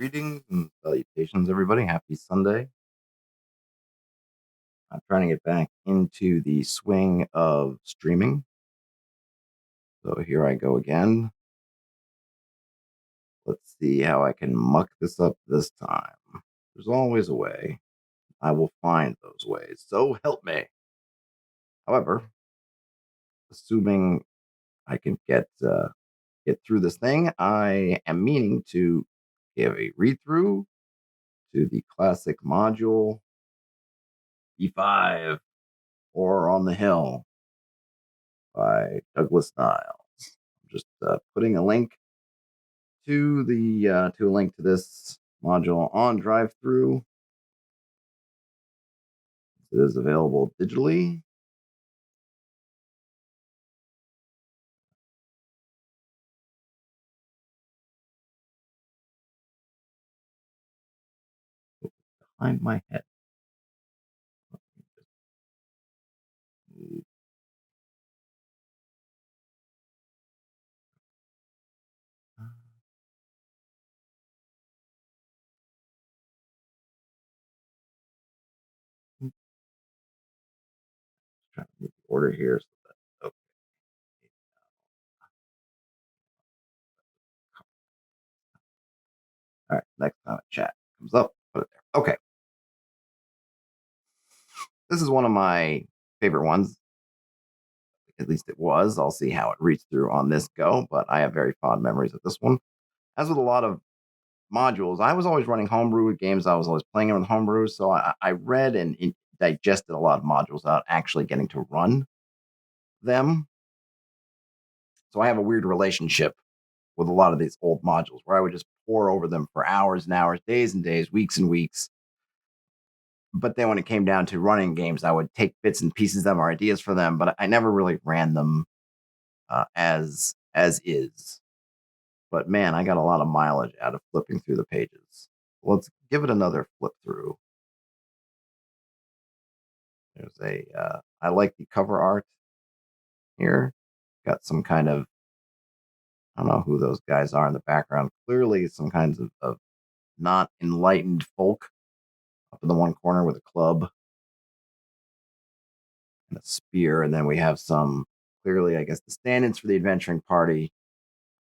Greetings and salutations, everybody. Happy Sunday. I'm trying to get back into the swing of streaming. So here I go again. Let's see how I can muck this up this time. There's always a way. I will find those ways. So help me. However, assuming I can get through this thing, I am meaning to give a read through to the classic module E5 or On the Hill by Douglas Niles. I'm just putting a link to a link to this module on drive-through. It is available digitally. Behind my head. Trying to move the order here. So that, okay. All right. Next time a chat comes up, put it there. Okay. This is one of my favorite ones. At least it was. I'll see how it reads through on this go, but I have very fond memories of this one. As with a lot of modules, I was always running homebrew games. I was always playing them with homebrew. So I read and digested a lot of modules without actually getting to run them. So I have a weird relationship with a lot of these old modules where I would just pour over them for hours and hours, days and days, weeks and weeks. But then when it came down to running games, I would take bits and pieces of them or ideas for them, but I never really ran them as is. But man, I got a lot of mileage out of flipping through the pages. Let's give it another flip through. There's I like the cover art here. Got some kind of, I don't know who those guys are in the background. Clearly some kinds of not enlightened folk up in the one corner with a club and a spear. And then we have some, clearly, I guess, the stand-ins for the adventuring party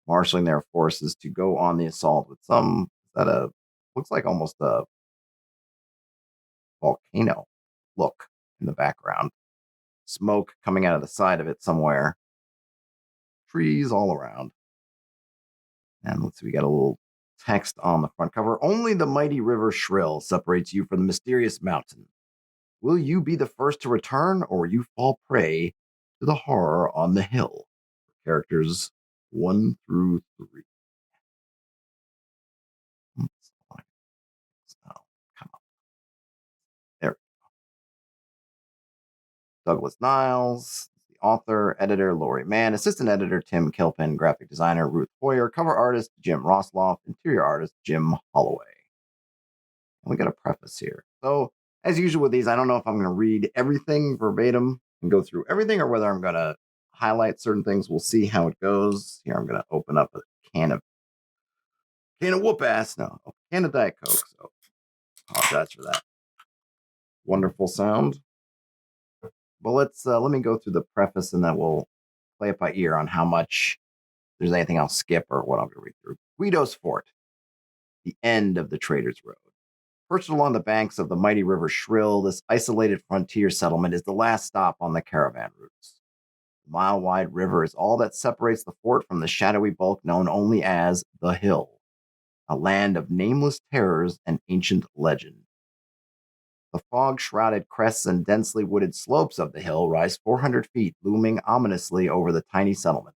marshaling their forces to go on the assault with some, looks like almost a volcano look in the background. Smoke coming out of the side of it somewhere. Trees all around. And let's see, we got a little text on the front cover. Only the mighty river Shrill separates you from the mysterious mountain. Will you be the first to return, or will you fall prey to the horror on the hill? Characters 1 through 3. Come on. There we go. Douglas Niles, the author, editor, Laurie Mann, assistant editor, Tim Kilpin, graphic designer, Ruth Hoyer, cover artist, Jim Rosloff, interior artist, Jim Holloway. And we got a preface here. So, as usual with these, I don't know if I'm going to read everything verbatim and go through everything, or whether I'm going to highlight certain things. We'll see how it goes. Here, I'm going to open up a can of whoop ass. No, a can of Diet Coke. So, apologize for that wonderful sound. But let me go through the preface, and then we'll play it by ear on how much there's anything I'll skip or what I'm going to read through. Guido's Fort, the end of the Trader's Road. Perched along the banks of the mighty river Shrill, this isolated frontier settlement is the last stop on the caravan routes. The mile-wide river is all that separates the fort from the shadowy bulk known only as the Hill, a land of nameless terrors and ancient legend. The fog-shrouded crests and densely wooded slopes of the hill rise 400 feet, looming ominously over the tiny settlement.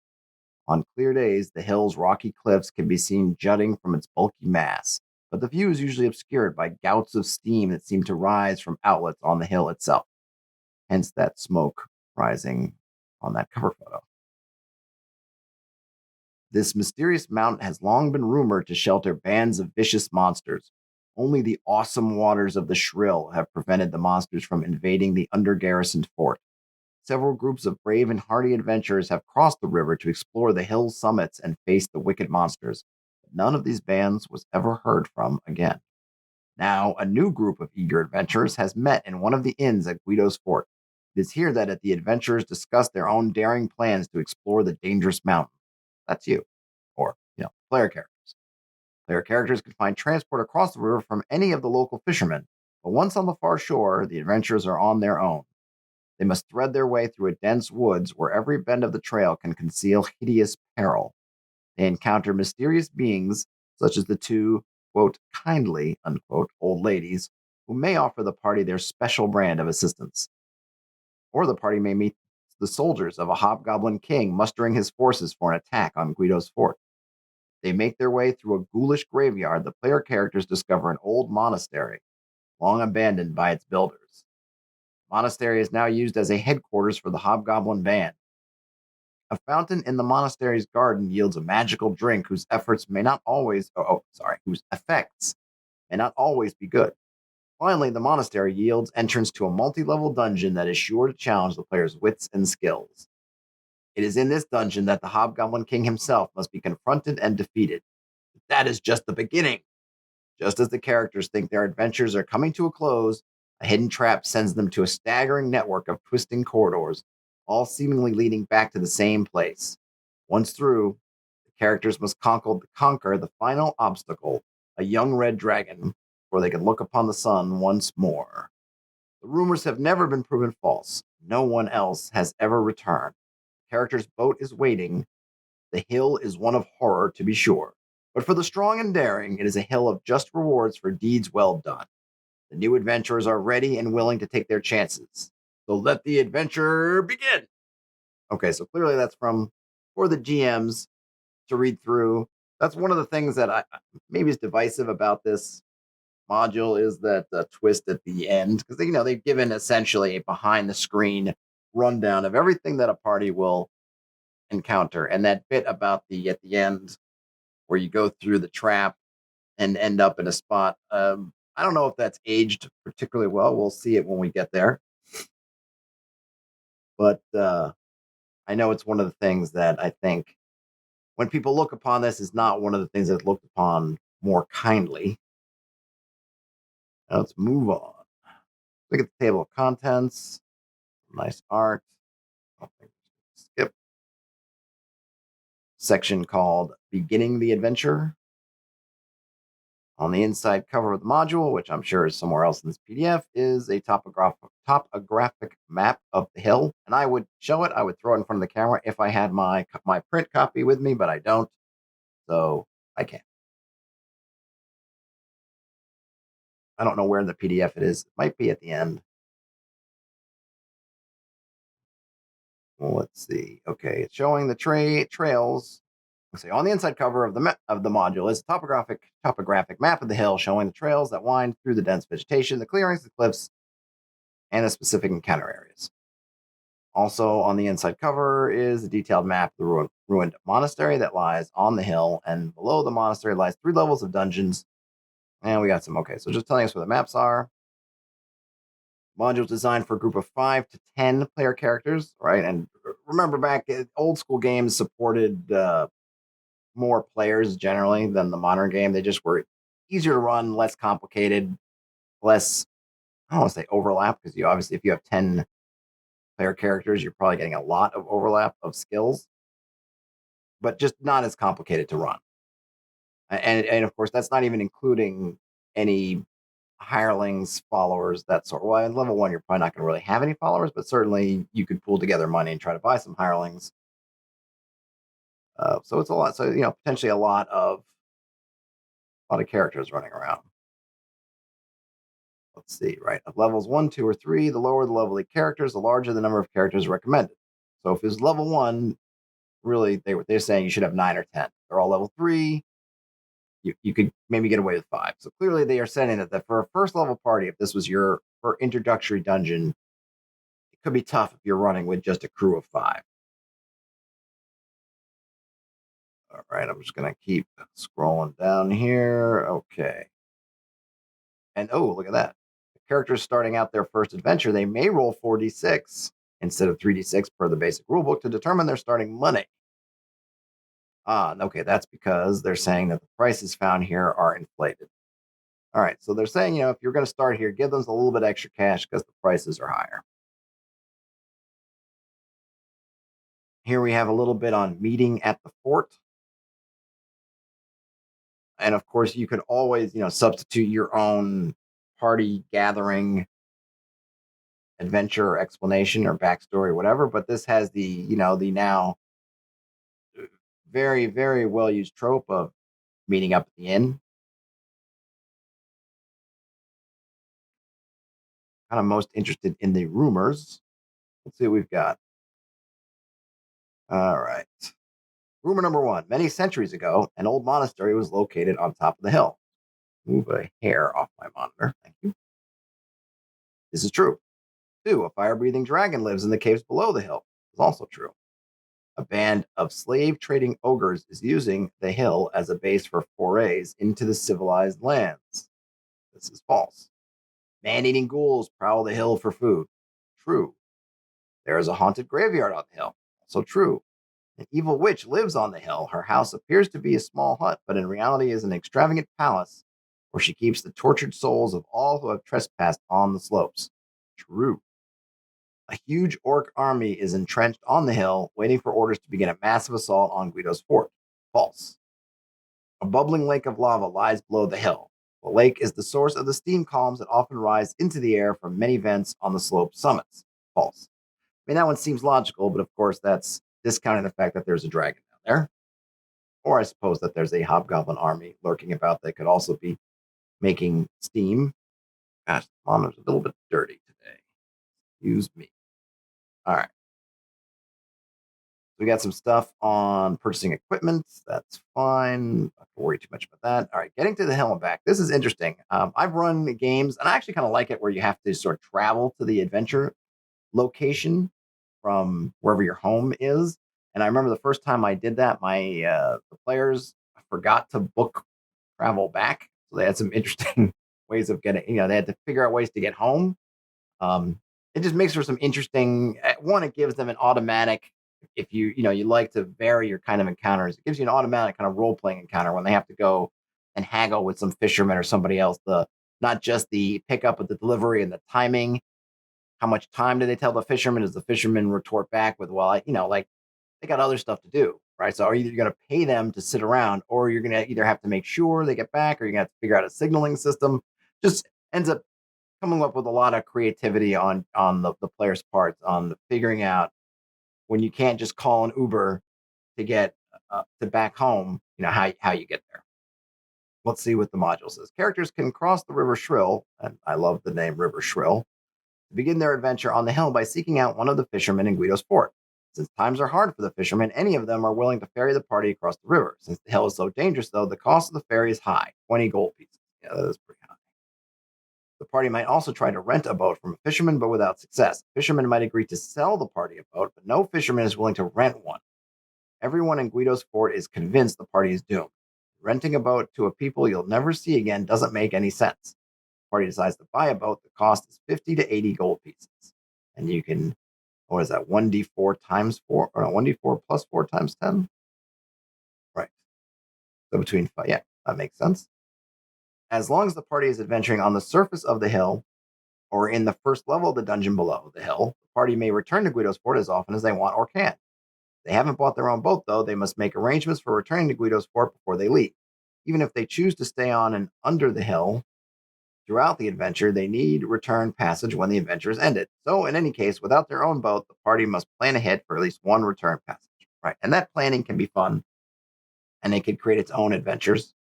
On clear days, the hill's rocky cliffs can be seen jutting from its bulky mass, but the view is usually obscured by gouts of steam that seem to rise from outlets on the hill itself. Hence that smoke rising on that cover photo. This mysterious mountain has long been rumored to shelter bands of vicious monsters. Only the awesome waters of the Shrill have prevented the monsters from invading the under-garrisoned fort. Several groups of brave and hardy adventurers have crossed the river to explore the hill's summits and face the wicked monsters. none of these bands was ever heard from again. Now, a new group of eager adventurers has met in one of the inns at Guido's fort. It is here that the adventurers discuss their own daring plans to explore the dangerous mountain. That's you, or player characters. Player characters can find transport across the river from any of the local fishermen, but once on the far shore, the adventurers are on their own. They must thread their way through a dense woods where every bend of the trail can conceal hideous peril. They encounter mysterious beings, such as the two, quote, kindly, unquote, old ladies, who may offer the party their special brand of assistance. Or the party may meet the soldiers of a Hobgoblin King mustering his forces for an attack on Guido's fort. They make their way through a ghoulish graveyard. The player characters discover an old monastery, long abandoned by its builders. The monastery is now used as a headquarters for the Hobgoblin band. A fountain in the monastery's garden yields a magical drink whose efforts may not always, whose effects may not always be good. Finally, the monastery yields entrance to a multi-level dungeon that is sure to challenge the player's wits and skills. It is in this dungeon that the Hobgoblin King himself must be confronted and defeated. That is just the beginning. Just as the characters think their adventures are coming to a close, a hidden trap sends them to a staggering network of twisting corridors, all seemingly leading back to the same place. Once through, the characters must conquer the final obstacle, a young red dragon, before they can look upon the sun once more. The rumors have never been proven false. No one else has ever returned. The character's boat is waiting. The hill is one of horror, to be sure. But for the strong and daring, it is a hill of just rewards for deeds well done. The new adventurers are ready and willing to take their chances. So let the adventure begin. Okay, so clearly that's for the GMs to read through. That's one of the things that I maybe is divisive about this module is that the twist at the end, because they've given essentially a behind the screen rundown of everything that a party will encounter, and that bit about at the end where you go through the trap and end up in a spot. I don't know if that's aged particularly well. We'll see it when we get there. But I know it's one of the things that I think when people look upon this is not one of the things that's looked upon more kindly. Now let's move on. Look at the table of contents. Nice art. Skip. Section called Beginning the Adventure. On the inside cover of the module, which I'm sure is somewhere else in this PDF, is a topographic map of the hill. And I would show it. I would throw it in front of the camera if I had my print copy with me, but I don't. So I can't. I don't know where in the PDF it is. It might be at the end. Well, let's see. Okay, it's showing the trails. Let's see. On the inside cover of the module is a topographic map of the hill showing the trails that wind through the dense vegetation, the clearings, the cliffs, and the specific encounter areas. Also on the inside cover is a detailed map of the ruined monastery that lies on the hill, and below the monastery lies 3 levels of dungeons. And we got some, so just telling us where the maps are. Modules designed for a group of 5 to 10 player characters, right? And remember back, old school games supported more players generally than the modern game. They just were easier to run, less complicated, less, I don't want to say overlap, because obviously if you have 10 player characters, you're probably getting a lot of overlap of skills, but just not as complicated to run. And of course, that's not even including any hirelings, followers, that sort. Well, in level 1, you're probably not going to really have any followers, but certainly you could pool together money and try to buy some hirelings. So it's a lot. So potentially a lot of characters running around. Let's see, right? Of levels 1, 2, or 3, the lower the level of the characters, the larger the number of characters recommended. So if it's level 1, really they're saying you should have 9 or 10. They're all level 3. You could maybe get away with 5. So clearly they are saying that for a first level party, if this was your introductory dungeon, it could be tough if you're running with just a crew of 5. All right, I'm just going to keep scrolling down here. Okay. And look at that. The characters starting out their first adventure, they may roll 4d6 instead of 3d6 per the basic rulebook to determine their starting money. Okay, that's because they're saying that the prices found here are inflated. All right, so they're saying, if you're going to start here, give them a little bit extra cash because the prices are higher. Here we have a little bit on meeting at the fort. And of course, you could always, substitute your own party gathering adventure or explanation or backstory or whatever. But this has the now very, very well used trope of meeting up at the inn. Kind of most interested in the rumors. Let's see what we've got. All right. Rumor number one. Many centuries ago, an old monastery was located on top of the hill. Move a hair off my monitor. Thank you. This is true. Two, a fire-breathing dragon lives in the caves below the hill. Is also true. A band of slave-trading ogres is using the hill as a base for forays into the civilized lands. This is false. Man-eating ghouls prowl the hill for food. True. There is a haunted graveyard on the hill. Also true. An evil witch lives on the hill. Her house appears to be a small hut, but in reality is an extravagant palace where she keeps the tortured souls of all who have trespassed on the slopes. True. A huge orc army is entrenched on the hill, waiting for orders to begin a massive assault on Guido's fort. False. A bubbling lake of lava lies below the hill. The lake is the source of the steam columns that often rise into the air from many vents on the slope summits. False. I mean, that one seems logical, but of course, that's discounting the fact that there's a dragon down there. Or I suppose that there's a hobgoblin army lurking about that could also be making steam. Gosh, the monitor's a little bit dirty today. Excuse me. All right. We got some stuff on purchasing equipment. That's fine. Not to worry too much about that. All right, getting to the hill and back. This is interesting. I've run games, and I actually kind of like it where you have to sort of travel to the adventure location from wherever your home is. And I remember the first time I did that, the players forgot to book travel back, so they had some interesting ways of getting. They had to figure out ways to get home. Um, it just makes for some interesting. One, it gives them an automatic. If you like to vary your kind of encounters, it gives you an automatic kind of role playing encounter when they have to go and haggle with some fisherman or somebody else. The Not just the pickup, but the delivery and the timing. How much time do they tell the fisherman? Does the fisherman retort back with, well, like they got other stuff to do, right? So are you going to pay them to sit around, or you're going to either have to make sure they get back, or you're going to have to figure out a signaling system. Just ends up coming up with a lot of creativity on the player's parts on figuring out when you can't just call an Uber to get to back home, how you get there. Let's see what the module says. Characters can cross the River Shrill, and I love the name River Shrill, to begin their adventure on the hill by seeking out one of the fishermen in Guido's fort. Since times are hard for the fishermen, any of them are willing to ferry the party across the river. Since the hill is so dangerous, though, the cost of the ferry is high, 20 gold pieces. Yeah, that is pretty high. The party might also try to rent a boat from a fisherman, but without success. Fishermen might agree to sell the party a boat, but no fisherman is willing to rent one. Everyone in Guido's fort is convinced the party is doomed. Renting a boat to a people you'll never see again doesn't make any sense. The party decides to buy a boat. The cost is 50 to 80 gold pieces. And you can, what is that, 1d4 times 4? Or no, 1d4 plus 4 times 10? Right. So between 5, yeah, that makes sense. As long as the party is adventuring on the surface of the hill, or in the first level of the dungeon below the hill, the party may return to Guido's fort as often as they want or can. If they haven't bought their own boat, though, they must make arrangements for returning to Guido's fort before they leave. Even if they choose to stay on and under the hill throughout the adventure, they need return passage when the adventure is ended. So, in any case, without their own boat, the party must plan ahead for at least one return passage. Right, and that planning can be fun, and it can create its own adventures.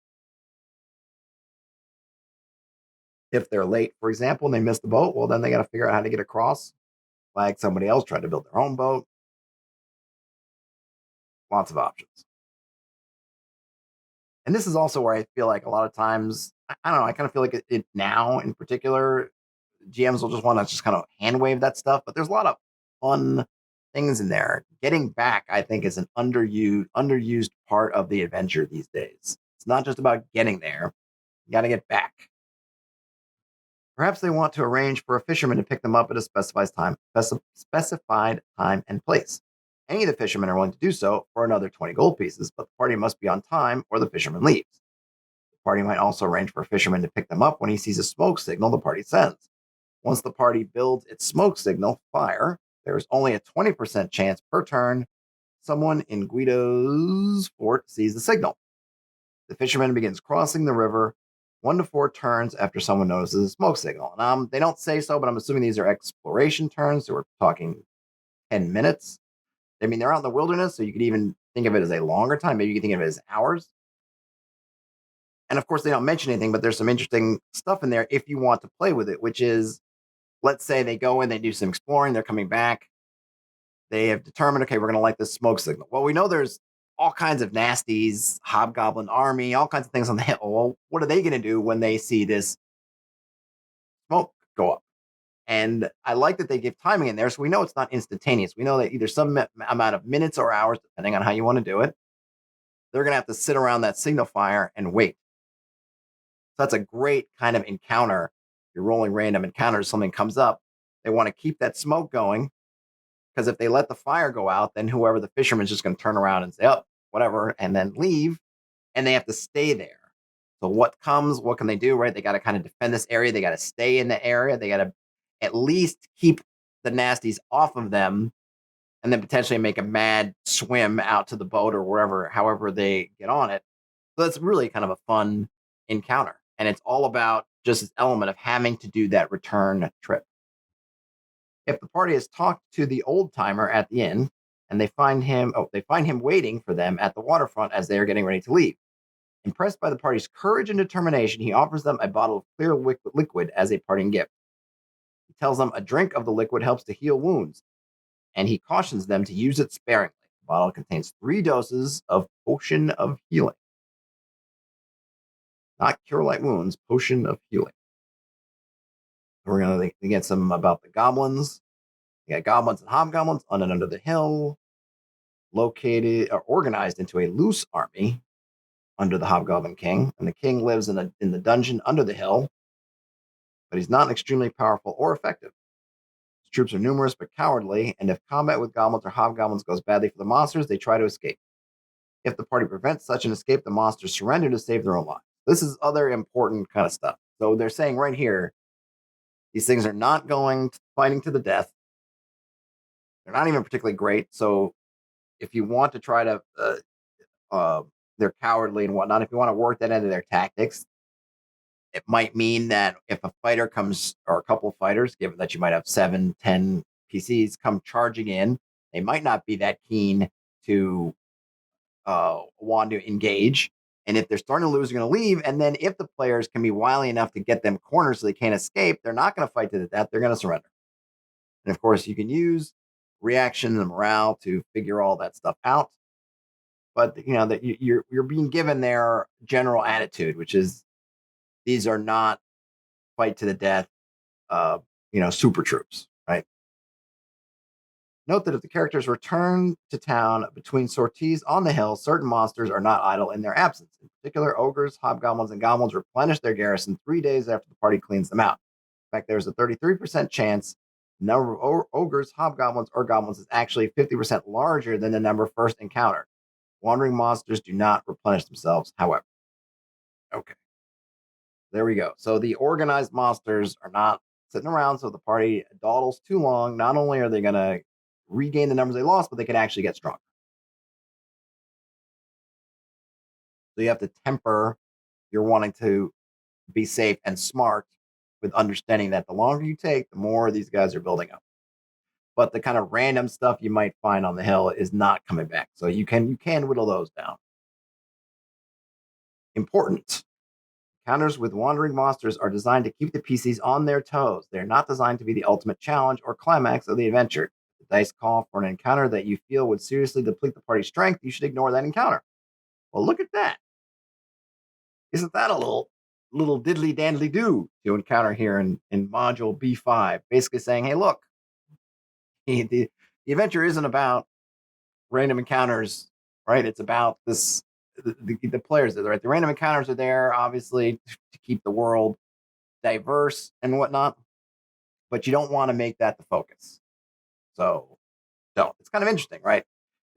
If they're late, for example, and they miss the boat, well, then they got to figure out how to get across. Like somebody else tried to build their own boat. Lots of options. And this is also where I feel like a lot of times, I don't know, I kind of feel like it now in particular, GMs will just want to just kind of hand wave that stuff. But there's a lot of fun things in there. Getting back, I think, is an underused part of the adventure these days. It's not just about getting there. You got to get back. Perhaps they want to arrange for a fisherman to pick them up at a specified time and place. Any of the fishermen are willing to do so for another 20 gold pieces, but the party must be on time or the fisherman leaves. The party might also arrange for a fisherman to pick them up when he sees a smoke signal the party sends. Once the party builds its smoke signal fire, there is only a 20% chance per turn someone in Guido's fort sees the signal. The fisherman begins crossing the river 1 to 4 turns after someone notices a smoke signal. And they don't say so, but I'm assuming these are exploration turns, so we're talking 10 minutes. I mean, they're out in the wilderness, so you could even think of it as a longer time. Maybe you could think of it as hours. And of course, they don't mention anything, but there's some interesting stuff in there if you want to play with it, which is, let's say they go in, they do some exploring, they're coming back. They have determined, okay, we're going to light this smoke signal. Well, we know there's all kinds of nasties, hobgoblin army, all kinds of things on the hill. Well, what are they going to do when they see this smoke go up? And I like that they give timing in there, so we know it's not instantaneous. We know that either some amount of minutes or hours, depending on how you want to do it, they're going to have to sit around that signal fire and wait. So that's a great kind of encounter. You're rolling random encounters, something comes up. They want to keep that smoke going, because if they let the fire go out, then whoever the fisherman's just going to turn around and say, oh, whatever, and then leave, and they have to stay there. So what can they do, right? They got to kind of defend this area. They got to stay in the area. They got to at least keep the nasties off of them, and then potentially make a mad swim out to the boat or wherever, however they get on it. So that's really kind of a fun encounter. And it's all about just this element of having to do that return trip. If the party has talked to the old timer at the inn and they find him waiting for them at the waterfront as they are getting ready to leave. Impressed by the party's courage and determination, he offers them a bottle of clear liquid as a parting gift. He tells them a drink of the liquid helps to heal wounds, and he cautions them to use it sparingly. The bottle contains 3 doses of potion of healing. Not cure light wounds, potion of healing. We're going to get some about the goblins. You got goblins and hobgoblins on and under the hill, located or organized into a loose army under the Hobgoblin King. And the king lives in the dungeon under the hill, but he's not extremely powerful or effective. His troops are numerous but cowardly, and if combat with goblins or hobgoblins goes badly for the monsters, they try to escape. If the party prevents such an escape, the monsters surrender to save their own lives. This is other important kind of stuff. So they're saying right here, these things are not fighting to the death. They're not even particularly great. So if you want to try to, they're cowardly and whatnot. If you want to work that into their tactics, it might mean that if a fighter comes, or a couple of fighters, given that you might have 7, 10 PCs come charging in, they might not be that keen to want to engage. And if they're starting to lose, they're going to leave. And then if the players can be wily enough to get them cornered so they can't escape, they're not going to fight to the death. They're going to surrender. And of course, you can use reaction and morale to figure all that stuff out. But you know that you're being given their general attitude, which is these are not fight to the death, super troops, right? Note that if the characters return to town between sorties on the hill, certain monsters are not idle in their absence. In particular, ogres, hobgoblins, and goblins replenish their garrison 3 days after the party cleans them out. In fact, there's a 33% chance the number of ogres, hobgoblins, or goblins is actually 50% larger than the number first encountered. Wandering monsters do not replenish themselves, however. Okay. There we go. So the organized monsters are not sitting around, so the party dawdles too long. Not only are they going to regain the numbers they lost, but they can actually get stronger. So you have to temper your wanting to be safe and smart with understanding that the longer you take, the more these guys are building up. But the kind of random stuff you might find on the hill is not coming back. So you can whittle those down. Important. Encounters with wandering monsters are designed to keep the PCs on their toes. They're not designed to be the ultimate challenge or climax of the adventure. If the dice call for an encounter that you feel would seriously deplete the party's strength, you should ignore that encounter. Well, look at that. Isn't that a little diddly dandly do to encounter here in module B5? Basically saying, hey, look, the adventure isn't about random encounters, right? It's about the players that are right. The random encounters are there, obviously, to keep the world diverse and whatnot, but you don't want to make that the focus. So, it's kind of interesting, right?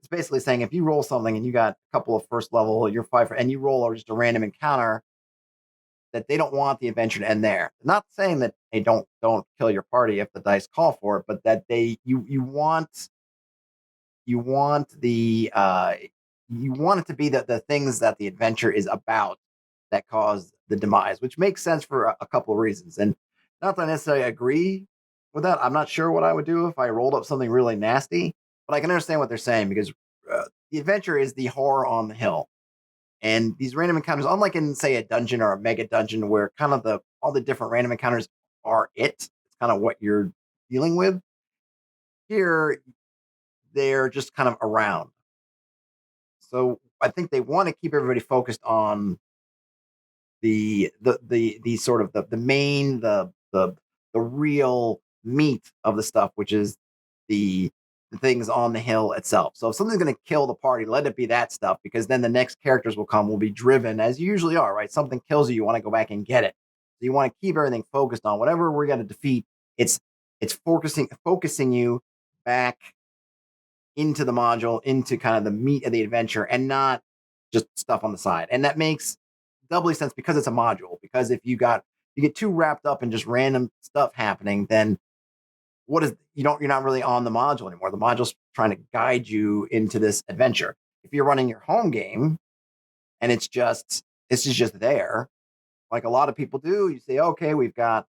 it's basically saying if you roll something and you got a couple of first level, you're 5, and you roll or just a random encounter, that they don't want the adventure to end there. Not saying that they don't kill your party if the dice call for it, but that you want the you want it to be the things that the adventure is about that cause the demise, which makes sense for a couple of reasons. And not that I necessarily agree with that. I'm not sure what I would do if I rolled up something really nasty, but I can understand what they're saying because the adventure is the horror on the hill. And these random encounters, unlike in, say, a dungeon or a mega dungeon, where kind of all the different random encounters are it's kind of what you're dealing with. Here, they're just kind of around. So I think they want to keep everybody focused on the sort of the main the real meat of the stuff, which is the things on the hill itself. So if something's going to kill the party, let it be that stuff, because then the next characters will be driven, as you usually are, right? Something kills you, you want to go back and get it. So you want to keep everything focused on whatever we're going to defeat. It's focusing you back into the module, into kind of the meat of the adventure, and not just stuff on the side. And that makes doubly sense because it's a module. Because if you get too wrapped up in just random stuff happening, then you're not really on the module anymore. The module's trying to guide you into this adventure. If you're running your home game and it's just there, like a lot of people do, you say, okay, we've got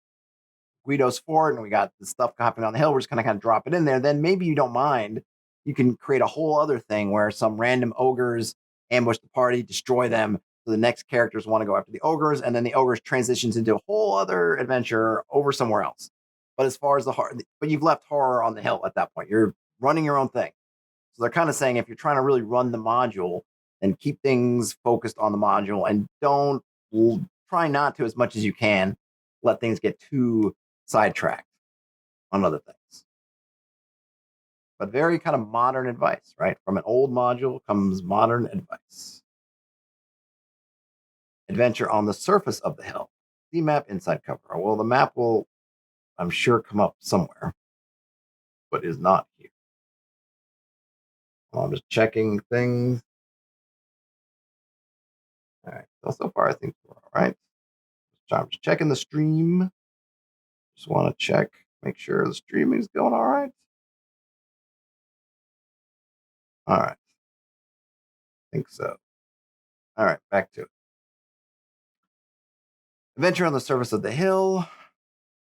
Guido's fort and we got the stuff happening on the hill, we're just kind of drop it in there. Then maybe you don't mind. You can create a whole other thing where some random ogres ambush the party, destroy them. So the next characters want to go after the ogres, and then the ogres transitions into a whole other adventure over somewhere else. But as far as but you've left horror on the hill at that point. You're running your own thing. So they're kind of saying if you're trying to really run the module, then keep things focused on the module and try not to, as much as you can, let things get too sidetracked on other things. But very kind of modern advice, right? From an old module comes modern advice. Adventure on the surface of the hill. See map inside cover. Well, the map will, I'm sure, come up somewhere, but is not here. Well, I'm just checking things. All right. So far, I think we're all right. I'm just checking the stream. Just want to check, make sure the streaming is going all right. All right. I think so. All right, back to it. Adventure on the surface of the hill.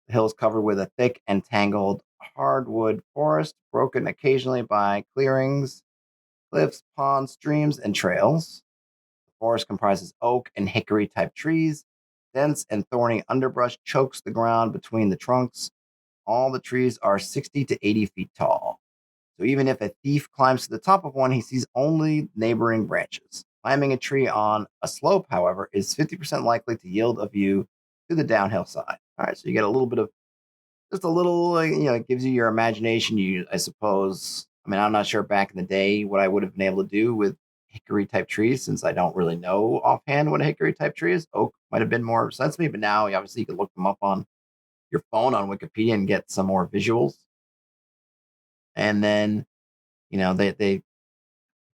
The hill is covered with a thick and tangled hardwood forest, broken occasionally by clearings, cliffs, ponds, streams, and trails. The forest comprises oak and hickory type trees. Dense and thorny underbrush chokes the ground between the trunks. All the trees are 60 to 80 feet tall. So even if a thief climbs to the top of one, he sees only neighboring branches. Climbing a tree on a slope, however, is 50% likely to yield a view to the downhill side. All right, so you get a little bit of, just a little, it gives you your imagination. I suppose. I mean, I'm not sure back in the day what I would have been able to do with hickory type trees, since I don't really know offhand what a hickory type tree is. Oak might have been more sense to me, but now obviously you can look them up on your phone on Wikipedia and get some more visuals. And then, they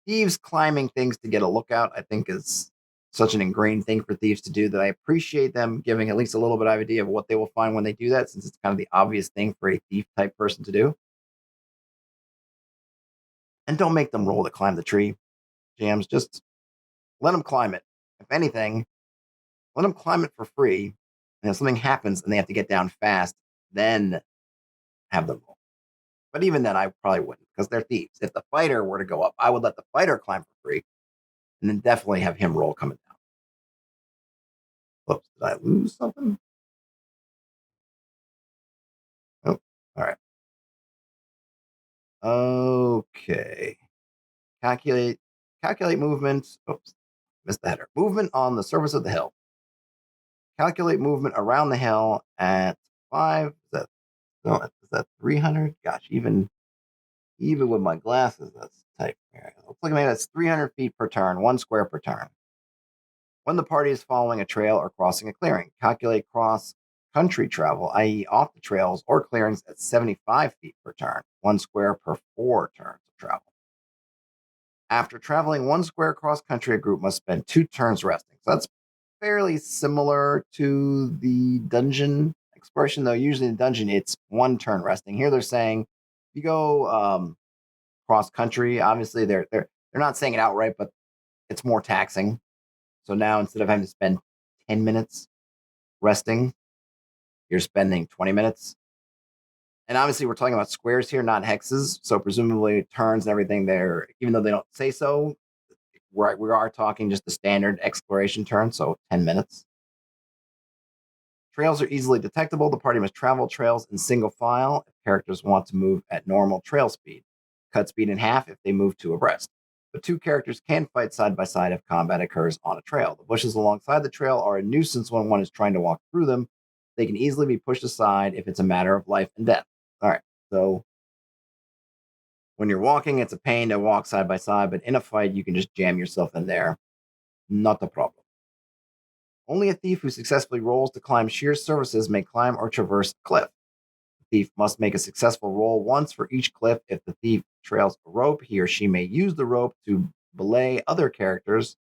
thieves climbing things to get a lookout, I think, is such an ingrained thing for thieves to do that I appreciate them giving at least a little bit of idea of what they will find when they do that, since it's kind of the obvious thing for a thief type person to do. And don't make them roll to climb the tree, Jams. Just let them climb it. If anything, let them climb it for free. And if something happens and they have to get down fast, then have them roll. But even then, I probably wouldn't, because they're thieves. If the fighter were to go up, I would let the fighter climb for free, and then definitely have him roll coming down. Whoops, did I lose something? Oh, all right. Okay. Calculate movement. Oops, missed the header. Movement on the surface of the hill. Calculate movement around the hill at 5. Is that 300? Gosh, even with my glasses, that's tight. Looks like maybe that's 300 feet per turn, 1 square per turn. When the party is following a trail or crossing a clearing, calculate cross country travel, i.e., off the trails or clearings, at 75 feet per turn, 1 square per 4 turns of travel. After traveling 1 square cross country, a group must spend 2 turns resting. So that's fairly similar to the dungeon exploration, though usually in the dungeon it's 1 turn resting. Here they're saying if you go cross country, obviously they're not saying it outright, but it's more taxing. So now instead of having to spend 10 minutes resting, you're spending 20 minutes. And obviously we're talking about squares here, not hexes. So presumably turns and everything there, even though they don't say so, we are talking just the standard exploration turn, so 10 minutes. Trails are easily detectable. The party must travel trails in single file if characters want to move at normal trail speed. Cut speed in half if they move 2 abreast. But 2 characters can fight side by side if combat occurs on a trail. The bushes alongside the trail are a nuisance when one is trying to walk through them. They can easily be pushed aside if it's a matter of life and death. All right, so when you're walking, it's a pain to walk side by side, but in a fight, you can just jam yourself in there. Not a problem. Only a thief who successfully rolls to climb sheer surfaces may climb or traverse a cliff. The thief must make a successful roll once for each cliff. If the thief trails a rope, he or she may use the rope to belay other characters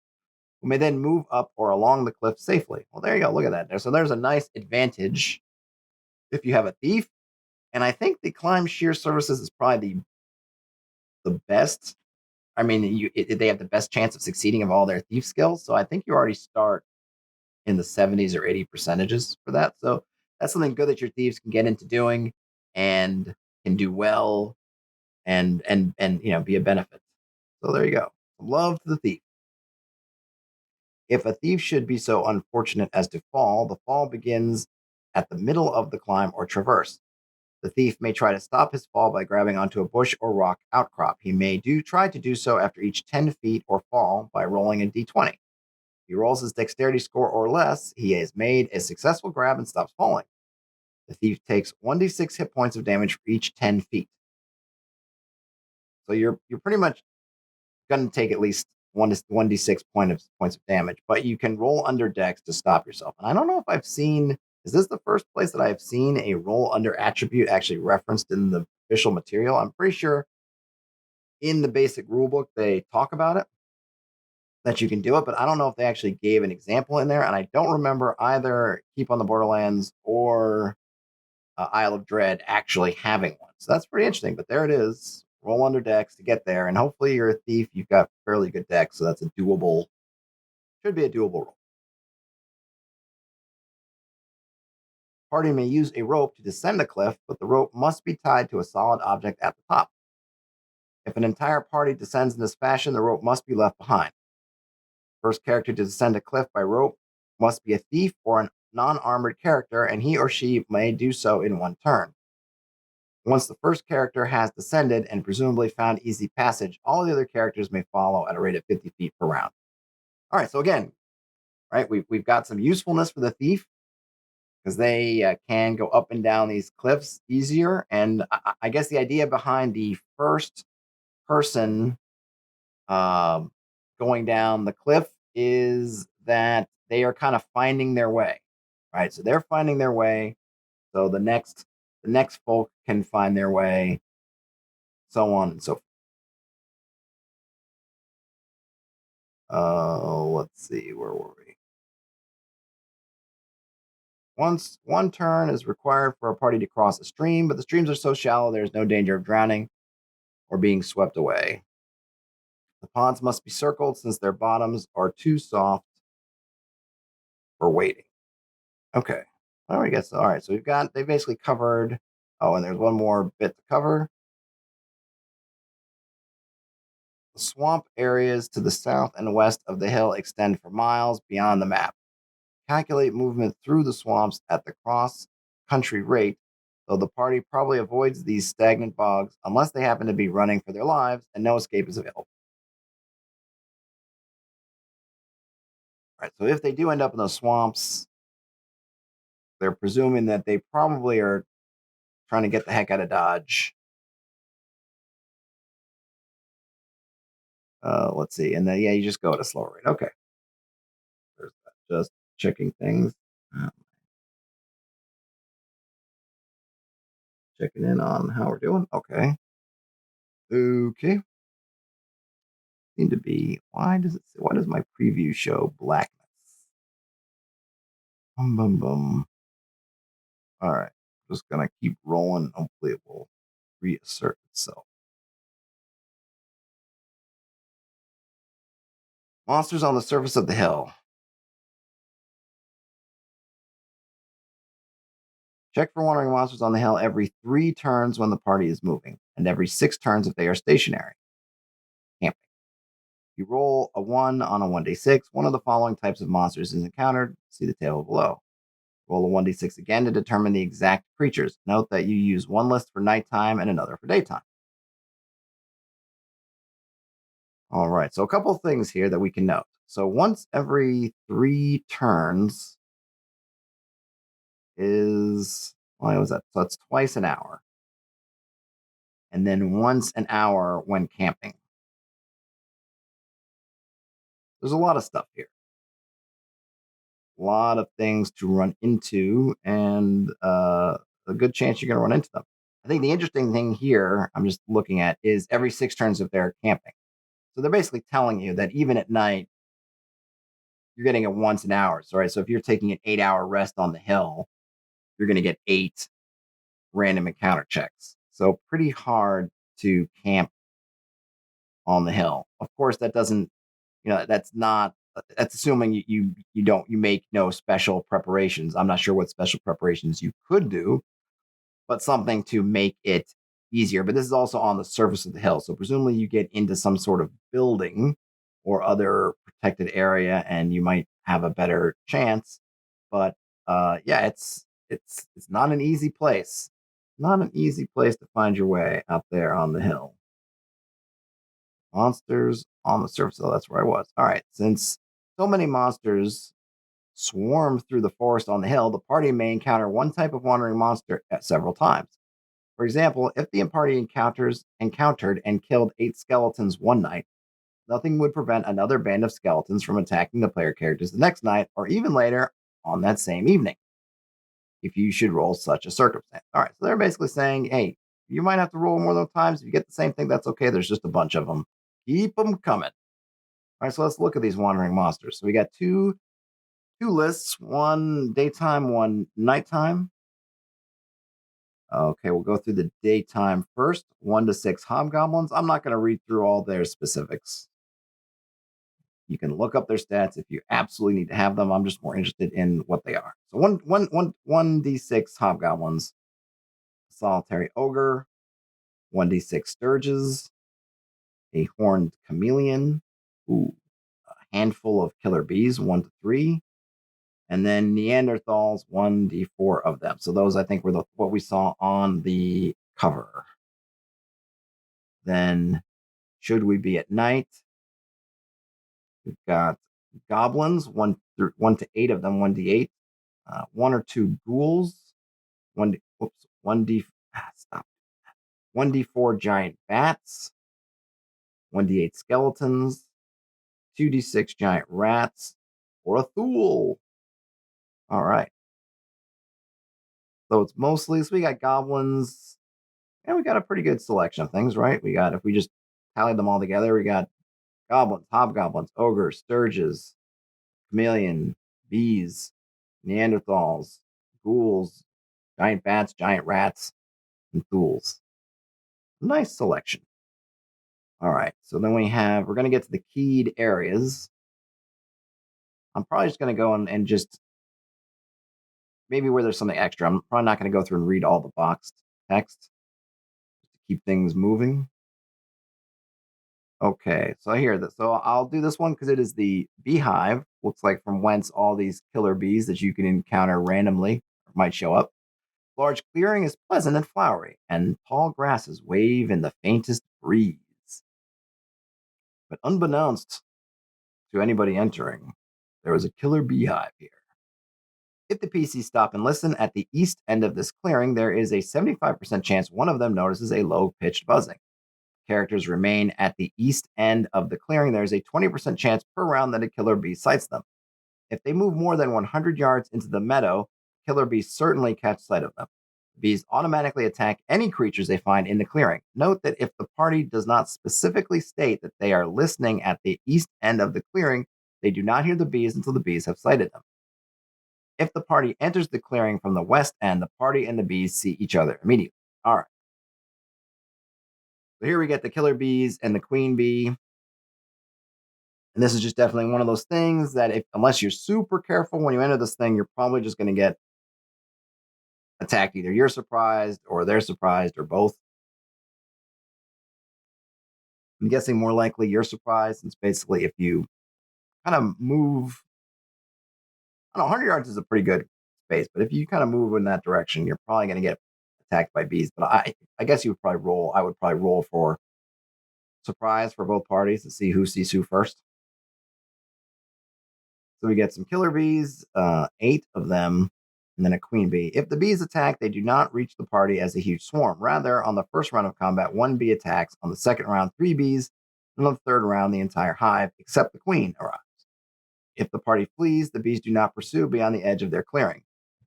who may then move up or along the cliff safely. Well, there you go. Look at that. So there's a nice advantage if you have a thief. And I think the climb sheer surfaces is probably the best. I mean, they have the best chance of succeeding of all their thief skills. So I think you already start in the 70s or 80 percentages for that. So that's something good that your thieves can get into doing and can do well and be a benefit. So there you go. Love to the thief. If a thief should be so unfortunate as to fall, the fall begins at the middle of the climb or traverse. The thief may try to stop his fall by grabbing onto a bush or rock outcrop. He may try to do so after each 10 feet or fall by rolling a d20. If he rolls his dexterity score or less, he has made a successful grab and stops falling. The thief takes 1d6 hit points of damage for each 10 feet. So you're pretty much going to take at least 1d6 points of damage, but you can roll under dex to stop yourself. And I don't know if I've seen, is this the first place that I've seen a roll under attribute actually referenced in the official material? I'm pretty sure in the basic rulebook they talk about it, that you can do it, but I don't know if they actually gave an example in there. And I don't remember either Keep on the Borderlands or Isle of Dread actually having one. So that's pretty interesting. But there it is. Roll under dex to get there. And hopefully you're a thief. You've got fairly good dex. So that's should be a doable roll. Party may use a rope to descend a cliff, but the rope must be tied to a solid object at the top. If an entire party descends in this fashion, the rope must be left behind. First character to descend a cliff by rope must be a thief or a non-armored character, and he or she may do so in 1 turn. Once the first character has descended and presumably found easy passage, all the other characters may follow at a rate of 50 feet per round. All right, so again, right, we've got some usefulness for the thief because they can go up and down these cliffs easier. And I guess the idea behind the first person going down the cliff is that they are kind of finding their way, right? So they're finding their way. So the next folk can find their way, so on and so forth. Let's see, where were we? Once 1 turn is required for a party to cross a stream, but the streams are so shallow there's no danger of drowning or being swept away. The ponds must be circled since their bottoms are too soft for wading. Okay. Well, I guess all right. So they basically covered. Oh, and there's one more bit to cover. The swamp areas to the south and west of the hill extend for miles beyond the map. Calculate movement through the swamps at the cross-country rate, though the party probably avoids these stagnant bogs unless they happen to be running for their lives and no escape is available. All right, so if they do end up in those swamps, they're presuming that they probably are trying to get the heck out of Dodge. Let's see, and then you just go at a slower rate. Okay, there's that. Just checking things. Checking in on how we're doing. Okay. seem to be. Why does my preview show blackness? Boom, boom, boom. All right. Just gonna keep rolling. Hopefully it will reassert itself. Monsters on the surface of the hill. Check for wandering monsters on the hill every 3 turns when the party is moving, and every 6 turns if they are stationary. Camping. You roll a 1 on a 1d6. One of the following types of monsters is encountered. See the table below. Roll a 1d6 again to determine the exact creatures. Note that you use one list for nighttime and another for daytime. All right, so a couple of things here that we can note. So once every 3 turns is, what was that? So it's twice an hour. And then once an hour when camping. There's a lot of stuff here. A lot of things to run into, and a good chance you're going to run into them. I think the interesting thing here, I'm just looking at, is every 6 turns if they're camping. So they're basically telling you that even at night, you're getting it once an hour. So, right? So if you're taking an 8-hour rest on the hill, you're going to get 8 random encounter checks. So pretty hard to camp on the hill. Of course, that doesn't, that's not, that's assuming you make no special preparations. I'm not sure what special preparations you could do, but something to make it easier. But this is also on the surface of the hill. So presumably you get into some sort of building or other protected area and you might have a better chance. But yeah, it's not an easy place. Not an easy place to find your way out there on the hill. Monsters on the surface. Oh, that's where I was. All right. Since so many monsters swarm through the forest on the hill, the party may encounter one type of wandering monster at several times. For example, if the party encountered and killed 8 skeletons one night, nothing would prevent another band of skeletons from attacking the player characters the next night or even later on that same evening, if you should roll such a circumstance. All right, so they're basically saying, hey, you might have to roll more than times. If you get the same thing, that's okay. There's just a bunch of them. Keep them coming. All right, so let's look at these wandering monsters. So we got two lists, one daytime, one nighttime. Okay, we'll go through the daytime first. 1 to 6 hobgoblins. I'm not going to read through all their specifics. You can look up their stats if you absolutely need to have them. I'm just more interested in what they are. So 1d6 hobgoblins, solitary ogre, 1d6 sturges, a horned chameleon, a handful of killer bees, 1 to 3, and then Neanderthals, 1d4 of them. So those I think were what we saw on the cover. Then, should we be at night? We've got goblins, 1 to 8 of them, 1d8, 1 or 2 ghouls, 1d4 giant bats, 1d8 skeletons, 2d6 giant rats, or a thoul. All right. So it's mostly, so we got goblins, and we got a pretty good selection of things, right? We got, if we just tally them all together, we got goblins, hobgoblins, ogres, sturges, chameleon, bees, Neanderthals, ghouls, giant bats, giant rats, and thouls. Nice selection. All right, so then we're going to get to the keyed areas. I'm probably just going to go and just maybe where there's something extra. I'm probably not going to go through and read all the boxed text to keep things moving. Okay, so so I'll do this one because it is the beehive. Looks like from whence all these killer bees that you can encounter randomly might show up. Large clearing is pleasant and flowery, and tall grasses wave in the faintest breeze. But unbeknownst to anybody entering, there was a killer beehive here. If the PCs stop and listen at the east end of this clearing, there is a 75% chance one of them notices a low-pitched buzzing. Characters remain at the east end of the clearing, there is a 20% chance per round that a killer bee sights them. If they move more than 100 yards into the meadow, killer bees certainly catch sight of them. Bees automatically attack any creatures they find in the clearing. Note that if the party does not specifically state that they are listening at the east end of the clearing, they do not hear the bees until the bees have sighted them. If the party enters the clearing from the west end, the party and the bees see each other immediately. All right. So here we get the killer bees and the queen bee. And this is just definitely one of those things that unless you're super careful when you enter this thing, you're probably just going to get attacked. Either you're surprised or they're surprised or both. I'm guessing more likely you're surprised, since basically if you kind of move, I don't know, 100 yards is a pretty good space, but if you kind of move in that direction, you're probably going to get attacked by bees. But I guess you would probably roll. I would probably roll for surprise for both parties to see who sees who first. So we get some killer bees, 8 of them, and then a queen bee. If the bees attack, they do not reach the party as a huge swarm. Rather, on the first round of combat, 1 bee attacks. On the second round, 3 bees. And on the third round, the entire hive, except the queen, arrives. If the party flees, the bees do not pursue beyond the edge of their clearing.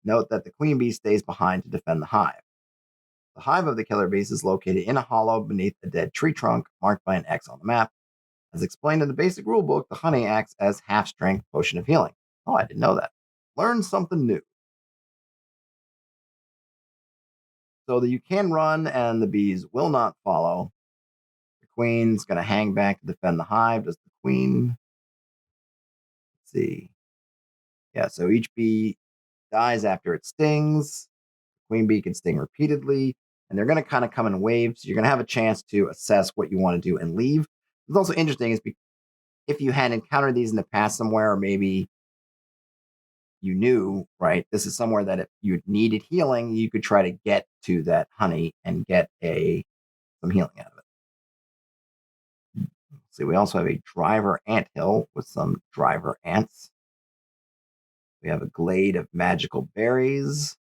Note that the queen bee stays behind to defend the hive. The hive of the killer bees is located in a hollow beneath a dead tree trunk marked by an X on the map. As explained in the basic rulebook, the honey acts as half-strength potion of healing. Oh, I didn't know that. Learn something new. So that you can run and the bees will not follow. The queen's going to hang back to defend the hive. Does the queen? Let's see. Yeah, so each bee dies after it stings. The queen bee can sting repeatedly, and they're going to kind of come in waves. So you're going to have a chance to assess what you want to do and leave. What's also interesting is if you had encountered these in the past somewhere, or maybe you knew, right, this is somewhere that if you needed healing, you could try to get to that honey and get some healing out of it. See, we also have a driver anthill with some driver ants. We have a glade of magical berries.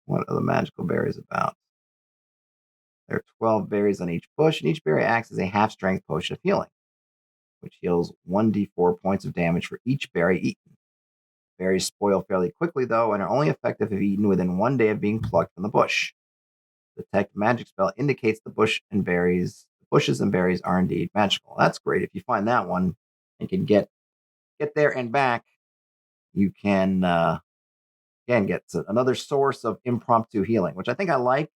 What are the magical berries about? There are 12 berries on each bush, and each berry acts as a half-strength potion of healing, which heals 1d4 points of damage for each berry eaten. Berries spoil fairly quickly, though, and are only effective if eaten within 1 day of being plucked from the bush. The detect magic spell indicates the bushes and berries are indeed magical. That's great. If you find that one and can get there and back, you can get another source of impromptu healing, which I think I like.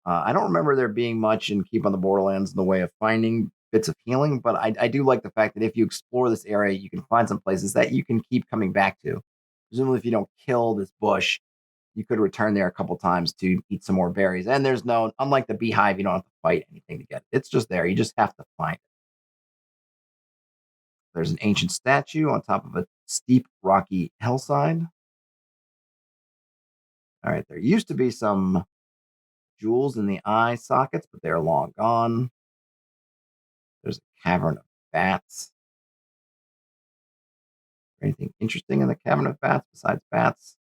I don't remember there being much in Keep on the Borderlands in the way of finding bits of healing, but I do like the fact that if you explore this area, you can find some places that you can keep coming back to. Presumably, if you don't kill this bush, you could return there a couple times to eat some more berries. And unlike the beehive, you don't have to fight anything to get it. It's just there. You just have to find it. There's an ancient statue on top of a steep, rocky hillside. All right, there used to be some jewels in the eye sockets, but they're long gone. There's a cavern of bats. Anything interesting in the cavern of bats besides bats?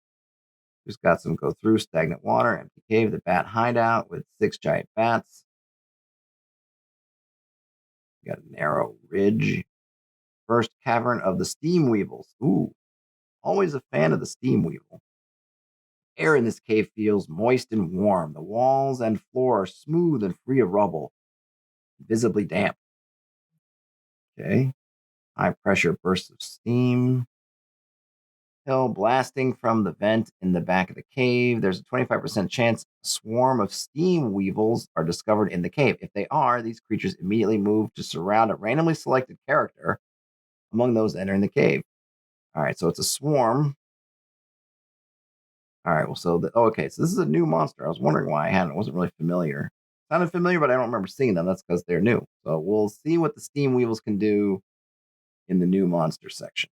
Just got some go through stagnant water, empty cave, the bat hideout with 6 giant bats. You got a narrow ridge. First cavern of the steam weevils. Ooh, always a fan of the steam weevil. Air in this cave feels moist and warm. The walls and floor are smooth and free of rubble, visibly damp. Okay. High pressure bursts of steam. Hill blasting from the vent in the back of the cave. There's a 25% chance a swarm of steam weevils are discovered in the cave. If they are, these creatures immediately move to surround a randomly selected character among those entering the cave. All right, so it's a swarm. All right, well, so this is a new monster. I was wondering why I wasn't really familiar. Sounded familiar, but I don't remember seeing them. That's because they're new. So we'll see what the steam weevils can do in the new monster section.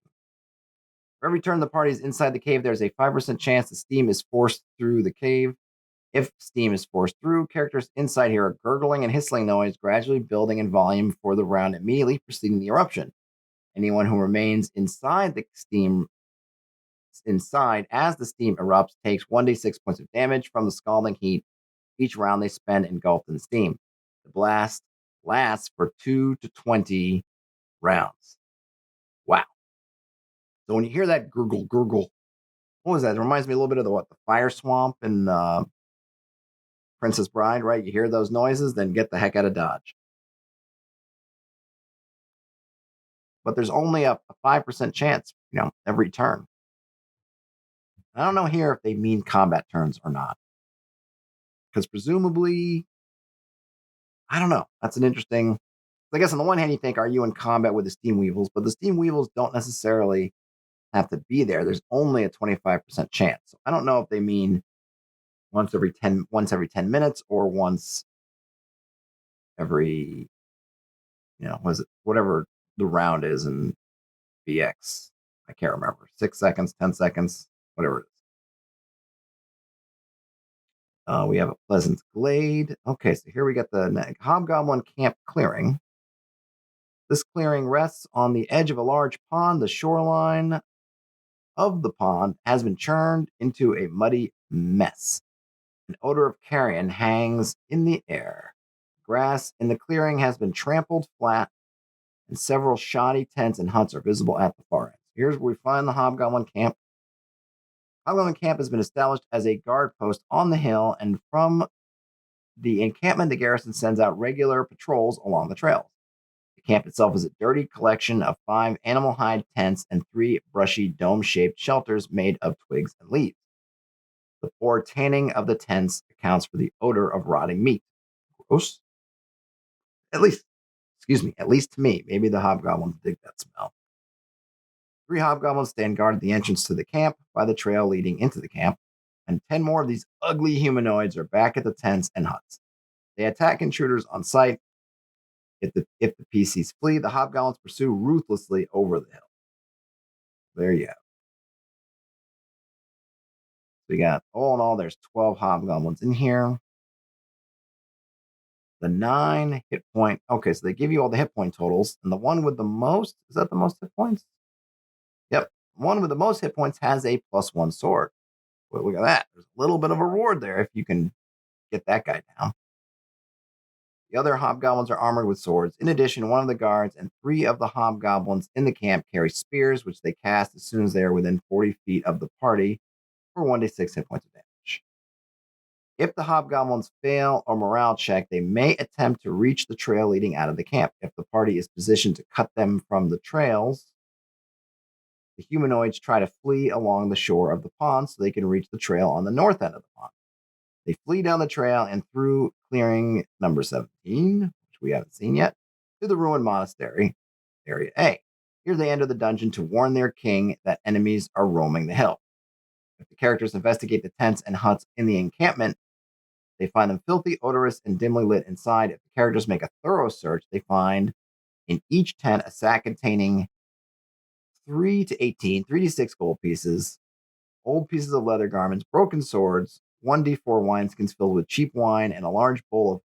For every turn the party is inside the cave, there's a 5% chance the steam is forced through the cave. If steam is forced through, characters inside hear a gurgling and hissing noise, gradually building in volume for the round immediately preceding the eruption. Anyone who remains inside as the steam erupts takes 1d6 points of damage from the scalding heat each round they spend engulfed in steam. The blast lasts for 2 to 20 rounds. Wow. So when you hear that gurgle, What was that? It reminds me a little bit of the fire swamp in Princess Bride, right? You hear those noises, then get the heck out of Dodge. But there's only a 5% chance, every turn. I don't know here if they mean combat turns or not. Because presumably, I don't know. That's an interesting. I guess on the one hand, you think, are you in combat with the Steam Weevils? But the Steam Weevils don't necessarily have to be there. There's only a 25% chance. So I don't know if they mean once every 10 minutes or once every, was it whatever the round is in BX? I can't remember. 6 seconds, 10 seconds, whatever it is. We have a pleasant glade. Okay, so here we got the Hobgoblin Camp clearing. This clearing rests on the edge of a large pond. The shoreline of the pond has been churned into a muddy mess. An odor of carrion hangs in the air. Grass in the clearing has been trampled flat, and several shoddy tents and huts are visible at the far end. Here's where we find the Hobgoblin Camp. Hobgoblin Camp has been established as a guard post on the hill, and from the encampment, the garrison sends out regular patrols along the trails. The camp itself is a dirty collection of 5 animal hide tents and 3 brushy dome-shaped shelters made of twigs and leaves. The poor tanning of the tents accounts for the odor of rotting meat. Gross. At least to me. Maybe the hobgoblins dig that smell. 3 hobgoblins stand guard at the entrance to the camp by the trail leading into the camp, and 10 more of these ugly humanoids are back at the tents and huts. They attack intruders on sight. If the PCs flee, the hobgoblins pursue ruthlessly over the hill. There you have. We got, all in all, there's 12 hobgoblins in here. The 9 hit point. Okay, so they give you all the hit point totals, and the one with the most, is that the most hit points? Yep. One with the most hit points has a +1 sword. Well, look at that. There's a little bit of a reward there if you can get that guy down. The other hobgoblins are armored with swords. In addition, one of the guards and 3 of the hobgoblins in the camp carry spears, which they cast as soon as they are within 40 feet of the party for 1d6 hit points of damage. If the hobgoblins fail a morale check, they may attempt to reach the trail leading out of the camp. If the party is positioned to cut them from the trails, the humanoids try to flee along the shore of the pond so they can reach the trail on the north end of the pond. They flee down the trail and through clearing number 17, which we haven't seen yet, to the Ruined Monastery, Area A. Here they enter the dungeon to warn their king that enemies are roaming the hill. If the characters investigate the tents and huts in the encampment, they find them filthy, odorous, and dimly lit inside. If the characters make a thorough search, they find in each tent a sack containing 3 to 18, 3d6 gold pieces, old pieces of leather garments, broken swords, 1d4 wineskins filled with cheap wine, and a large bowl of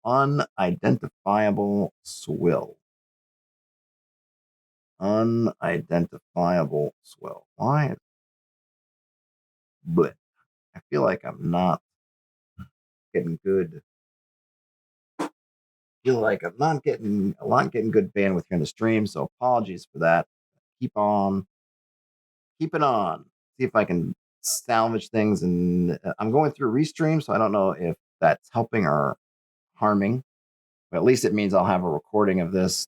unidentifiable swill. Unidentifiable swill. Why? But I feel like I'm not getting good. I feel like I'm not getting good bandwidth here in the stream, so apologies for that. Keep it on. See if I can salvage things, and I'm going through restream, so I don't know if that's helping or harming, but at least it means I'll have a recording of this.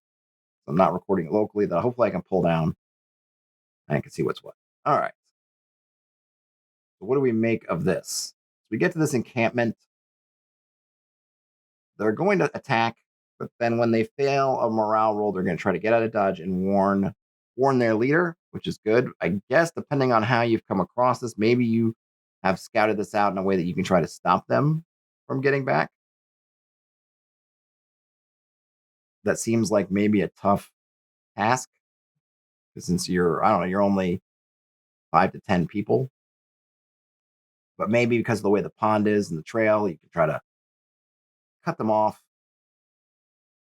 I'm not recording it locally, that hopefully I can pull down and I can see what's what. All right. So what do we make of this? So we get to this encampment. They're going to attack, but then when they fail a morale roll, they're going to try to get out of dodge and warn their leader, which is good. I guess depending on how you've come across this, maybe you have scouted this out in a way that you can try to stop them from getting back. That seems like maybe a tough task, since you're only 5 to 10 people. But maybe because of the way the pond is and the trail, you can try to cut them off.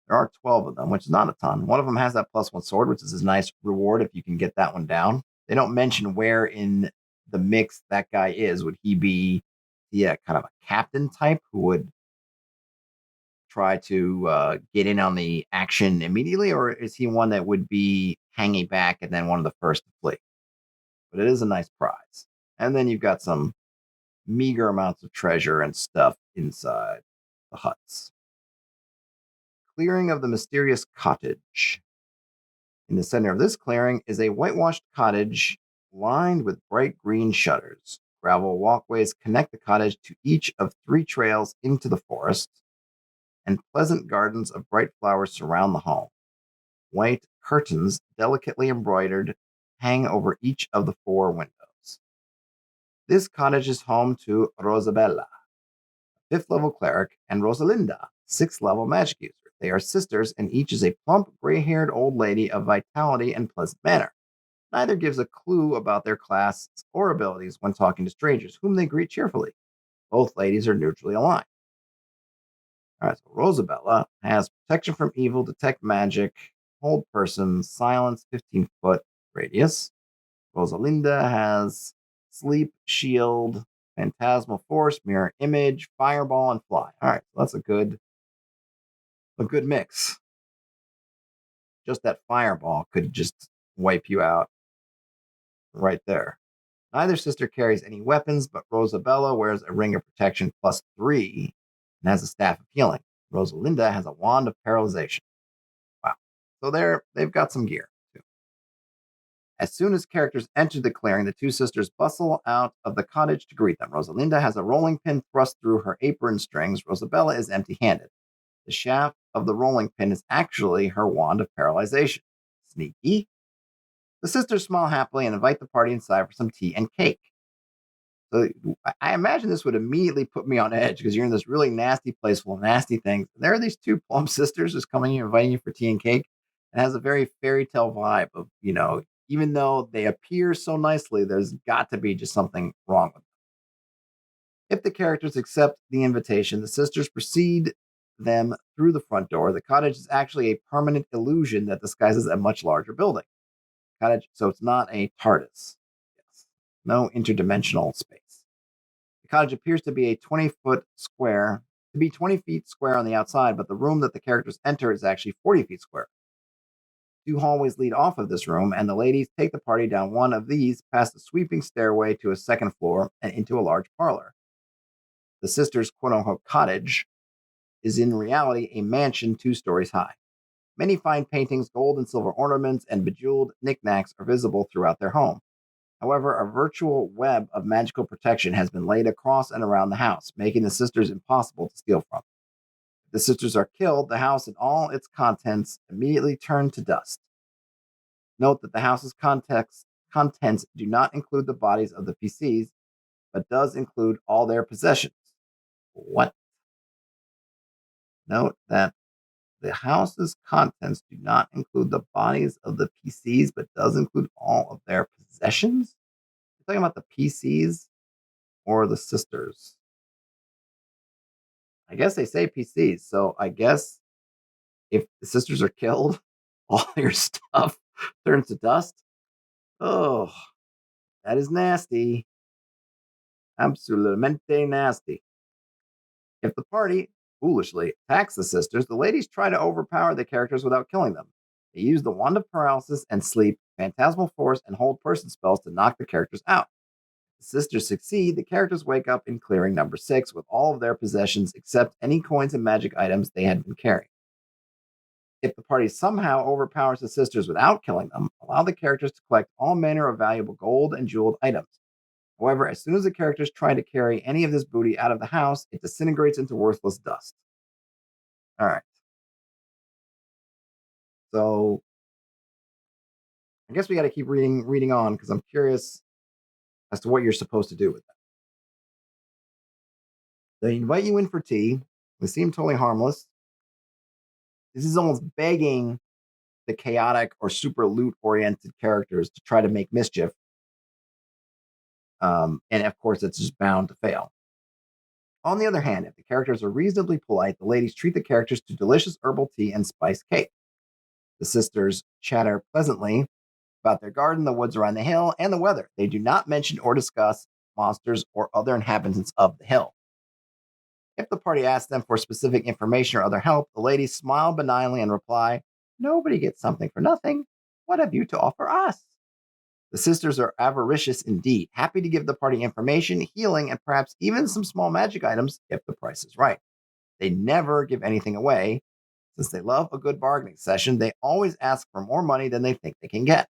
There are 12 of them, which is not a ton. One of them has that +1 sword, which is a nice reward if you can get that one down. They don't mention where in the mix that guy is. Would he be kind of a captain type who would try to get in on the action immediately, or is he one that would be hanging back and then one of the first to flee? But it is a nice prize. And then you've got some meager amounts of treasure and stuff inside the huts. Clearing of the mysterious cottage. In the center of this clearing is a whitewashed cottage lined with bright green shutters. Gravel walkways connect the cottage to each of 3 trails into the forest, and pleasant gardens of bright flowers surround the home. White curtains, delicately embroidered, hang over each of the 4 windows. This cottage is home to Rosabella, 5th level cleric, and Rosalinda, 6th level magic user. They are sisters, and each is a plump, gray haired old lady of vitality and pleasant manner. Neither gives a clue about their class or abilities when talking to strangers, whom they greet cheerfully. Both ladies are neutrally aligned. All right, so Rosabella has protection from evil, detect magic, hold person, silence, 15-foot radius. Rosalinda has sleep, shield, phantasmal force, mirror image, fireball, and fly. All right, so that's a good mix. Just that fireball could just wipe you out right there. Neither sister carries any weapons, but Rosabella wears a ring of protection +3 and has a staff of healing. Rosalinda has a wand of paralyzation. Wow. So they've got some gear too. As soon as characters enter the clearing, the 2 sisters bustle out of the cottage to greet them. Rosalinda has a rolling pin thrust through her apron strings. Rosabella is empty-handed. The shaft of the rolling pin is actually her wand of paralyzation. Sneaky. The sisters smile happily and invite the party inside for some tea and cake. So I imagine this would immediately put me on edge because you're in this really nasty place full of nasty things. There are these 2 plump sisters just coming in, inviting you for tea and cake. It has a very fairy tale vibe of, even though they appear so nicely, there's got to be just something wrong with them. If the characters accept the invitation, the sisters precede them through the front door. The cottage is actually a permanent illusion that disguises a much larger building. Cottage, so it's not a TARDIS. Yes. No interdimensional space. The cottage appears to be a 20-foot square, to be 20 feet square on the outside, but the room that the characters enter is actually 40 feet square. 2 hallways lead off of this room, and the ladies take the party down one of these, past a sweeping stairway to a second floor, and into a large parlor. The sisters' quote-unquote cottage is in reality a mansion 2 stories high. Many fine paintings, gold and silver ornaments, and bejeweled knickknacks are visible throughout their home. However, a virtual web of magical protection has been laid across and around the house, making the sisters impossible to steal from. If the sisters are killed, the house and all its contents immediately turn to dust. Note that the house's contents do not include the bodies of the PCs, but does include all their possessions. What? Note that the house's contents do not include the bodies of the PCs, but does include all of their possessions? You're talking about the PCs or the sisters? I guess they say PCs, so I guess if the sisters are killed, all your stuff turns to dust. Oh, that is nasty. Absolutamente nasty. If the party foolishly attacks the sisters, the ladies try to overpower the characters without killing them. They use the wand of paralysis and sleep, phantasmal force, and hold person spells to knock the characters out. The sisters succeed, the characters wake up in clearing number 6 with all of their possessions except any coins and magic items they had been carrying. If the party somehow overpowers the sisters without killing them, allow the characters to collect all manner of valuable gold and jeweled items. However, as soon as the characters try to carry any of this booty out of the house, it disintegrates into worthless dust. All right. So I guess we got to keep reading on because I'm curious as to what you're supposed to do with that. They invite you in for tea. They seem totally harmless. This is almost begging the chaotic or super loot oriented characters to try to make mischief. And of course, it's just bound to fail. On the other hand, if the characters are reasonably polite, the ladies treat the characters to delicious herbal tea and spiced cake. The sisters chatter pleasantly about their garden, the woods around the hill, and the weather. They do not mention or discuss monsters or other inhabitants of the hill. If the party asks them for specific information or other help, the ladies smile benignly and reply, "Nobody gets something for nothing. What have you to offer us?" The sisters are avaricious indeed, happy to give the party information, healing, and perhaps even some small magic items if the price is right. They never give anything away. Since they love a good bargaining session, they always ask for more money than they think they can get.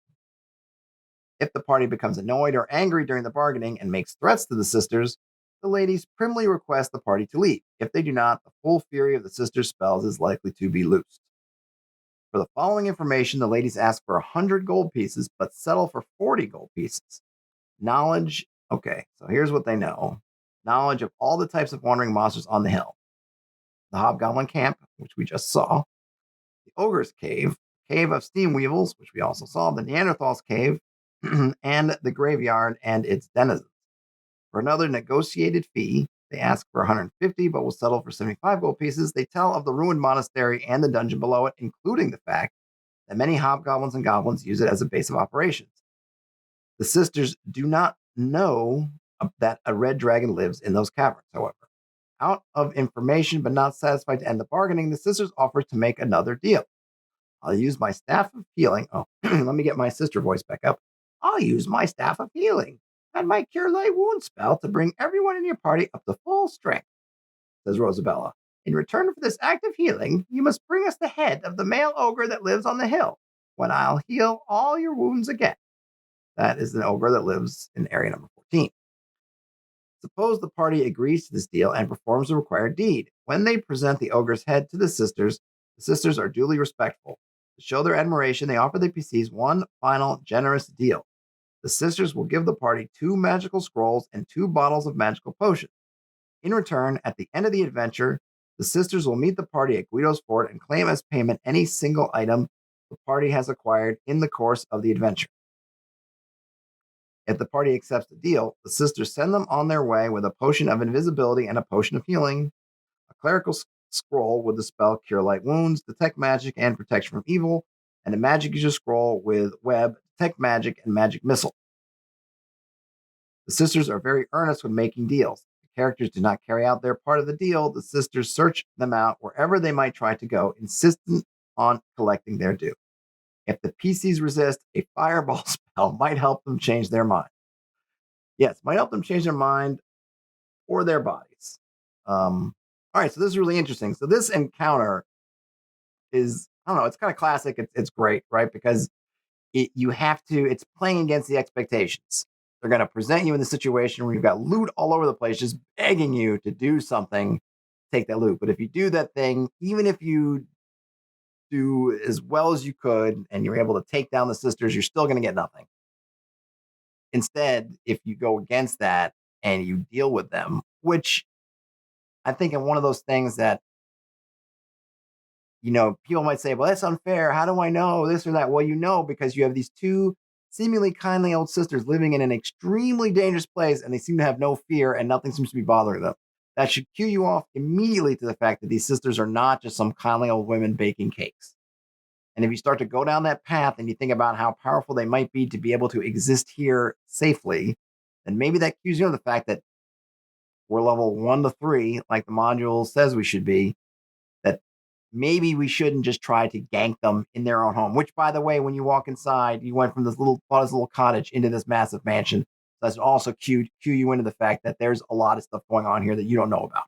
If the party becomes annoyed or angry during the bargaining and makes threats to the sisters, the ladies primly request the party to leave. If they do not, the full fury of the sisters' spells is likely to be loosed. For the following information, the ladies ask for 100 gold pieces, but settle for 40 gold pieces. Knowledge. Okay, so here's what they know. Knowledge of all the types of wandering monsters on the hill. The Hobgoblin Camp, which we just saw. The Ogre's Cave. Cave of Steam Weevils, which we also saw. The Neanderthals Cave. And the Graveyard and its denizens. For another negotiated fee, they ask for 150, but will settle for 75 gold pieces. They tell of the Ruined Monastery and the dungeon below it, including the fact that many hobgoblins and goblins use it as a base of operations. The sisters do not know that a red dragon lives in those caverns, however. Out of information but not satisfied to end the bargaining, the sisters offer to make another deal. I'll use my staff of healing. Oh, let me get my sister voice back up. I'll use my staff of healing and my cure light wound spell to bring everyone in your party up to full strength, says Rosabella. In return for this act of healing, you must bring us the head of the male ogre that lives on the hill, when I'll heal all your wounds again. That is an ogre that lives in area number 14. Suppose the party agrees to this deal and performs the required deed. When they present the ogre's head to the sisters are duly respectful. To show their admiration, they offer the PCs one final generous deal. The sisters will give the party 2 magical scrolls and 2 bottles of magical potions. In return, at the end of the adventure, the sisters will meet the party at Guido's Fort and claim as payment any single item the party has acquired in the course of the adventure. If the party accepts the deal, the sisters send them on their way with a potion of invisibility and a potion of healing, a clerical scroll with the spell Cure Light Wounds, Detect Magic, and Protection from Evil, and a magic user scroll with Web, Detect Magic, and Magic Missile. The sisters are very earnest when making deals. If the characters do not carry out their part of the deal, the sisters search them out wherever they might try to go, insistent on collecting their due. If the PCs resist, a fireball spell might help them change their mind. Yes, might help them change their mind or their bodies. All right, so this is really interesting. So this encounter is, I don't know, it's kind of classic. It's great, right? Because it's playing against the expectations. They're going to present you in the situation where you've got loot all over the place, just begging you to do something, take that loot. But if you do that thing, even if you do as well as you could and you're able to take down the sisters, you're still going to get nothing. Instead, if you go against that and you deal with them, which I think in one of those things that, people might say, well, that's unfair. How do I know this or that? Well, because you have these 2 seemingly kindly old sisters living in an extremely dangerous place, and they seem to have no fear and nothing seems to be bothering them. That should cue you off immediately to the fact that these sisters are not just some kindly old women baking cakes. And if you start to go down that path and you think about how powerful they might be to be able to exist here safely, then maybe that cues you on the fact that we're level 1 to 3, like the module says we should be, that maybe we shouldn't just try to gank them in their own home, which, by the way, when you walk inside, you went from this little cottage into this massive mansion. So that's also cue you into the fact that there's a lot of stuff going on here that you don't know about.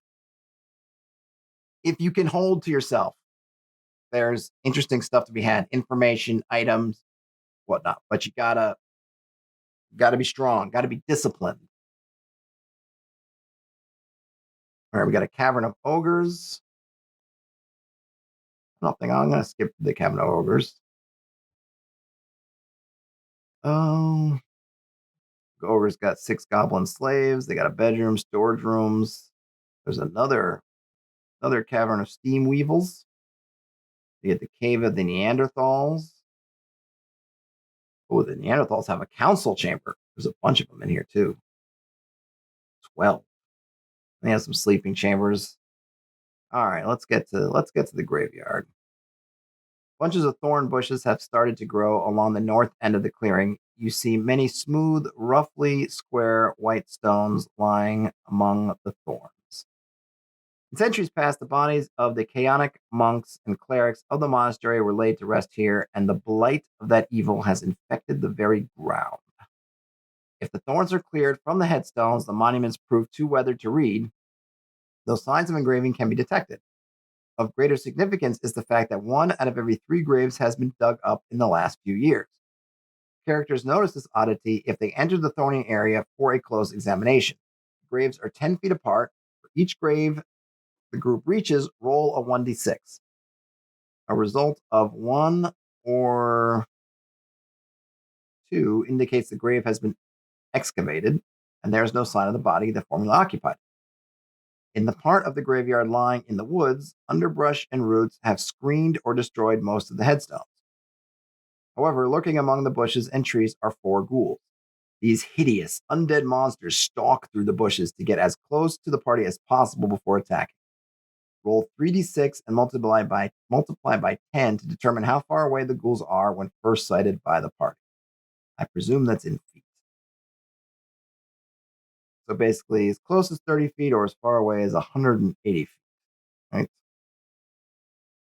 If you can hold to yourself, there's interesting stuff to be had, information, items, whatnot, but you gotta be strong, gotta be disciplined. All right, we got a Cavern of Ogres. Nothing. I'm going to skip the Cavern of Ogres. The Ogres got 6 goblin slaves. They got a bedroom, storage rooms. There's another Cavern of Steam Weevils. You get the Cave of the Neanderthals. Oh, the Neanderthals have a council chamber. There's a bunch of them in here too. 12. They have some sleeping chambers. All right, let's get to the graveyard. Bunches of thorn bushes have started to grow along the north end of the clearing. You see many smooth, roughly square white stones lying among the thorns. In centuries past, the bodies of the chaotic monks and clerics of the monastery were laid to rest here, and the blight of that evil has infected the very ground. If the thorns are cleared from the headstones, the monuments prove too weathered to read, those signs of engraving can be detected. Of greater significance is the fact that 1 out of every 3 graves has been dug up in the last few years. Characters notice this oddity if they enter the thorny area for a close examination. Graves are 10 feet apart. For each grave the group reaches, roll a 1d6. A result of 1 or 2 indicates the grave has been excavated, and there is no sign of the body the formerly occupied. In the part of the graveyard lying in the woods, underbrush and roots have screened or destroyed most of the headstones. However, lurking among the bushes and trees are 4 ghouls. These hideous, undead monsters stalk through the bushes to get as close to the party as possible before attacking. Roll 3d6 and multiply by 10 to determine how far away the ghouls are when first sighted by the party. I presume that's in feet. So basically, as close as 30 feet or as far away as 180 feet. Right?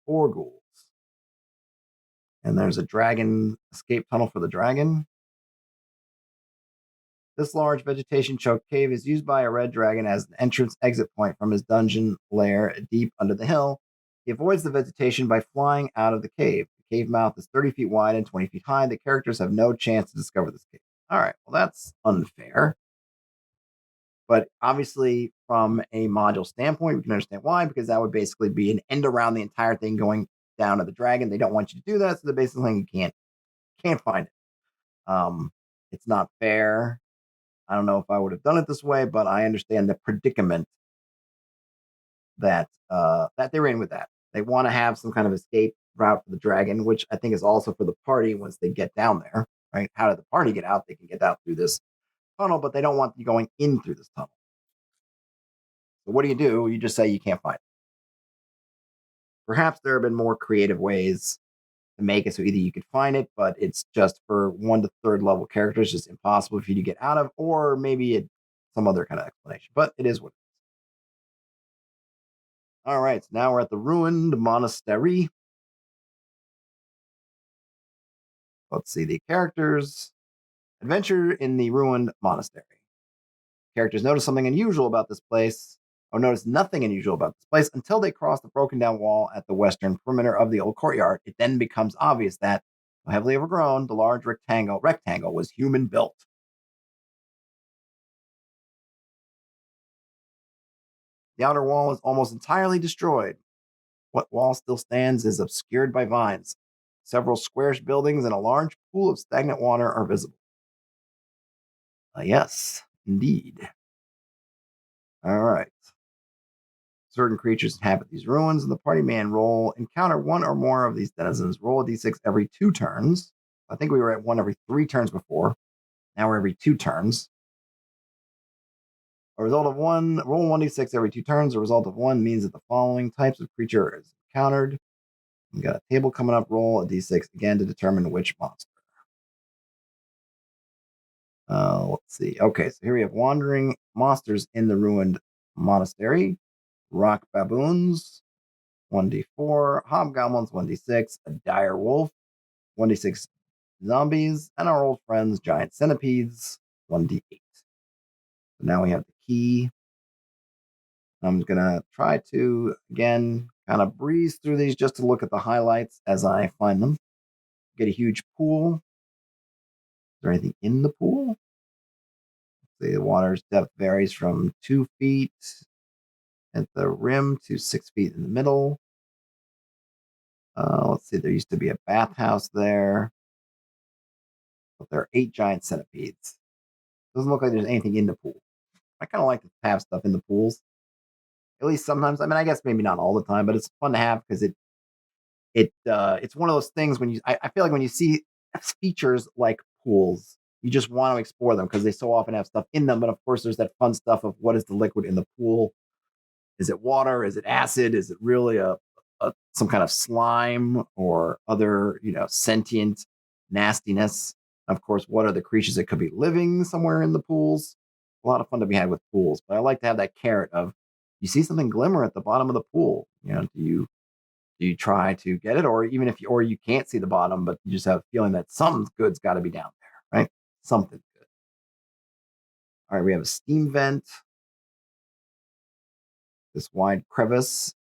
4 ghouls. And there's a dragon escape tunnel for the dragon. This large vegetation-choked cave is used by a red dragon as an entrance-exit point from his dungeon lair deep under the hill. He avoids the vegetation by flying out of the cave. The cave mouth is 30 feet wide and 20 feet high. The characters have no chance to discover this cave. All right, well, that's unfair. But obviously, from a module standpoint, we can understand why, because that would basically be an end around the entire thing going down to the dragon. They don't want you to do that, so they're basically saying you can't find it. It's not fair. I don't know if I would have done it this way, but I understand the predicament that they're in with that. They want to have some kind of escape route for the dragon, which I think is also for the party once they get down there. Right? How did the party get out? They can get out through this tunnel, but they don't want you going in through this tunnel. So what do? You just say you can't find it. Perhaps there have been more creative ways to make it so either you could find it, but it's just for 1 to 3rd level characters, just impossible for you to get out of, or maybe some other kind of explanation. But it is what it is. All right, so now we're at the Ruined Monastery. Let's see the characters. Adventure in the Ruined Monastery. Characters notice something unusual about this place, or notice nothing unusual about this place until they cross the broken down wall at the western perimeter of the old courtyard. It then becomes obvious that, heavily overgrown, the large rectangle was human built. The outer wall is almost entirely destroyed. What wall still stands is obscured by vines. Several squarish buildings and a large pool of stagnant water are visible. Yes, indeed. All right. Certain creatures inhabit these ruins, and the party may encounter 1 or more of these denizens. Roll a d6 every 2 turns. I think we were at 1 every 3 turns before. Now we're every 2 turns. A result of 1, roll 1d6 every 2 turns. A result of 1 means that the following types of creature is encountered. We got a table coming up. Roll a d6 again to determine which monster. Let's see. Okay, so here we have wandering monsters in the Ruined Monastery. Rock baboons, 1d4. Hobgoblins, 1d6. A dire wolf, 1d6. Zombies, and our old friends, giant centipedes, 1d8. So now we have the key. I'm going to try to, again, kind of breeze through these just to look at the highlights as I find them. Get a huge pool. Is there anything in the pool? The water's depth varies from 2 feet at the rim to 6 feet in the middle. Let's see, there used to be a bathhouse there, but there are 8 giant centipedes. Doesn't look like there's anything in the pool. I kind of like to have stuff in the pools. At least sometimes. I mean, I guess maybe not all the time, but it's fun to have because it's one of those things when I feel like when you see features like pools, you just want to explore them because they so often have stuff in them. But of course, there's that fun stuff of what is the liquid in the pool? Is it water? Is it acid? Is it really some kind of slime or other sentient nastiness? Of course, what are the creatures that could be living somewhere in the pools? A lot of fun to be had with pools, but I like to have that carrot of you see something glimmer at the bottom of the pool. Do you try to get it, or even if you can't see the bottom, but you just have a feeling that something good's got to be down there, right? Something good. All right, we have a steam vent. This wide crevice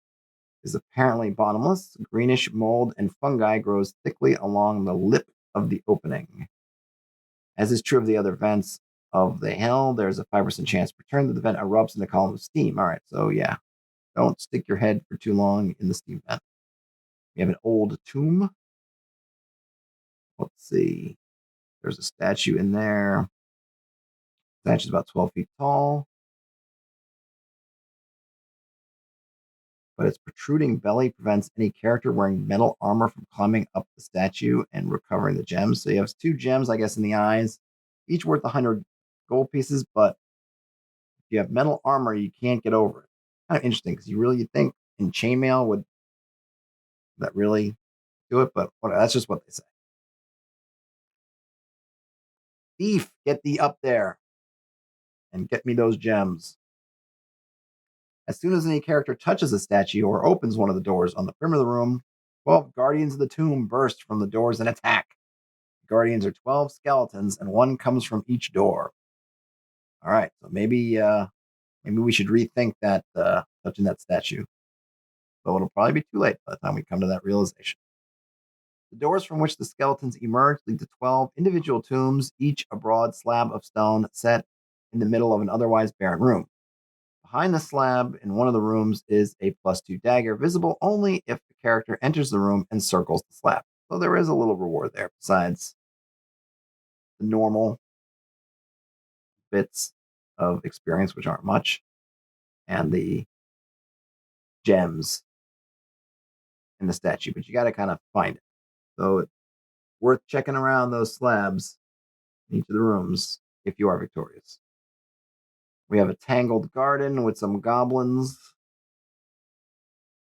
is apparently bottomless. Greenish mold and fungi grows thickly along the lip of the opening. As is true of the other vents of the hill, there's a 5% chance per turn that the vent erupts in a column of steam. All right, so yeah, don't stick your head for too long in the steam vent. We have an old tomb. Let's see. There's a statue in there. The statue's about 12 feet tall. But its protruding belly prevents any character wearing metal armor from climbing up the statue and recovering the gems. So you have 2 gems, I guess, in the eyes, each worth 100 gold pieces. But if you have metal armor, you can't get over it. Kind of interesting because you really think in chainmail would that really do it? But that's just what they say. Thief, get thee up there and get me those gems. As soon as any character touches a statue or opens one of the doors on the perimeter of the room, 12 guardians of the tomb burst from the doors and attack. The guardians are 12 skeletons, and 1 comes from each door. All right, so maybe we should rethink that touching that statue. But it'll probably be too late by the time we come to that realization. The doors from which the skeletons emerge lead to 12 individual tombs, each a broad slab of stone set in the middle of an otherwise barren room. Behind the slab in one of the rooms is a +2 dagger, visible only if the character enters the room and circles the slab. So there is a little reward there besides the normal bits of experience, which aren't much, and the gems in the statue. But you got to kind of find it. So it's worth checking around those slabs in each of the rooms if you are victorious. We have a tangled garden with some goblins.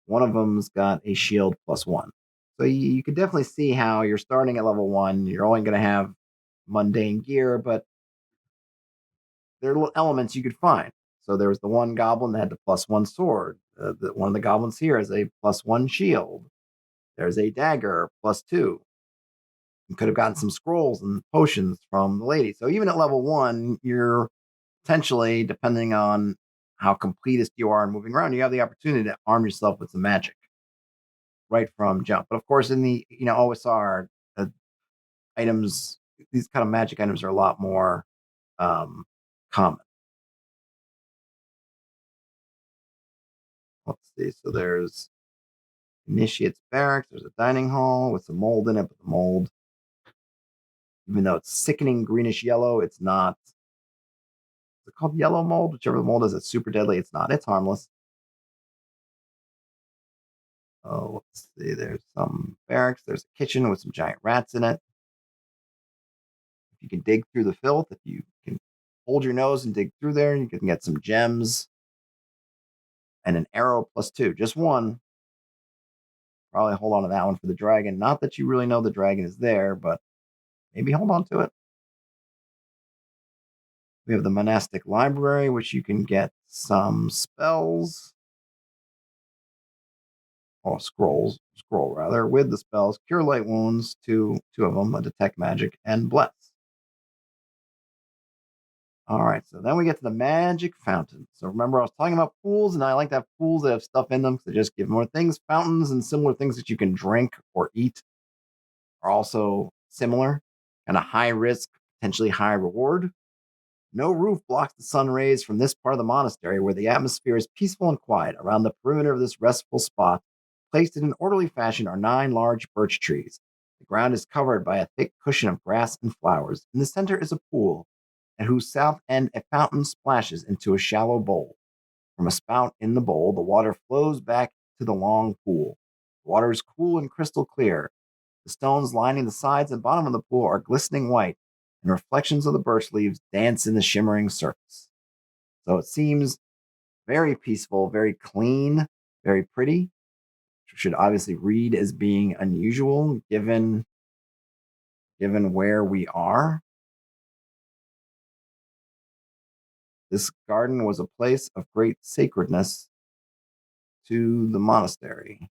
One of them's got a shield +1. So you can definitely see how you're starting at level 1. You're only going to have mundane gear, but there are little elements you could find. So there was the one goblin that had the +1 sword. One of the goblins here has a +1 shield. There's a dagger +2. You could have gotten some scrolls and potions from the lady. So even at level 1, you're potentially, depending on how completist you are and moving around, you have the opportunity to arm yourself with some magic right from jump. But of course, in the OSR, items, these kind of magic items are a lot more common. Let's see. So there's Initiate's Barracks. There's a dining hall with some mold in it, but the mold, even though it's sickening greenish yellow, it's not. Is it called yellow mold? Whichever the mold is, it's super deadly. It's not. It's harmless. Oh, let's see. There's some barracks. There's a kitchen with some giant rats in it. If you can dig through the filth, if you can hold your nose and dig through there, you can get some gems and an arrow +2. Just one. Probably hold on to that one for the dragon. Not that you really know the dragon is there, but maybe hold on to it. We have the Monastic Library, which you can get some spells. Or scroll rather, with the spells. Cure Light Wounds, two of them, a Detect Magic, and Bless. All right, so then we get to the Magic Fountain. So remember, I was talking about pools, and I like to have pools that have stuff in them, so they just give more things. Fountains and similar things that you can drink or eat are also similar, and a high risk, potentially high reward. No roof blocks the sun rays from this part of the monastery, where the atmosphere is peaceful and quiet. Around the perimeter of this restful spot, placed in an orderly fashion, are 9 large birch trees. The ground is covered by a thick cushion of grass and flowers. In the center is a pool, at whose south end a fountain splashes into a shallow bowl. From a spout in the bowl, the water flows back to the long pool. The water is cool and crystal clear. The stones lining the sides and bottom of the pool are glistening white, and reflections of the birch leaves dance in the shimmering surface. So it seems very peaceful, very clean, very pretty. Which should obviously read as being unusual given where we are. This garden was a place of great sacredness to the monastery.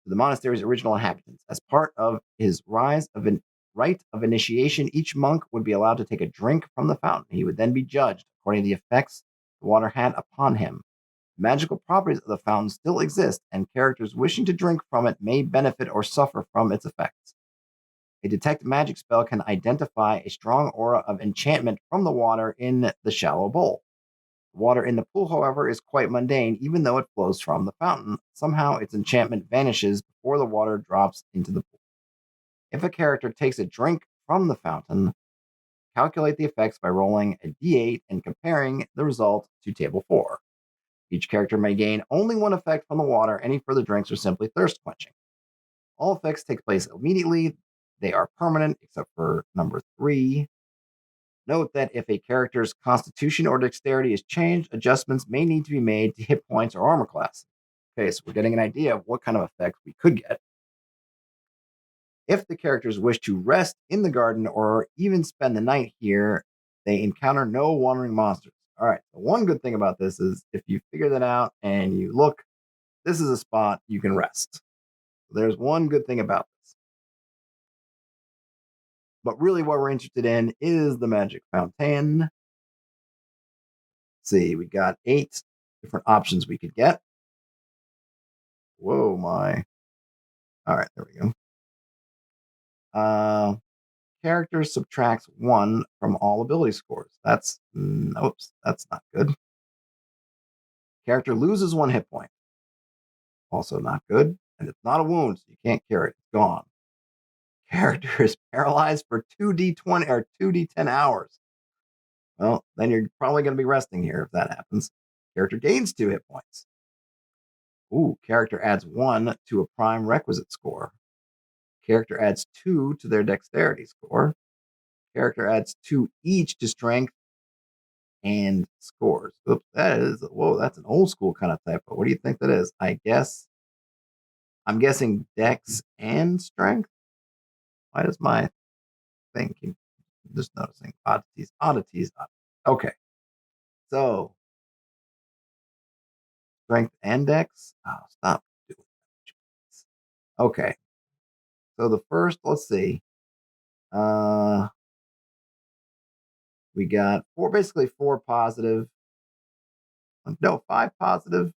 To the monastery's original inhabitants. As part of his rise of an rite of initiation, each monk would be allowed to take a drink from the fountain. He would then be judged according to the effects the water had upon him. Magical properties of the fountain still exist, and characters wishing to drink from it may benefit or suffer from its effects. A detect magic spell can identify a strong aura of enchantment from the water in the shallow bowl. The water in the pool, however, is quite mundane, even though it flows from the fountain. Somehow its enchantment vanishes before the water drops into the pool. If a character takes a drink from the fountain, calculate the effects by rolling a d8 and comparing the result to table 4. Each character may gain only one effect from the water. Any further drinks are simply thirst quenching. All effects take place immediately. They are permanent, except for number 3. Note that if a character's constitution or dexterity is changed, adjustments may need to be made to hit points or armor class. Okay, so we're getting an idea of what kind of effects we could get. If the characters wish to rest in the garden or even spend the night here, they encounter no wandering monsters. All right, the one good thing about this is if you figure that out and you look, this is a spot you can rest. There's one good thing about this. But really what we're interested in is the magic fountain. Let's see, we got 8 different options we could get. Whoa, my. All right, there we go. Character subtracts 1 from all ability scores. That's not good. Character loses 1 hit point. Also not good. And it's not a wound, so you can't cure it. It's gone. Character is paralyzed for 2d20 or 2d10 hours. Well, then you're probably going to be resting here if that happens. Character gains 2 hit points. Ooh, character adds 1 to a prime requisite score. Character adds 2 to their dexterity score. Character adds 2 each to strength and scores. Oops, that's an old school kind of typo. What do you think that is? I'm guessing dex and strength. Why does my thing keep just noticing oddities? Okay. So strength and dex. Oh, stop doing that. Okay. So the first, let's see. We got 4 positive. No, 5 positive,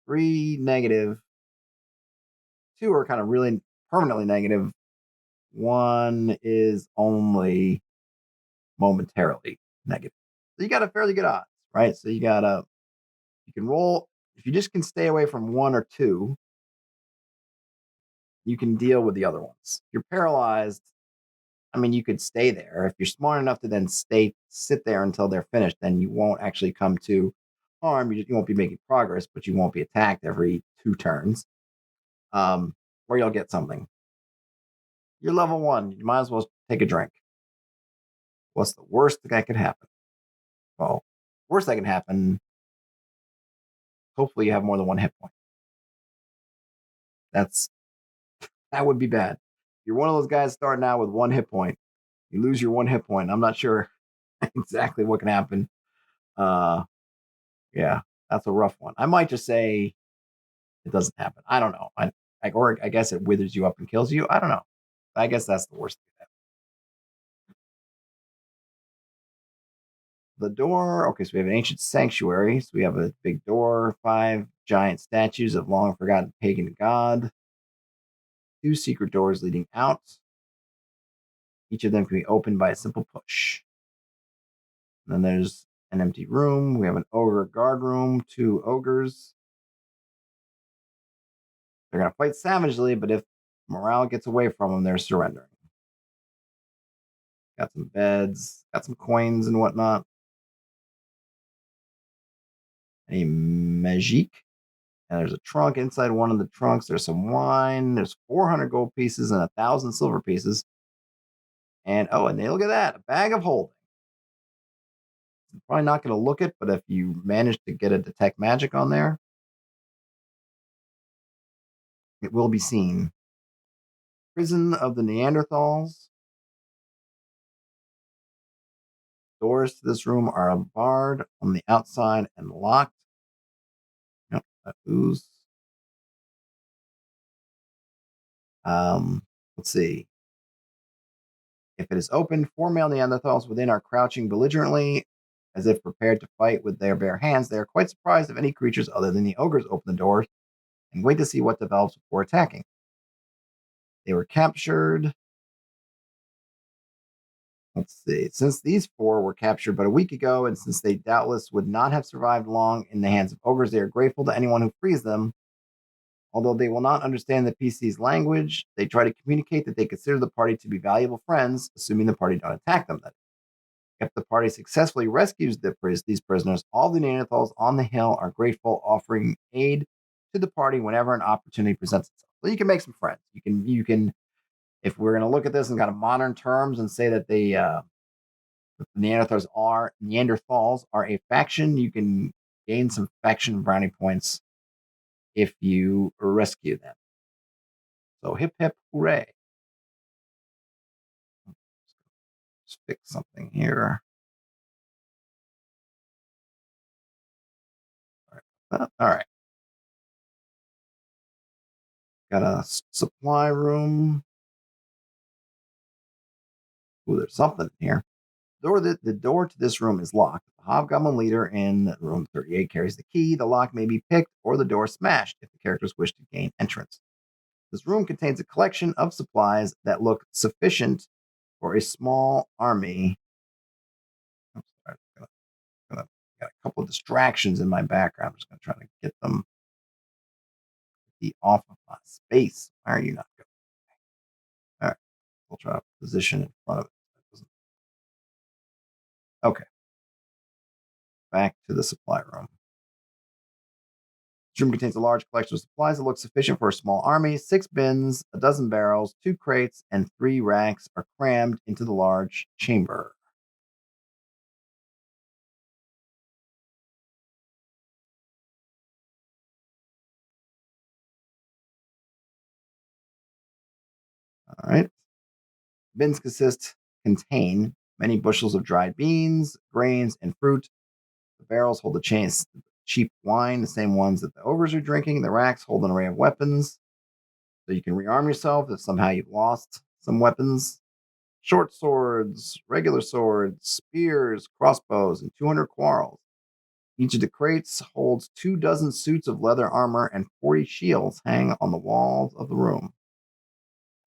3 negative, 2 are kind of really permanently negative. 1 is only momentarily negative. So you got a fairly good odds, right? So you can roll. If you just can stay away from 1 or 2, you can deal with the other ones. If you're paralyzed, I mean, you could stay there. If you're smart enough to then sit there until they're finished, then you won't actually come to harm. You won't be making progress, but you won't be attacked every 2 turns. Or you'll get something. You're level 1. You might as well take a drink. What's the worst that could happen? Well, worst that can happen, hopefully you have more than 1 hit point. That would be bad. You're one of those guys starting out with 1 hit point. You lose your 1 hit point. I'm not sure exactly what can happen. Yeah, that's a rough one. I might just say it doesn't happen. I don't know. Or I guess it withers you up and kills you. I don't know. I guess that's the worst thing. The door. Okay, so we have an ancient sanctuary. So we have a big door, 5 giant statues of long forgotten pagan god, 2 secret doors leading out. Each of them can be opened by a simple push. And then there's an empty room. We have an ogre guard room, 2 ogres. They're going to fight savagely, but if morale gets away from them, they're surrendering. Got some beds, got some coins and whatnot. A magique. And there's a trunk. Inside one of the trunks, there's some wine. There's 400 gold pieces and 1,000 silver pieces. And look at that, a bag of holding. I'm probably not going to look it, but if you manage to get a detect magic on there, it will be seen. Prison of the Neanderthals. Doors to this room are barred on the outside and locked. Yep, that ooze. Let's see. If it is open, 4 male Neanderthals within are crouching belligerently as if prepared to fight with their bare hands. They are quite surprised if any creatures other than the ogres open the doors and wait to see what develops before attacking. They were captured. Let's see. Since these 4 were captured but a week ago, and since they doubtless would not have survived long in the hands of ogres, they are grateful to anyone who frees them. Although they will not understand the PC's language, they try to communicate that they consider the party to be valuable friends, assuming the party don't attack them. If the party successfully rescues these prisoners, all the Neanderthals on the hill are grateful, offering aid to the party whenever an opportunity presents itself. So you can make some friends. You can. If we're going to look at this in kind of modern terms and say that the Neanderthals are a faction, you can gain some faction brownie points if you rescue them. So hip hip hooray! Let's fix something here. All right. Got a supply room. Ooh, there's something in here. The door to this room is locked. The Hobgoblin leader in room 38 carries the key. The lock may be picked or the door smashed if the characters wish to gain entrance. This room contains a collection of supplies that look sufficient for a small army. I'm sorry, got a couple of distractions in my background. I'm just going to try to get them off of my space. Why are you not going? All right, we'll try to position in front of it. Okay, back to the supply room. This room contains a large collection of supplies that look sufficient for a small army. 6 bins, a dozen barrels, 2 crates, and 3 racks are crammed into the large chamber. All right. Bins contain many bushels of dried beans, grains, and fruit. The barrels hold the chains, cheap wine, the same ones that the ogres are drinking. The racks hold an array of weapons, so you can rearm yourself if somehow you've lost some weapons. Short swords, regular swords, spears, crossbows, and 200 quarrels. Each of the crates holds 24 suits of leather armor and 40 shields hang on the walls of the room.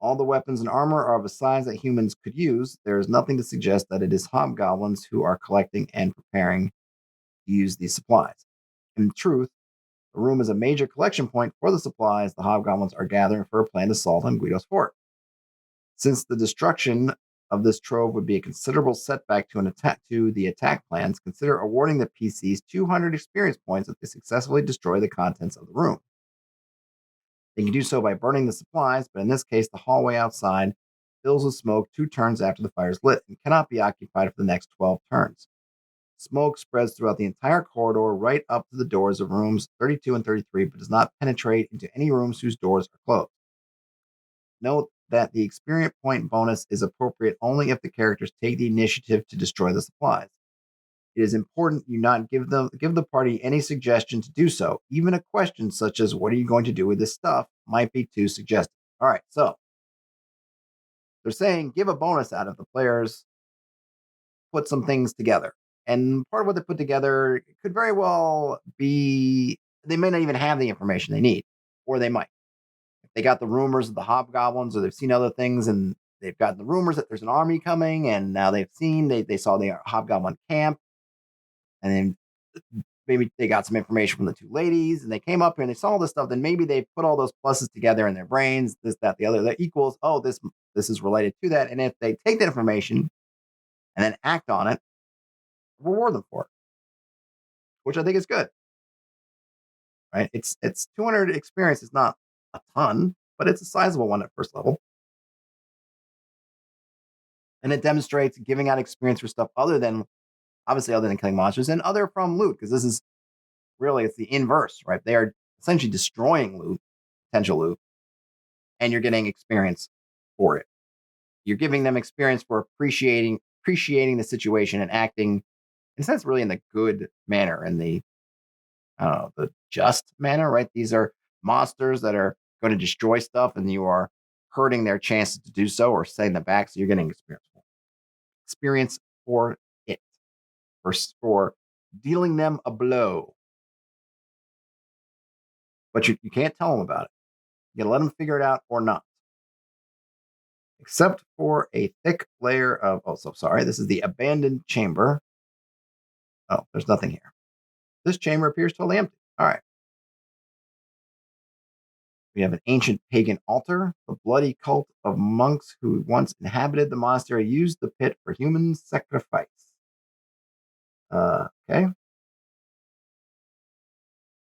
All the weapons and armor are of a size that humans could use. There is nothing to suggest that it is hobgoblins who are collecting and preparing to use these supplies. In truth, the room is a major collection point for the supplies the hobgoblins are gathering for a planned assault on Guido's fort. Since the destruction of this trove would be a considerable setback to the attack plans, consider awarding the PCs 200 experience points if they successfully destroy the contents of the room. They can do so by burning the supplies, but in this case, the hallway outside fills with smoke 2 turns after the fire is lit and cannot be occupied for the next 12 turns. Smoke spreads throughout the entire corridor right up to the doors of rooms 32 and 33, but does not penetrate into any rooms whose doors are closed. Note that the experience point bonus is appropriate only if the characters take the initiative to destroy the supplies. It is important you not give the party any suggestion to do so. Even a question such as, what are you going to do with this stuff, might be too suggestive. All right, so they're saying give a bonus out if the players put some things together. And part of what they put together could very well be they may not even have the information they need, or they might. If they got the rumors of the hobgoblins, or they've seen other things and they've gotten the rumors that there's an army coming, and now they saw the hobgoblin camp, and then maybe they got some information from the 2 ladies and they came up here and they saw all this stuff, then maybe they put all those pluses together in their brains, this, that, the other, that equals, oh, this is related to that. And if they take that information and then act on it, reward them for it, which I think is good. Right? It's 200 experience is not a ton, but it's a sizable one at first level. And it demonstrates giving out experience for stuff other than killing monsters and other from loot, because this is really, it's the inverse, right? They are essentially destroying loot, potential loot, and you're getting experience for it. You're giving them experience for appreciating the situation and acting, in a sense, really in the good manner, in the the just manner, right? These are monsters that are going to destroy stuff, and you are hurting their chances to do so or setting them back, so you're getting experience for it. experience for it, for dealing them a blow. But you can't tell them about it. You gotta let them figure it out or not. Except for a thick layer of, this is the abandoned chamber. Oh, there's nothing here. This chamber appears totally empty. All right. We have an ancient pagan altar. The bloody cult of monks who once inhabited the monastery used the pit for human sacrifice. Okay.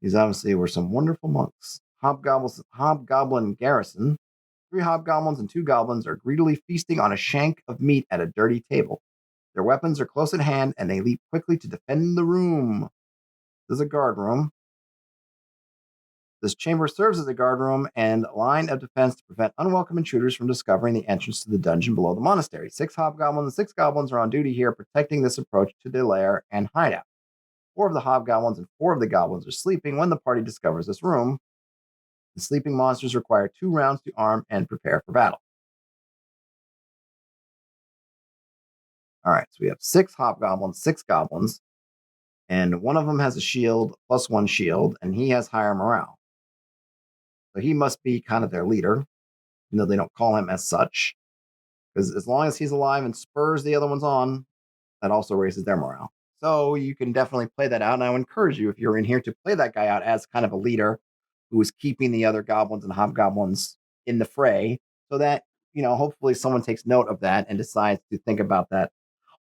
These obviously were some wonderful monks. Hobgoblin garrison. 3 hobgoblins and 2 goblins are greedily feasting on a shank of meat at a dirty table. Their weapons are close at hand, and they leap quickly to defend the room. This is a guard room. This chamber serves as a guard room and line of defense to prevent unwelcome intruders from discovering the entrance to the dungeon below the monastery. 6 hobgoblins and 6 goblins are on duty here, protecting this approach to their lair and hideout. 4 of the hobgoblins and 4 of the goblins are sleeping when the party discovers this room. The sleeping monsters require 2 rounds to arm and prepare for battle. All right, so we have 6 hobgoblins, 6 goblins, and one of them has a shield, +1 shield, and he has higher morale. So he must be kind of their leader, even though they don't call him as such. Because as long as he's alive and spurs the other ones on, that also raises their morale. So you can definitely play that out. And I would encourage you, if you're in here, to play that guy out as kind of a leader who is keeping the other goblins and hobgoblins in the fray, so that, hopefully someone takes note of that and decides to think about that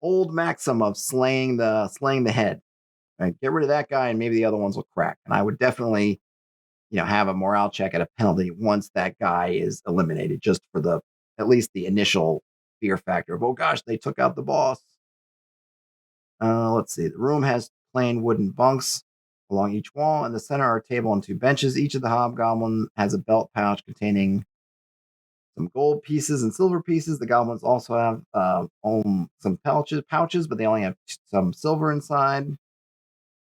old maxim of slaying the head. Right? Get rid of that guy and maybe the other ones will crack. And I would definitely have a morale check at a penalty once that guy is eliminated, just for at least the initial fear factor of, oh gosh, they took out the boss. Let's see. The room has plain wooden bunks along each wall. In the center are a table and 2 benches. Each of the hobgoblins has a belt pouch containing some gold pieces and silver pieces. The goblins also have some pouches, but they only have some silver inside.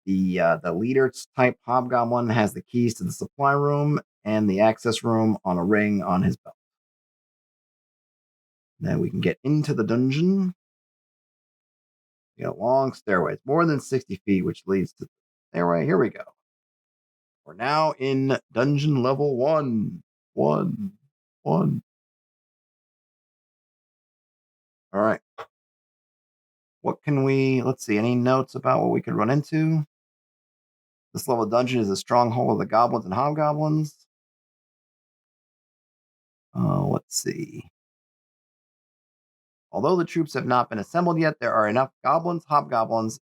The leader type hobgoblin has the keys to the supply room and the access room on a ring on his belt. Then we can get into the dungeon. Long stairways, more than 60 feet, which leads to the stairway. Here we go. We're now in dungeon level 1. 1. All right. What can let's see, any notes about what we could run into? This level dungeon is a stronghold of the goblins and hobgoblins. Let's see. Although the troops have not been assembled yet, there are enough goblins, hobgoblins,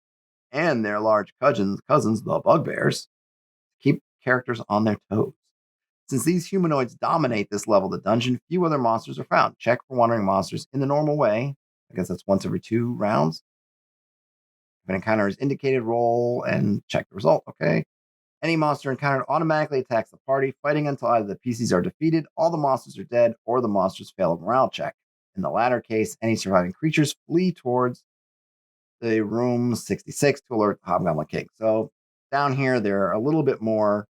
and their large cousins, the bugbears, to keep characters on their toes. Since these humanoids dominate this level of the dungeon, few other monsters are found. Check for wandering monsters in the normal way. I guess that's once every 2 rounds. If an encounter is indicated, roll and check the result. Okay. Any monster encountered automatically attacks the party, fighting until either the PCs are defeated, all the monsters are dead, or the monsters fail a morale check. In the latter case, any surviving creatures flee towards the room 66 to alert the Hobgoblin King. So down here, they're a little bit more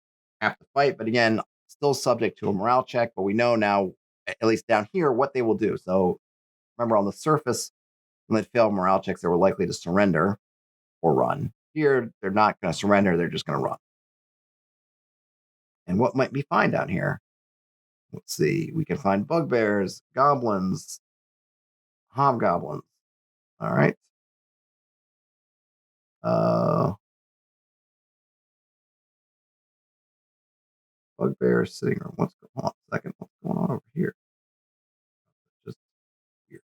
apt to fight, but again, still subject to a morale check. But we know now, at least down here, what they will do. So remember, on the surface, when they fail morale checks, they were likely to surrender or run. Here, they're not going to surrender. They're just going to run. And what might we find down here? Let's see. We can find bugbears, goblins, hobgoblins. All right. Bugbear sitting room. What's going on? Second, what's going on over here? Just weird.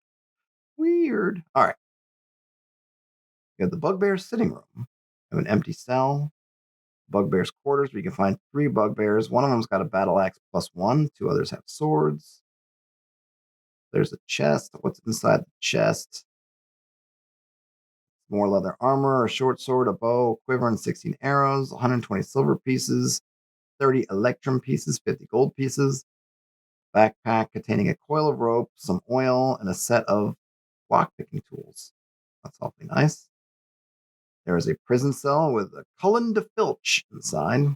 Weird. All right. We have the bugbear sitting room. We have an empty cell. Bugbear's quarters, where you can find 3 bugbears. One of them's got a battle axe +1. 2 others have swords. There's a chest. What's inside the chest? More leather armor, a short sword, a bow, a quiver, and 16 arrows, 120 silver pieces, 30 electrum pieces, 50 gold pieces, backpack containing a coil of rope, some oil, and a set of lockpicking tools. That's awfully nice. There is a prison cell with a Cullen de Filch inside.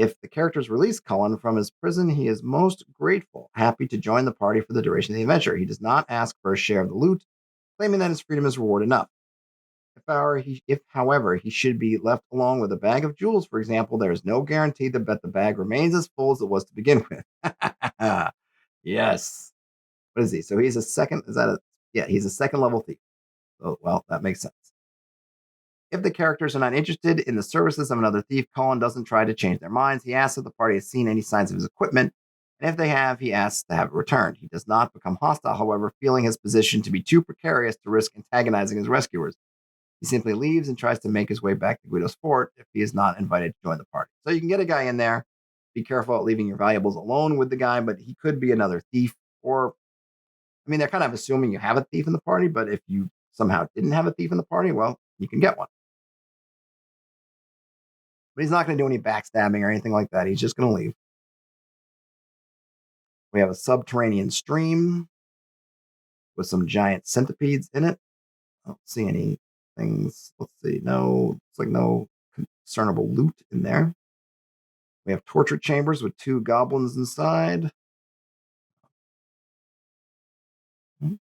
If the characters release Cullen from his prison, he is most grateful, happy to join the party for the duration of the adventure. He does not ask for a share of the loot, claiming that his freedom is reward enough. However, he should be left alone with a bag of jewels, for example, there is no guarantee that the bag remains as full as it was to begin with. Yes. What is he? So he's a second. He's a second level thief. Oh, well, that makes sense. If the characters are not interested in the services of another thief, Cullen doesn't try to change their minds. He asks if the party has seen any signs of his equipment, and if they have, he asks to have it returned. He does not become hostile, however, feeling his position to be too precarious to risk antagonizing his rescuers. He simply leaves and tries to make his way back to Guido's fort if he is not invited to join the party. So you can get a guy in there. Be careful at leaving your valuables alone with the guy, but he could be another thief. Or, I mean, they're kind of assuming you have a thief in the party, but if you somehow didn't have a thief in the party, well, you can get one. But he's not going to do any backstabbing or anything like that. He's just going to leave. We have a subterranean stream with some giant centipedes in it. I don't see any things. Let's see. No, it's like no discernible loot in there. We have torture chambers with 2 goblins inside. What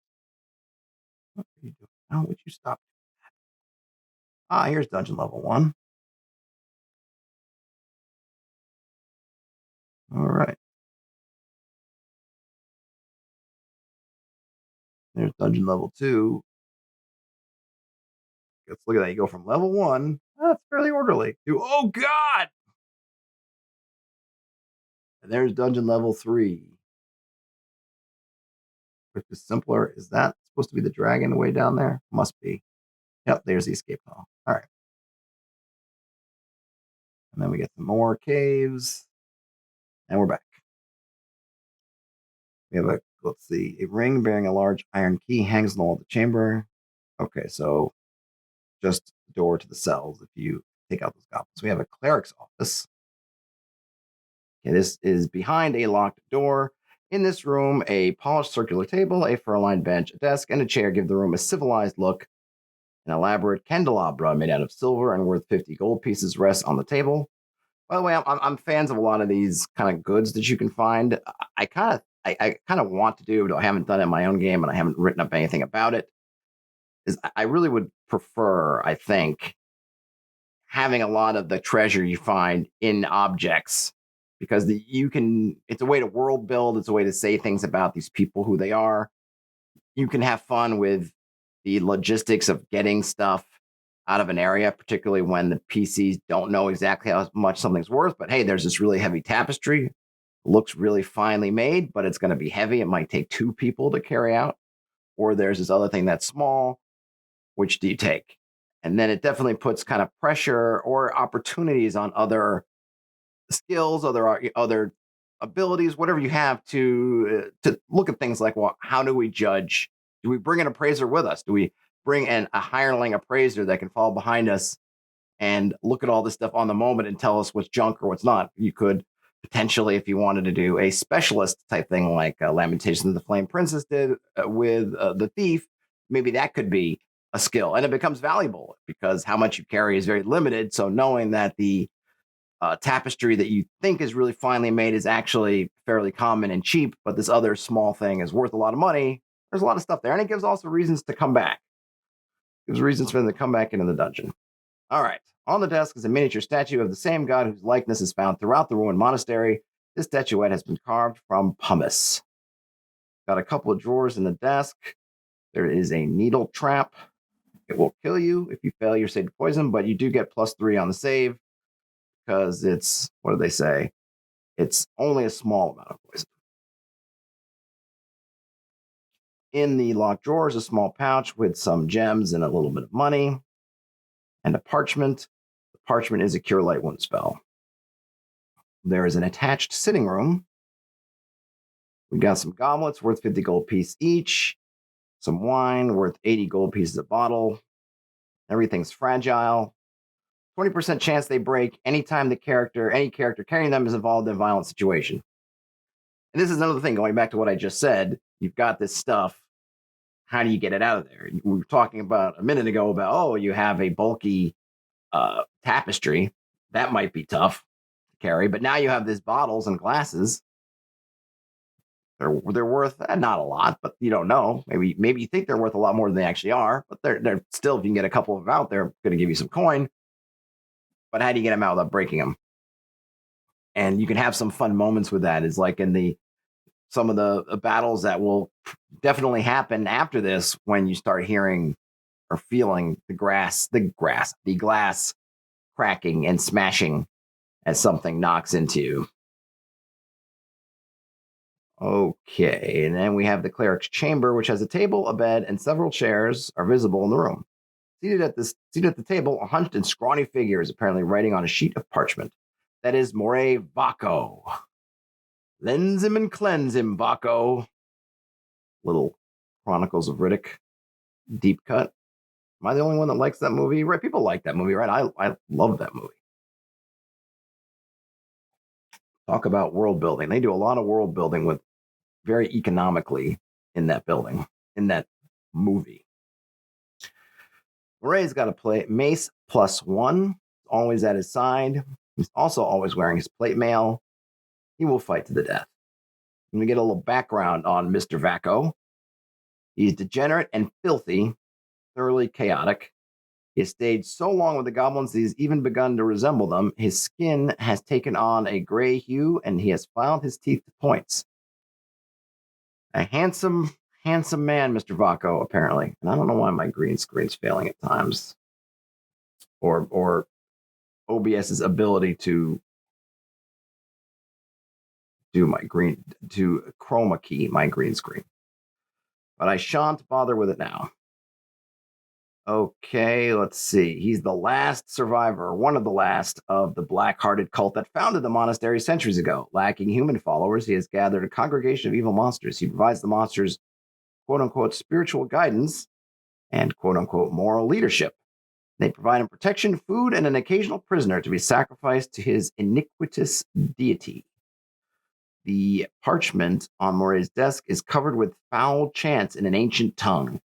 are you doing? How would you stop? Here's dungeon level 1. All right. There's dungeon level 2. Let's look at that. You go from level 1. That's fairly orderly. To, oh, God! And there's dungeon level 3. Which is simpler. Is that supposed to be the dragon way down there? Must be. Yep, there's the escape tunnel. All right. And then we get some more caves. And we're back. We have let's see, a ring bearing a large iron key hangs on the wall of the chamber. Okay, so just the door to the cells if you take out those goblins. We have a cleric's office. Okay, this is behind a locked door. In this room, a polished circular table, a fur-lined bench, a desk, and a chair give the room a civilized look. An elaborate candelabra made out of silver and worth 50 gold pieces rests on the table. By the way, I'm fans of a lot of these kind of goods that you can find. I kind of want to do, but I haven't done it in my own game, and I haven't written up anything about it. Is I really would prefer, I think, having a lot of the treasure you find in objects, because it's a way to world build. It's a way to say things about these people, who they are. You can have fun with the logistics of getting stuff out of an area, particularly when the PCs don't know exactly how much something's worth. But hey, there's this really heavy tapestry. It looks really finely made, but it's going to be heavy. It might take 2 people to carry out. Or there's this other thing that's small. Which do you take? And then it definitely puts kind of pressure or opportunities on other skills, other abilities, whatever you have to look at things like, well, how do we judge? Do we bring an appraiser with us? Do we bring in a hireling appraiser that can fall behind us and look at all this stuff on the moment and tell us what's junk or what's not? You could potentially, if you wanted to do a specialist type thing like Lamentations of the Flame Princess did with the thief, maybe that could be a skill, and it becomes valuable because how much you carry is very limited. So knowing that the tapestry that you think is really finely made is actually fairly common and cheap, but this other small thing is worth a lot of money. There's a lot of stuff there, and it gives also reasons to come back. It gives reasons for them to come back into the dungeon. All right. On the desk is a miniature statue of the same god whose likeness is found throughout the Ruined Monastery. This statuette has been carved from pumice. Got a couple of drawers in the desk. There is a needle trap. It will kill you if you fail your save poison, but you do get +3 on the save because it's, what do they say? It's only a small amount of poison. In the locked drawer is a small pouch with some gems and a little bit of money and a parchment. The parchment is a Cure Light Wound spell. There is an attached sitting room. We got some goblets worth 50 gold piece each, some wine worth 80 gold pieces a bottle. Everything's fragile. 20% chance they break anytime any character carrying them is involved in a violent situation. And this is another thing, going back to what I just said. You've got this stuff. How do you get it out of there? We were talking about a minute ago about, you have a bulky tapestry. That might be tough to carry, but now you have these bottles and glasses. They're worth not a lot, but you don't know. Maybe you think they're worth a lot more than they actually are, but they're still, if you can get a couple of them out, they're going to give you some coin. But how do you get them out without breaking them? And you can have some fun moments with that. Is like in some of the battles that will definitely happen after this, when you start hearing or feeling the glass cracking and smashing as something knocks into you. Okay, and then we have the Cleric's chamber, which has a table, a bed, and several chairs are visible in the room. Seated at the table, a hunched and scrawny figure is apparently writing on a sheet of parchment. That is Moray Vaco. Lens him and cleanse him, Vaco. Little Chronicles of Riddick deep cut. Am I the only one that likes that movie? Right, people like that movie, right? I love that movie. Talk about world building. They do a lot of world building with very economically in that building, in that movie. Moray's got to play mace +1, always at his side. He's also always wearing his plate mail. He will fight to the death. I'm going to get a little background on Mr. Vaco. He's degenerate and filthy, thoroughly chaotic. He has stayed so long with the goblins that he's even begun to resemble them. His skin has taken on a gray hue, and he has filed his teeth to points. A handsome man, Mr. Vaco, apparently. And I don't know why my green screen's failing at times. Or OBS's ability to do to chroma key my green screen. But I shan't bother with it now. Okay, let's see. He's the last survivor, one of the last of the black-hearted cult that founded the monastery centuries ago. Lacking human followers, he has gathered a congregation of evil monsters. He provides the monsters, quote-unquote, spiritual guidance and, quote-unquote, moral leadership. They provide him protection, food, and an occasional prisoner to be sacrificed to his iniquitous deity. The parchment on Moray's desk is covered with foul chants in an ancient tongue.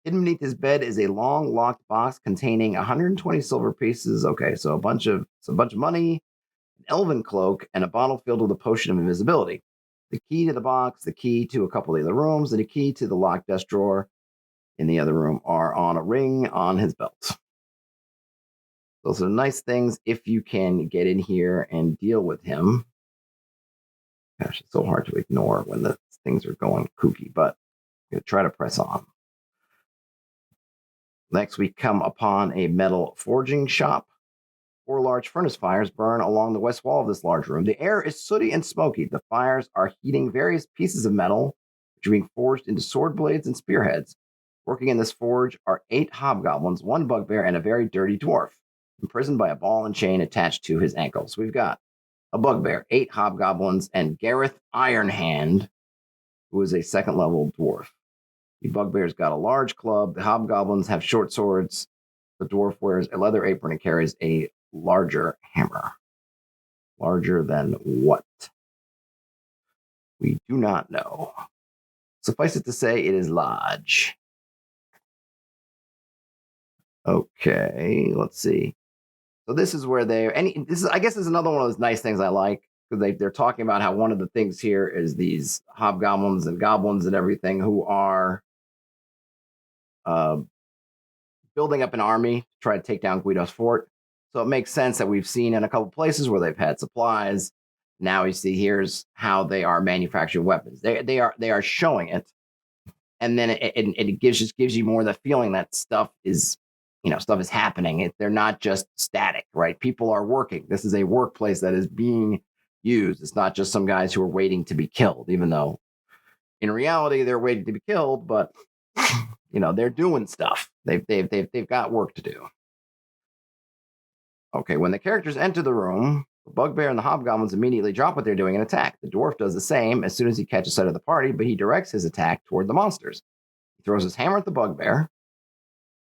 Hidden beneath his bed is a long locked box containing 120 silver pieces. Okay, so a bunch of money, an elven cloak, and a bottle filled with a potion of invisibility. The key to the box, the key to a couple of the other rooms, and a key to the locked desk drawer in the other room are on a ring on his belt. Those are nice things if you can get in here and deal with him. Gosh, it's so hard to ignore when the things are going kooky, but I'm going to try to press on. Next, we come upon a metal forging shop. 4 large furnace fires burn along the west wall of this large room. The air is sooty and smoky. The fires are heating various pieces of metal, which are being forged into sword blades and spearheads. Working in this forge are 8 hobgoblins, 1 bugbear, and a very dirty dwarf, imprisoned by a ball and chain attached to his ankles. We've got a bugbear, 8 hobgoblins, and Gareth Ironhand, who is a 2nd level dwarf. The bugbear's got a large club. The hobgoblins have short swords. The dwarf wears a leather apron and carries a larger hammer. Larger than what? We do not know. Suffice it to say, it is large. Okay, let's see. So this is where I guess is another one of those nice things I like, because they're talking about how one of the things here is these hobgoblins and goblins and everything who are building up an army to try to take down Guido's fort. So it makes sense that we've seen in a couple places where they've had supplies. Now we see here's how they are manufacturing weapons. They are showing it, and then it gives you more the feeling that stuff is happening. They're not just static, right? People are working. This is a workplace that is being used. It's not just some guys who are waiting to be killed, even though in reality they're waiting to be killed, but they're doing stuff. They've got work to do. Okay, when the characters enter the room, the bugbear and the hobgoblins immediately drop what they're doing and attack. The dwarf does the same as soon as he catches sight of the party, but he directs his attack toward the monsters. He throws his hammer at the bugbear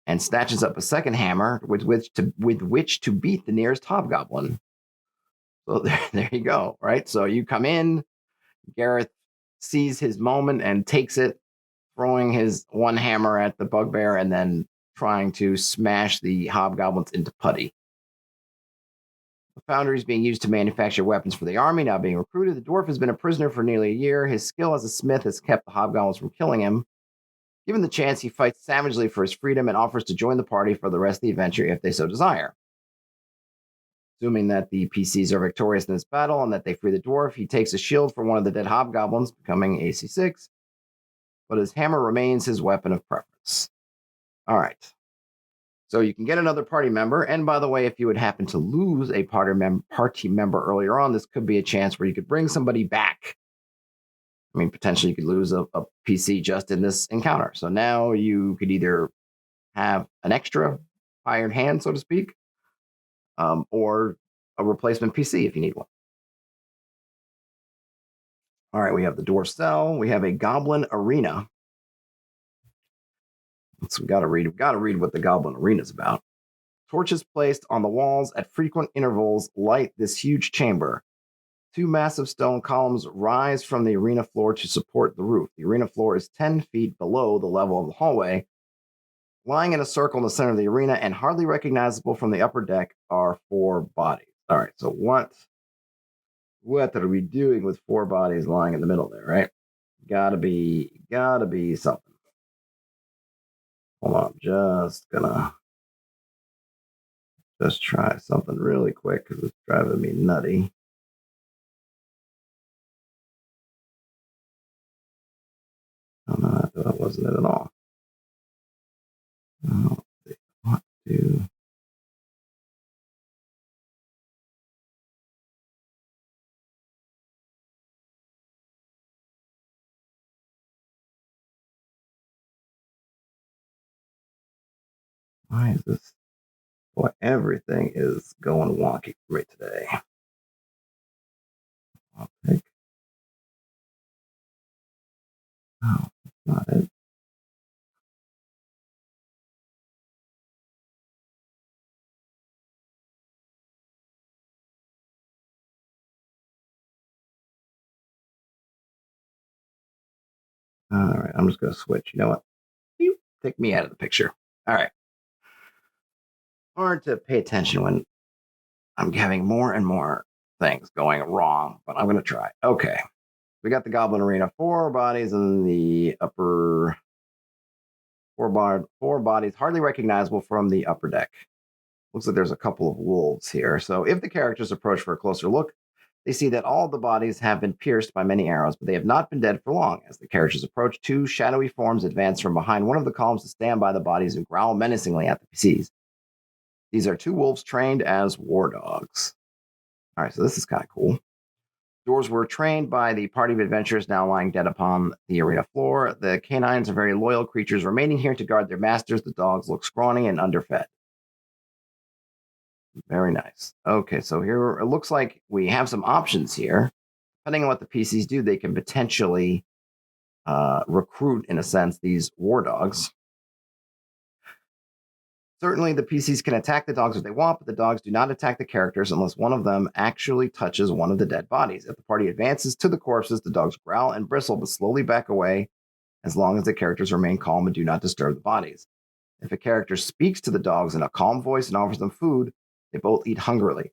and snatches up a second hammer with which to beat the nearest hobgoblin. So there you go, right? So you come in, Gareth sees his moment and takes it, throwing his one hammer at the bugbear and then trying to smash the hobgoblins into putty. Foundry is being used to manufacture weapons for the army, now being recruited. The dwarf has been a prisoner for nearly a year. His skill as a smith has kept the hobgoblins from killing him. Given the chance, he fights savagely for his freedom and offers to join the party for the rest of the adventure if they so desire. Assuming that the PCs are victorious in this battle and that they free the dwarf, he takes a shield from one of the dead hobgoblins, becoming AC 6, but his hammer remains his weapon of preference. All right. So you can get another party member. And by the way, if you would happen to lose a party member earlier on, this could be a chance where you could bring somebody back. I mean, potentially you could lose a PC just in this encounter. So now you could either have an extra hired hand, so to speak, or a replacement PC if you need one. All right, we have the dwarf cell. We have a goblin arena. So we got to read what the goblin arena is about. Torches placed on the walls at frequent intervals light this huge chamber. 2 massive stone columns rise from the arena floor to support the roof. The arena floor is 10 feet below the level of the hallway. Lying in a circle in the center of the arena and hardly recognizable from the upper deck are 4 bodies. All right, so what are we doing with 4 bodies lying in the middle there, right? Gotta be something. Hold on, just try something really quick because it's driving me nutty. Oh, no, that wasn't it at all. Oh, what to... Why is this? Boy, everything is going wonky for me today. I'll pick. Oh, that's not it. All right, I'm just going to switch. You know what? You take me out of the picture. All right. Hard to pay attention when I'm having more and more things going wrong, but I'm going to try. Okay. We got the Goblin Arena, 4 bodies in the upper... 4 bodies, hardly recognizable from the upper deck. Looks like there's a couple of wolves here. So if the characters approach for a closer look, they see that all of the bodies have been pierced by many arrows, but they have not been dead for long. As the characters approach, 2 shadowy forms advance from behind one of the columns to stand by the bodies and growl menacingly at the PCs. These are 2 wolves trained as war dogs. All right, so this is kind of cool. Dwarves were trained by the party of adventurers now lying dead upon the arena floor. The canines are very loyal creatures remaining here to guard their masters. The dogs look scrawny and underfed. Very nice. Okay, so here it looks like we have some options here. Depending on what the PCs do, they can potentially recruit, in a sense, these war dogs. Certainly, the PCs can attack the dogs if they want, but the dogs do not attack the characters unless one of them actually touches one of the dead bodies. If the party advances to the corpses, the dogs growl and bristle, but slowly back away as long as the characters remain calm and do not disturb the bodies. If a character speaks to the dogs in a calm voice and offers them food, they both eat hungrily.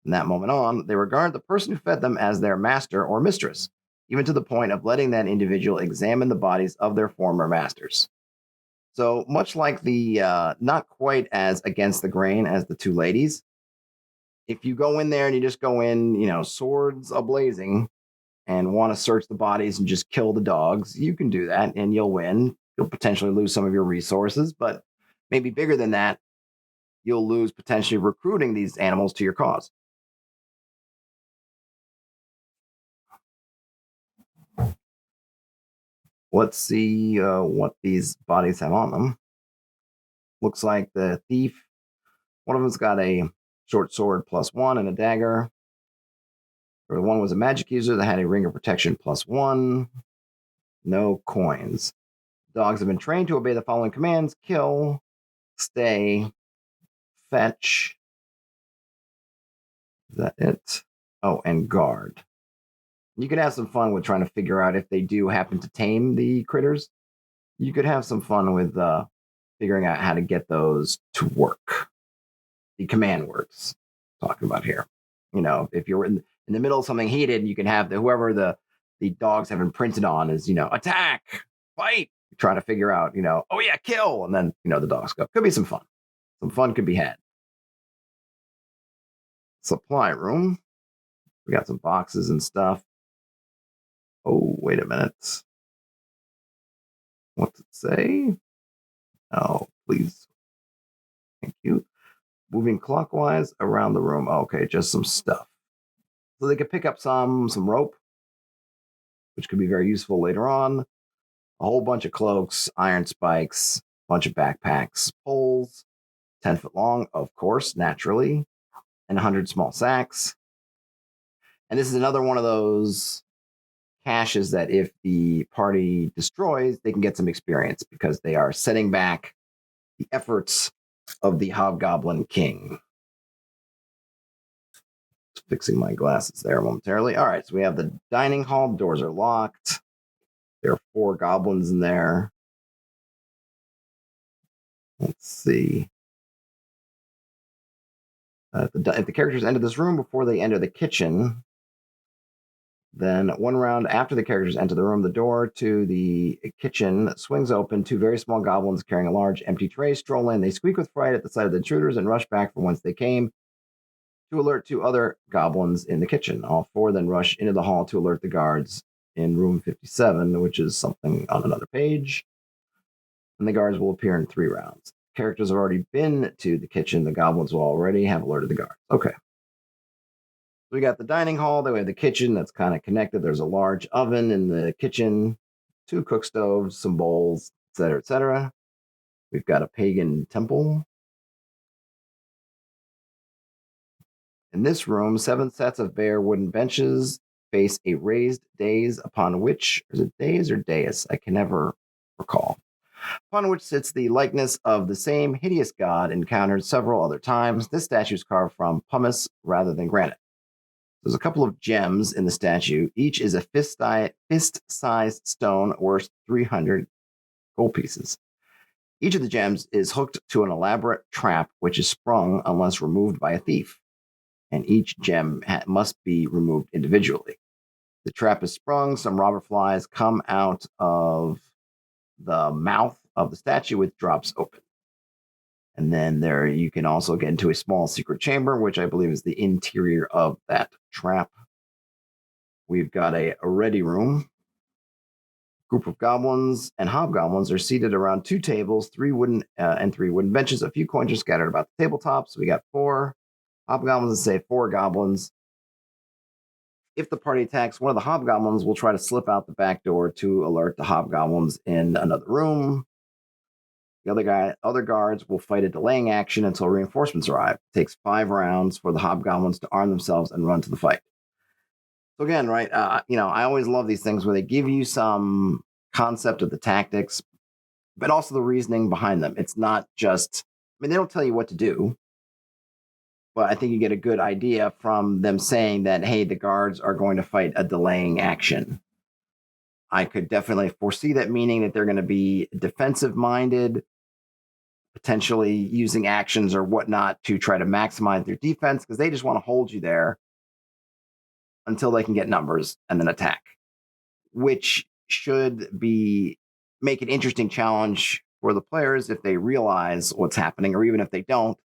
From that moment on, they regard the person who fed them as their master or mistress, even to the point of letting that individual examine the bodies of their former masters. So much like the not quite as against the grain as the 2 ladies, if you go in there and you just go in, swords ablazing and want to search the bodies and just kill the dogs, you can do that and you'll win. You'll potentially lose some of your resources, but maybe bigger than that, you'll lose potentially recruiting these animals to your cause. Let's see what these bodies have on them. Looks like the thief, one of them's got a short sword +1 and a dagger. Or the one was a magic user that had a ring of protection +1. No coins. Dogs have been trained to obey the following commands: kill, stay, fetch. Is that it? Oh, and guard. You could have some fun with trying to figure out if they do happen to tame the critters. You could have some fun with figuring out how to get those to work. The command words talking about here. if you're in the middle of something heated, you can have whoever the dogs have imprinted on is, attack, fight, trying to figure out, oh yeah, kill, and then the dogs go. Could be some fun. Some fun could be had. Supply room. We got some boxes and stuff. Oh, wait a minute. What's it say? Oh, please. Thank you. Moving clockwise around the room. Okay, just some stuff. So they could pick up some rope, which could be very useful later on. A whole bunch of cloaks, iron spikes, bunch of backpacks, poles, 10 foot long, of course, naturally, and 100 small sacks. And this is another one of those caches that if the party destroys, they can get some experience because they are setting back the efforts of the Hobgoblin King. Just fixing my glasses there momentarily. All right, so we have the dining hall. The doors are locked. There are 4 goblins in there. Let's see. If the characters enter this room before they enter the kitchen, then one round after the characters enter the room, the door to the kitchen swings open. 2 very small goblins carrying a large empty tray stroll in. They squeak with fright at the sight of the intruders and rush back from whence they came to alert 2 other goblins in the kitchen. All 4 then rush into the hall to alert the guards in room 57, which is something on another page. And the guards will appear in 3 rounds. Characters have already been to the kitchen. The goblins will already have alerted the guards. Okay. We got the dining hall, then we have the kitchen that's kind of connected. There's a large oven in the kitchen, 2 cook stoves, some bowls, etc., etc. We've got a pagan temple. In this room, 7 sets of bare wooden benches face a raised dais upon which, is it dais or dais? I can never recall. Upon which sits the likeness of the same hideous god encountered several other times. This statue is carved from pumice rather than granite. There's a couple of gems in the statue. Each is a fist-sized stone worth 300 gold pieces. Each of the gems is hooked to an elaborate trap, which is sprung unless removed by a thief. And each gem must be removed individually. The trap is sprung. Some robber flies come out of the mouth of the statue, which drops open. And then there you can also get into a small secret chamber, which I believe is the interior of that trap. We've got a ready room. Group of goblins and hobgoblins are seated around 2 tables, 3 wooden benches. A few coins are scattered about the tabletops. We got 4 hobgoblins and say 4 goblins. If the party attacks, one of the hobgoblins will try to slip out the back door to alert the hobgoblins in another room. The other guards will fight a delaying action until reinforcements arrive. It takes 5 rounds for the hobgoblins to arm themselves and run to the fight. So again, right, I always love these things where they give you some concept of the tactics, but also the reasoning behind them. It's not just, they don't tell you what to do, but I think you get a good idea from them saying that, hey, the guards are going to fight a delaying action. I could definitely foresee that, meaning that they're going to be defensive-minded, potentially using actions or whatnot to try to maximize their defense because they just want to hold you there until they can get numbers and then attack, which should make an interesting challenge for the players if they realize what's happening, or even if they don't.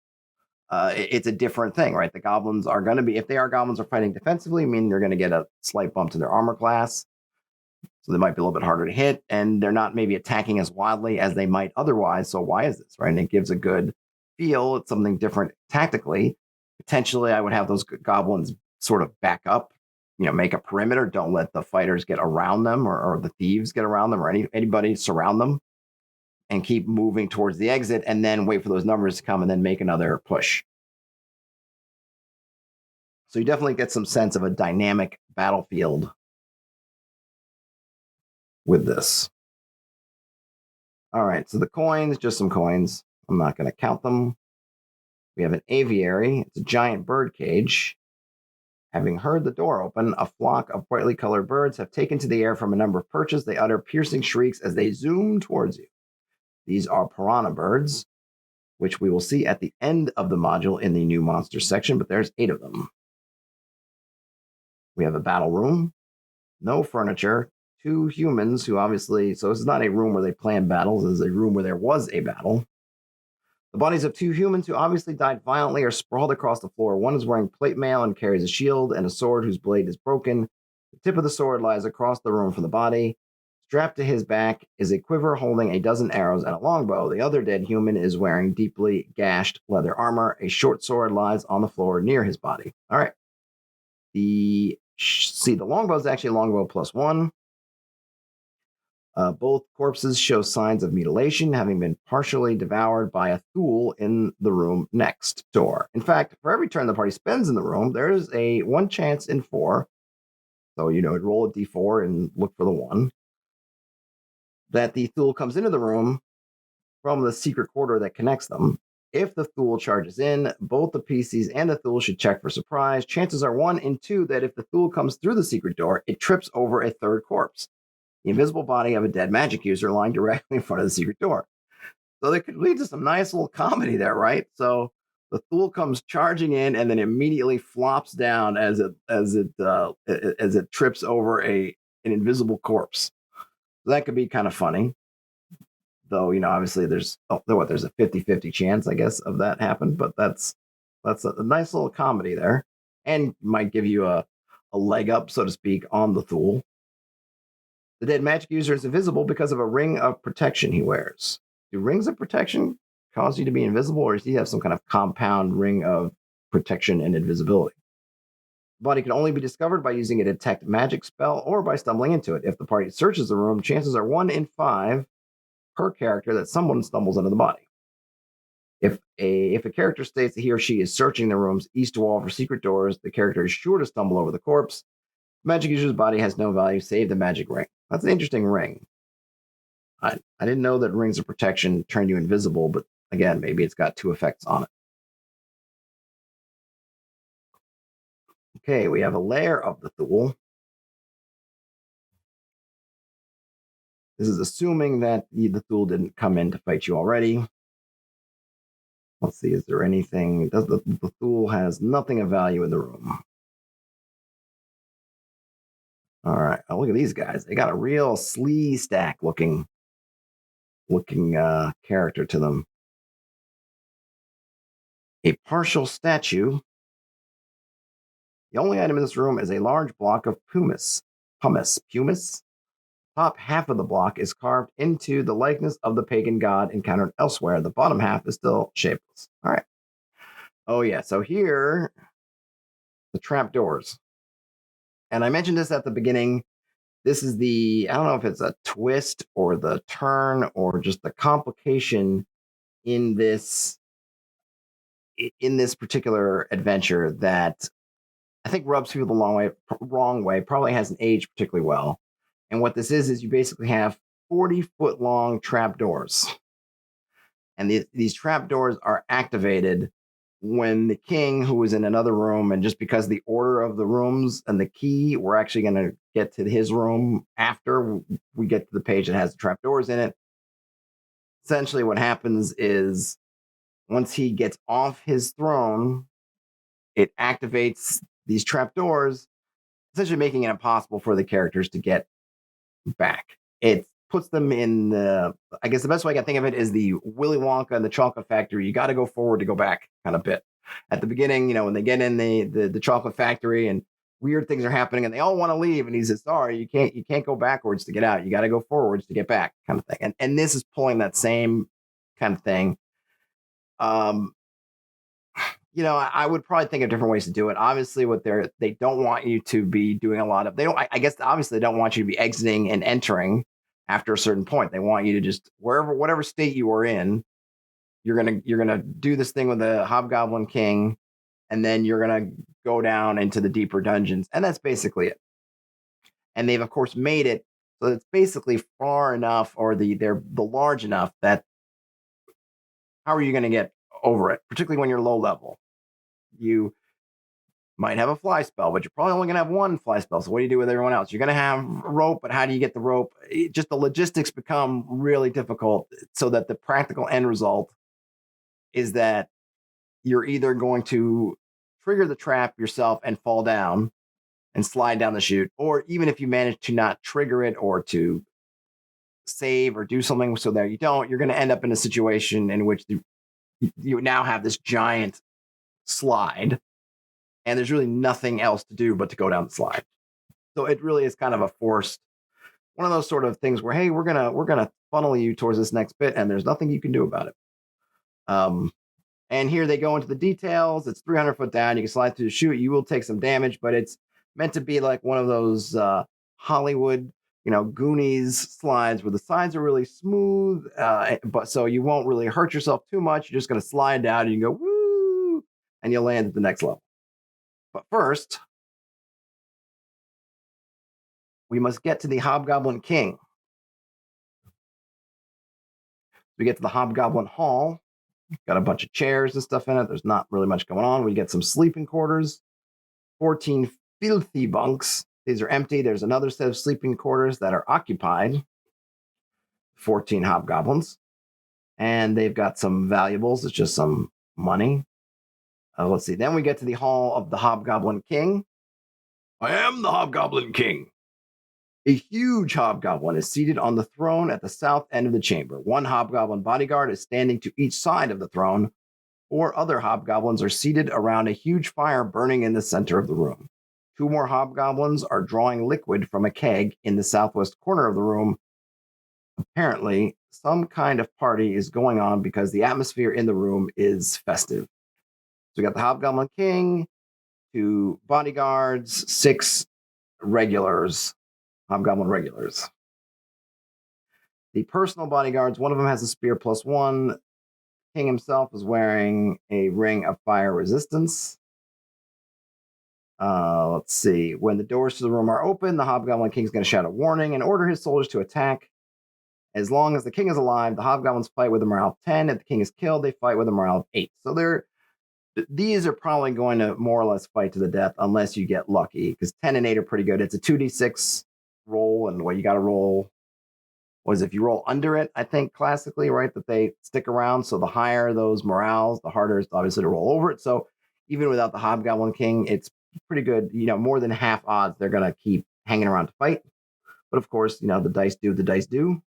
It's a different thing, right? The goblins are going to be, if goblins are fighting defensively, meaning they're going to get a slight bump to their armor class. So they might be a little bit harder to hit, and they're not maybe attacking as wildly as they might otherwise. So why is this, right? And it gives a good feel. It's something different tactically. Potentially, I would have those goblins sort of back up, make a perimeter. Don't let the fighters get around them or the thieves get around them or anybody surround them, and keep moving towards the exit and then wait for those numbers to come and then make another push. So you definitely get some sense of a dynamic battlefield with this. All right, so the coins, just some coins. I'm not going to count them. We have an aviary. It's a giant bird cage. Having heard the door open, a flock of brightly colored birds have taken to the air from a number of perches. They utter piercing shrieks as they zoom towards you. These are piranha birds, which we will see at the end of the module in the new monster section, but there's 8 of them. We have a battle room, no furniture, 2 humans who obviously, so this is not a room where they plan battles, this is a room where there was a battle. The bodies of 2 humans who obviously died violently are sprawled across the floor. One is wearing plate mail and carries a shield and a sword whose blade is broken. The tip of the sword lies across the room from the body. Strapped to his back is a quiver holding a dozen arrows and a longbow. The other dead human is wearing deeply gashed leather armor. A short sword lies on the floor near his body. All right. The longbow is actually a longbow +1. Both corpses show signs of mutilation, having been partially devoured by a Thule in the room next door. In fact, for every turn the party spends in the room, there's a 1 chance in 4. So, roll a d4 and look for the 1. That the Thule comes into the room from the secret corridor that connects them. If the Thule charges in, both the PCs and the Thule should check for surprise. Chances are 1 in 2 that if the Thule comes through the secret door, it trips over a 3rd corpse, the invisible body of a dead magic user lying directly in front of the secret door. So that could lead to some nice little comedy there, right? So the Thule comes charging in and then immediately flops down as it trips over an invisible corpse. So that could be kind of funny. Though, obviously there's a 50-50 chance, I guess, of that happen, but that's a nice little comedy there, and might give you a leg up, so to speak, on the Thule. The dead magic user is invisible because of a ring of protection he wears. Do rings of protection cause you to be invisible, or does he have some kind of compound ring of protection and invisibility? The body can only be discovered by using a detect magic spell or by stumbling into it. If the party searches the room, chances are 1 in 5 per character that someone stumbles into the body. If a character states that he or she is searching the room's east wall for secret doors, the character is sure to stumble over the corpse. The magic user's body has no value save the magic ring. That's an interesting ring. I didn't know that rings of protection turn you invisible, but again, maybe it's got 2 effects on it. Okay, we have a lair of the Thule. This is assuming that the Thule didn't come in to fight you already. Let's see, is there anything? The Thule has nothing of value in the room. All right, oh, look at these guys. They got a real slee stack looking character to them. A partial statue. The only item in this room is a large block of pumice. Top half of the block is carved into the likeness of the pagan god encountered elsewhere. The bottom half is still shapeless. All right. Oh, yeah. So here, the trapdoors. And I mentioned this at the beginning. This is I don't know if it's a twist or the turn or just the complication in this particular adventure that I think rubs people the wrong way, probably hasn't aged particularly well. And what this is you basically have 40-foot long trapdoors. And these trapdoors are activated when the king, who was in another room, and just because the order of the rooms and the key, we're actually going to get to his room after we get to the page that has the trapdoors in it. Essentially, what happens is once he gets off his throne, it activates these trapdoors, essentially making it impossible for the characters to get back. It puts them in I guess the best way I can think of it is the Willy Wonka and the Chocolate Factory. You got to go forward to go back kind of bit. At the beginning, when they get in the Chocolate Factory and weird things are happening and they all want to leave, and he says, sorry, you can't go backwards to get out. You got to go forwards to get back, kind of thing. And this is pulling that same kind of thing. I would probably think of different ways to do it. Obviously, they don't want you to be doing a lot of, I guess obviously they don't want you to be exiting and entering after a certain point. They want you to just whatever state you are in, you're gonna do this thing with the Hobgoblin King, and then you're gonna go down into the deeper dungeons, and that's basically it. And they've of course made it so it's basically far enough, or they're large enough that how are you going to get over it, particularly when you're low level? You might have a fly spell, but you're probably only going to have 1 fly spell. So what do you do with everyone else? You're going to have rope, but how do you get the rope? Just the logistics become really difficult, so that the practical end result is that you're either going to trigger the trap yourself and fall down and slide down the chute. Or even if you manage to not trigger it or to save or do something so that you don't, you're going to end up in a situation in which you now have this giant slide and there's really nothing else to do but to go down the slide. So it really is kind of a forced, one of those sort of things where, hey, we're gonna funnel you towards this next bit and there's nothing you can do about it. And here they go into the details. It's 300 foot down. You can slide through the chute. You will take some damage, but it's meant to be like one of those Hollywood, Goonies slides where the sides are really smooth, but so you won't really hurt yourself too much. You're just going to slide down and you go, woo, and you'll land at the next level. But first, we must get to the Hobgoblin King. We get to the Hobgoblin Hall. Got a bunch of chairs and stuff in it. There's not really much going on. We get some sleeping quarters, 14 filthy bunks. These are empty. There's another set of sleeping quarters that are occupied. 14 hobgoblins. And they've got some valuables. It's just some money. Let's see. Then we get to the Hall of the Hobgoblin King. I am the Hobgoblin King. A huge hobgoblin is seated on the throne at the south end of the chamber. One hobgoblin bodyguard is standing to each side of the throne. 4 other hobgoblins are seated around a huge fire burning in the center of the room. 2 more hobgoblins are drawing liquid from a keg in the southwest corner of the room. Apparently, some kind of party is going on because the atmosphere in the room is festive. So we got the Hobgoblin King, 2 bodyguards, 6 regulars. Hobgoblin regulars. The personal bodyguards, one of them has a spear +1. King himself is wearing a ring of fire resistance. Let's see. When the doors to the room are open, the Hobgoblin King is going to shout a warning and order his soldiers to attack. As long as the king is alive, the hobgoblins fight with a morale of 10. If the king is killed, they fight with a morale of 8. So these are probably going to more or less fight to the death unless you get lucky, because 10 and 8 are pretty good. It's a 2d6 roll, and what you got to roll was if you roll under it, I think classically, right, that they stick around. So the higher those morales, the harder it's obviously to roll over it. So even without the Hobgoblin King, it's pretty good. More than half odds they're going to keep hanging around to fight. But of course, the dice do the dice do.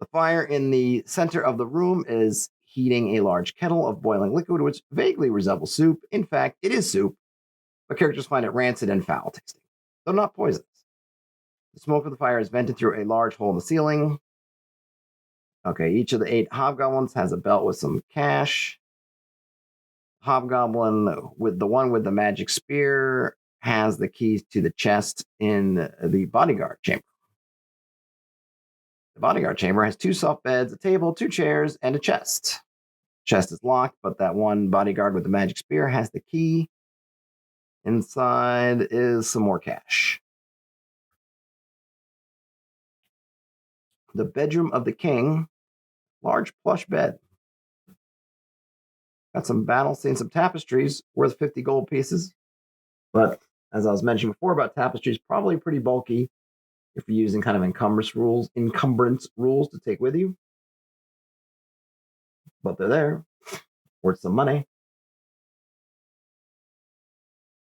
The fire in the center of the room is heating a large kettle of boiling liquid, which vaguely resembles soup. In fact, it is soup, but characters find it rancid and foul tasting, though not poisonous. The smoke of the fire is vented through a large hole in the ceiling. Okay, each of the 8 hobgoblins has a belt with some cash. Hobgoblin with the one with the magic spear has the keys to the chest in the bodyguard chamber. The bodyguard chamber has 2 soft beds, a table, 2 chairs, and a chest. Chest is locked, but that one bodyguard with the magic spear has the key. Inside is some more cash. The bedroom of the king, large plush bed. Got some battle scenes, some tapestries worth 50 gold pieces. But as I was mentioning before about tapestries, probably pretty bulky if you're using kind of encumbrance rules to take with you. But they're there, worth some money.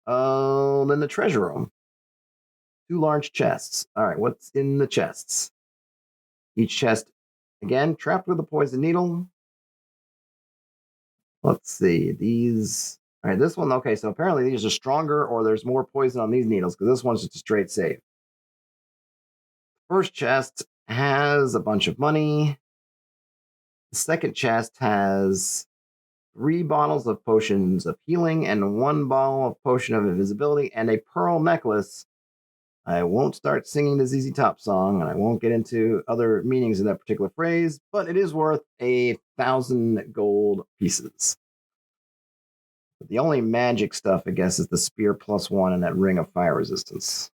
Then the treasure room. 2 large chests. All right, what's in the chests? Each chest, again, trapped with a poison needle. Let's see, these. All right, this one, okay, so apparently these are stronger or there's more poison on these needles because this one's just a straight save. First chest has a bunch of money. The second chest has 3 bottles of potions of healing and 1 bottle of potion of invisibility and a pearl necklace. I won't start singing the ZZ Top song, and I won't get into other meanings of that particular phrase, but it is worth 1,000 gold pieces. But the only magic stuff, I guess, is the spear +1 and that ring of fire resistance,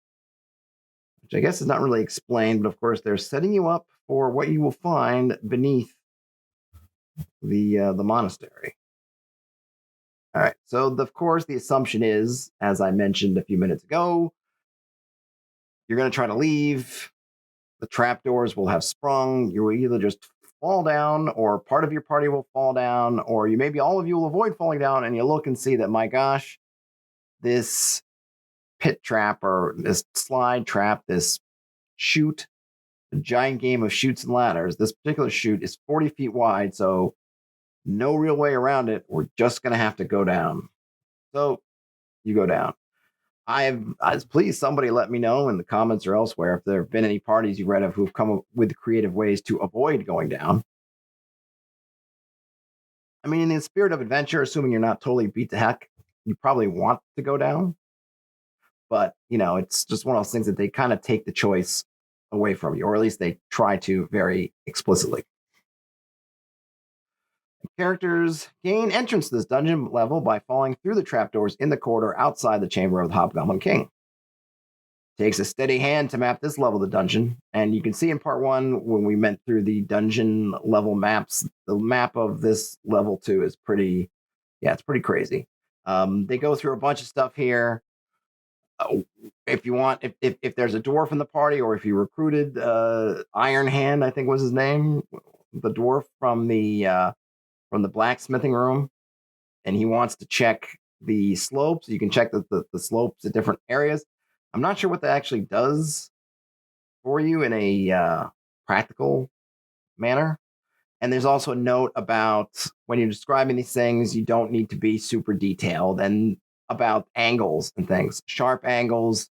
which I guess is not really explained, but of course they're setting you up for what you will find beneath the monastery. All right, so of course the assumption is, as I mentioned a few minutes ago, you're going to try to leave. The trapdoors will have sprung. You will either just fall down, or part of your party will fall down, or maybe all of you will avoid falling down, and you look and see that, my gosh, this pit trap or this slide trap, this chute, a giant game of chutes and ladders. This particular chute is 40 feet wide, so no real way around it. We're just going to have to go down. So you go down. I was pleased somebody let me know in the comments or elsewhere if there have been any parties you read of who've come up with creative ways to avoid going down. I mean, in the spirit of adventure, assuming you're not totally beat to heck, you probably want to go down. But, it's just one of those things that they kind of take the choice away from you, or at least they try to very explicitly. Characters gain entrance to this dungeon level by falling through the trapdoors in the corridor outside the chamber of the Hobgoblin King. Takes a steady hand to map this level of the dungeon, and you can see in part 1 when we went through the dungeon level maps, the map of this level 2 is pretty crazy. They go through a bunch of stuff here. If you want, if there's a dwarf in the party, or if you recruited Iron Hand, I think was his name, the dwarf from the blacksmithing room, and he wants to check the slopes. You can check the slopes at different areas. I'm not sure what that actually does for you in a practical manner. And there's also a note about when you're describing these things, you don't need to be super detailed, and about angles and things, sharp angles.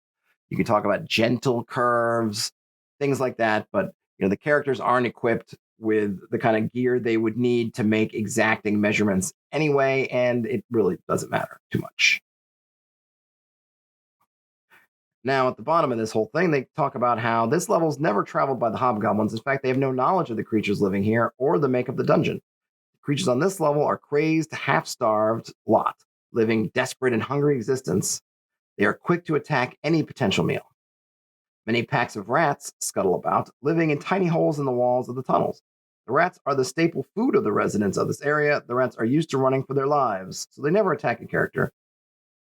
You can talk about gentle curves, things like that. But the characters aren't equipped with the kind of gear they would need to make exacting measurements anyway, and it really doesn't matter too much. Now, at the bottom of this whole thing, they talk about how this level's never traveled by the hobgoblins. In fact, they have no knowledge of the creatures living here or the make of the dungeon. The creatures on this level are crazed, half-starved lot, living desperate and hungry existence. They are quick to attack any potential meal. Many packs of rats scuttle about, living in tiny holes in the walls of the tunnels. The rats are the staple food of the residents of this area. The rats are used to running for their lives, so they never attack a character.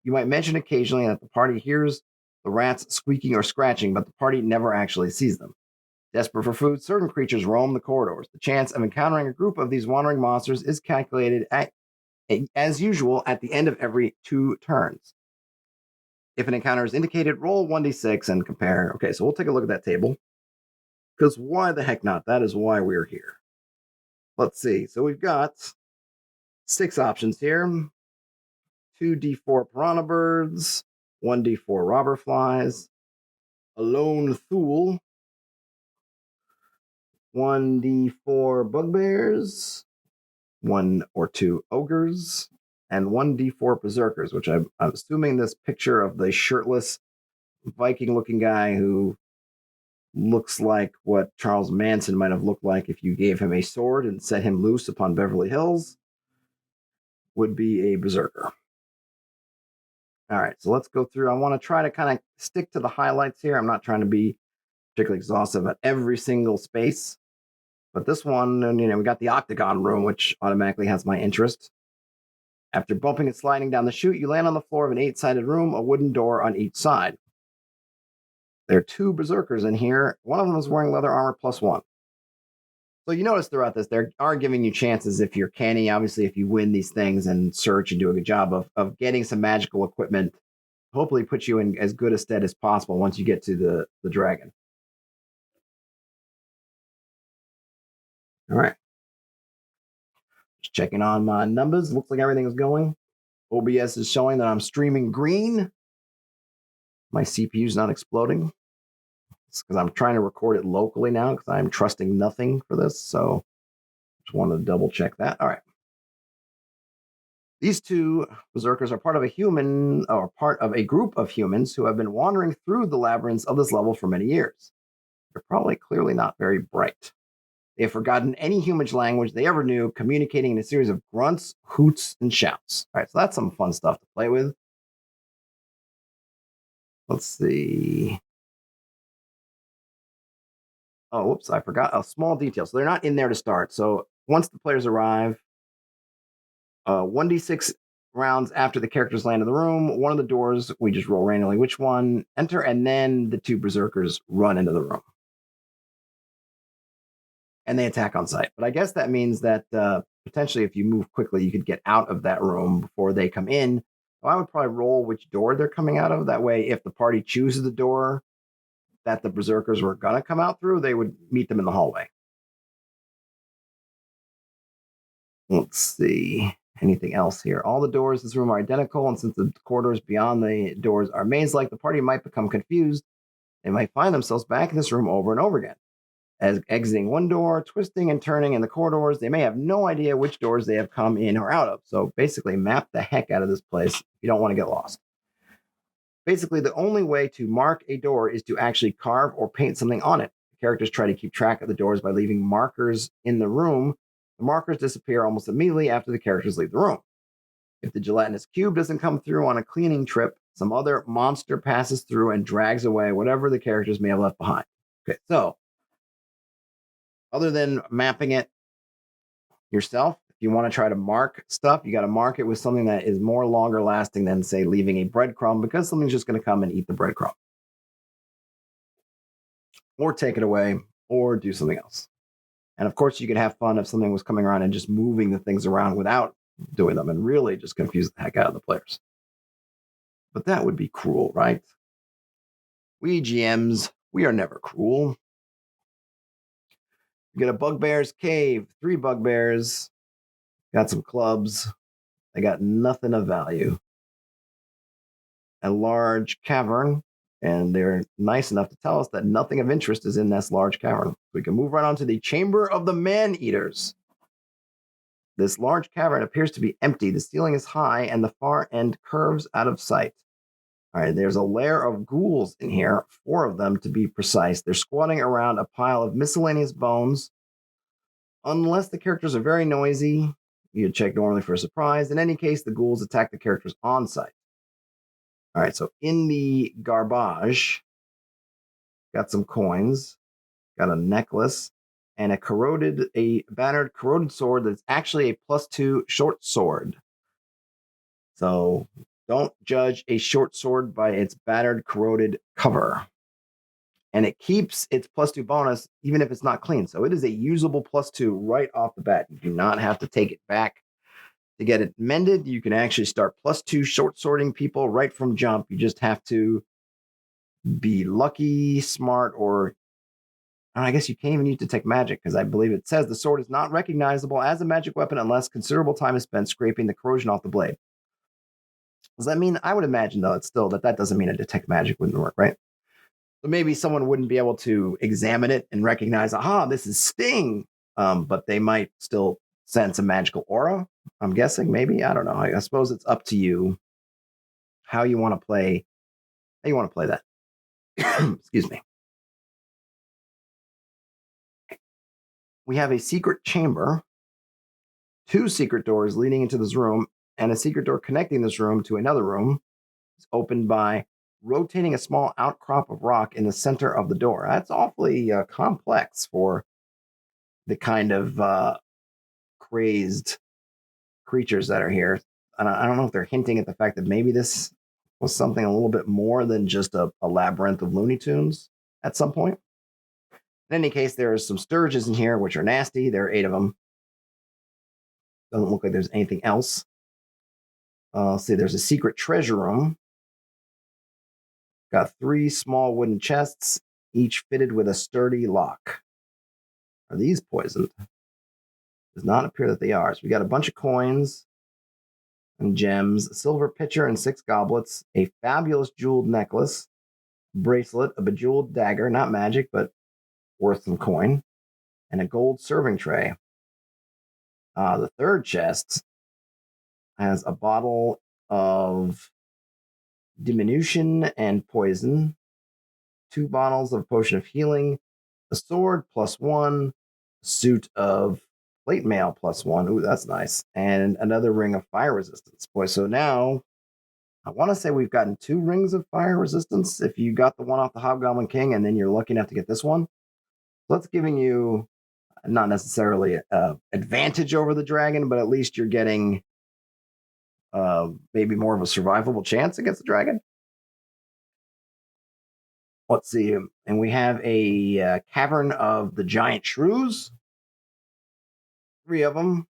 You might mention occasionally that the party hears the rats squeaking or scratching, but the party never actually sees them. Desperate for food, certain creatures roam the corridors. The chance of encountering a group of these wandering monsters is calculated as usual at the end of every 2 turns. If an encounter is indicated, roll 1d6 and compare. Okay, so we'll take a look at that table. Because why the heck not? That is why we're here. Let's see. So we've got 6 options here. 2d4 piranha birds, 1d4 robber flies, a lone thule, 1d4 bugbears, 1 or 2 ogres, and 1d4 berserkers, which I'm assuming this picture of the shirtless Viking-looking guy who looks like what Charles Manson might have looked like if you gave him a sword and set him loose upon Beverly Hills would be a berserker. All right, so let's go through. I want to try to kind of stick to the highlights here. I'm not trying to be particularly exhaustive at every single space. But this one, we got the Octagon Room, which automatically has my interest. After bumping and sliding down the chute, you land on the floor of an 8-sided room, a wooden door on each side. There are 2 berserkers in here. One of them is wearing leather armor +1. So you notice throughout this, they are giving you chances if you're canny. Obviously, if you win these things and search and do a good job of getting some magical equipment, hopefully put you in as good a stead as possible once you get to the dragon. All right. Just checking on my numbers. Looks like everything is going. OBS is showing that I'm streaming green. My CPU is not exploding. It's because I'm trying to record it locally now because I'm trusting nothing for this. So just wanted to double check that. All right. These 2 berserkers are part of a group of humans who have been wandering through the labyrinths of this level for many years. They're probably clearly not very bright. They have forgotten any human language they ever knew, communicating in a series of grunts, hoots, and shouts. All right, so that's some fun stuff to play with. Let's see. Oh, whoops, I forgot a small detail. So they're not in there to start. So once the players arrive, 1d6 rounds after the characters land in the room, one of the doors, we just roll randomly which one, enter, and then the 2 berserkers run into the room. And they attack on sight. But I guess that means that potentially if you move quickly, you could get out of that room before they come in. So I would probably roll which door they're coming out of. That way, if the party chooses the door that the berserkers were going to come out through, they would meet them in the hallway. Let's see. Anything else here? All the doors in this room are identical, and since the corridors beyond the doors are maze-like, the party might become confused. They might find themselves back in this room over and over again. As exiting one door, twisting and turning in the corridors, they may have no idea which doors they have come in or out of. So basically, map the heck out of this place if you don't want to get lost. Basically, the only way to mark a door is to actually carve or paint something on it. The characters try to keep track of the doors by leaving markers in the room. The markers disappear almost immediately after the characters leave the room. If the gelatinous cube doesn't come through on a cleaning trip, some other monster passes through and drags away whatever the characters may have left behind. Okay, so other than mapping it yourself, if you want to try to mark stuff, you got to mark it with something that is more longer lasting than, say, leaving a breadcrumb, because something's just going to come and eat the breadcrumb. Or take it away, or do something else. And of course, you could have fun if something was coming around and just moving the things around without doing them and really just confuse the heck out of the players. But that would be cruel, right? We GMs, we are never cruel. You get a bugbear's cave, 3 bugbears, got some clubs. They got nothing of value. A large cavern, and they're nice enough to tell us that nothing of interest is in this large cavern. We can move right on to the Chamber of the Man-Eaters. This large cavern appears to be empty. The ceiling is high, and the far end curves out of sight. All right, there's a lair of ghouls in here, 4 of them to be precise. They're squatting around a pile of miscellaneous bones. Unless the characters are very noisy, you check normally for a surprise. In any case, the ghouls attack the characters on sight. All right, so in the garbage, got some coins, got a necklace, and a battered, corroded sword that's actually a +2 short sword. So don't judge a short sword by its battered, corroded cover. And it keeps its +2 bonus even if it's not clean. So it is a usable +2 right off the bat. You do not have to take it back to get it mended. You can actually start +2 short swording people right from jump. You just have to be lucky, smart, or I guess you can't even use detect magic, because I believe it says the sword is not recognizable as a magic weapon unless considerable time is spent scraping the corrosion off the blade. Does that mean? I would imagine, though, it's still that doesn't mean a detect magic wouldn't work, right? So maybe someone wouldn't be able to examine it and recognize, aha, this is Sting, but they might still sense a magical aura. I'm guessing, maybe. I don't know. I suppose it's up to you how you want to play. How you want to play that? Excuse me. We have a secret chamber, 2 secret doors leading into this room, and a secret door connecting this room to another room. It's opened by rotating a small outcrop of rock in the center of the door. That's awfully complex for the kind of crazed creatures that are here. And I don't know if they're hinting at the fact that maybe this was something a little bit more than just a labyrinth of Looney Tunes at some point. In any case, there are some sturges in here, which are nasty. There are 8 of them. Doesn't look like there's anything else. Let's see, there's a secret treasure room. Got 3 small wooden chests, each fitted with a sturdy lock. Are these poisoned? Does not appear that they are. So we got a bunch of coins and gems, a silver pitcher and 6 goblets, a fabulous jeweled necklace, bracelet, a bejeweled dagger, not magic, but worth some coin, and a gold serving tray. The 3rd chest has a bottle of diminution and poison, 2 bottles of potion of healing, a sword +1, a suit of plate mail +1. Ooh, that's nice. And another ring of fire resistance. Boy, so now I want to say we've gotten 2 rings of fire resistance if you got the one off the Hobgoblin King, and then you're lucky enough to get this one. So that's giving you not necessarily an advantage over the dragon, but at least you're getting maybe more of a survivable chance against the dragon. Let's see. And we have a Cavern of the Giant Shrews. 3 of them.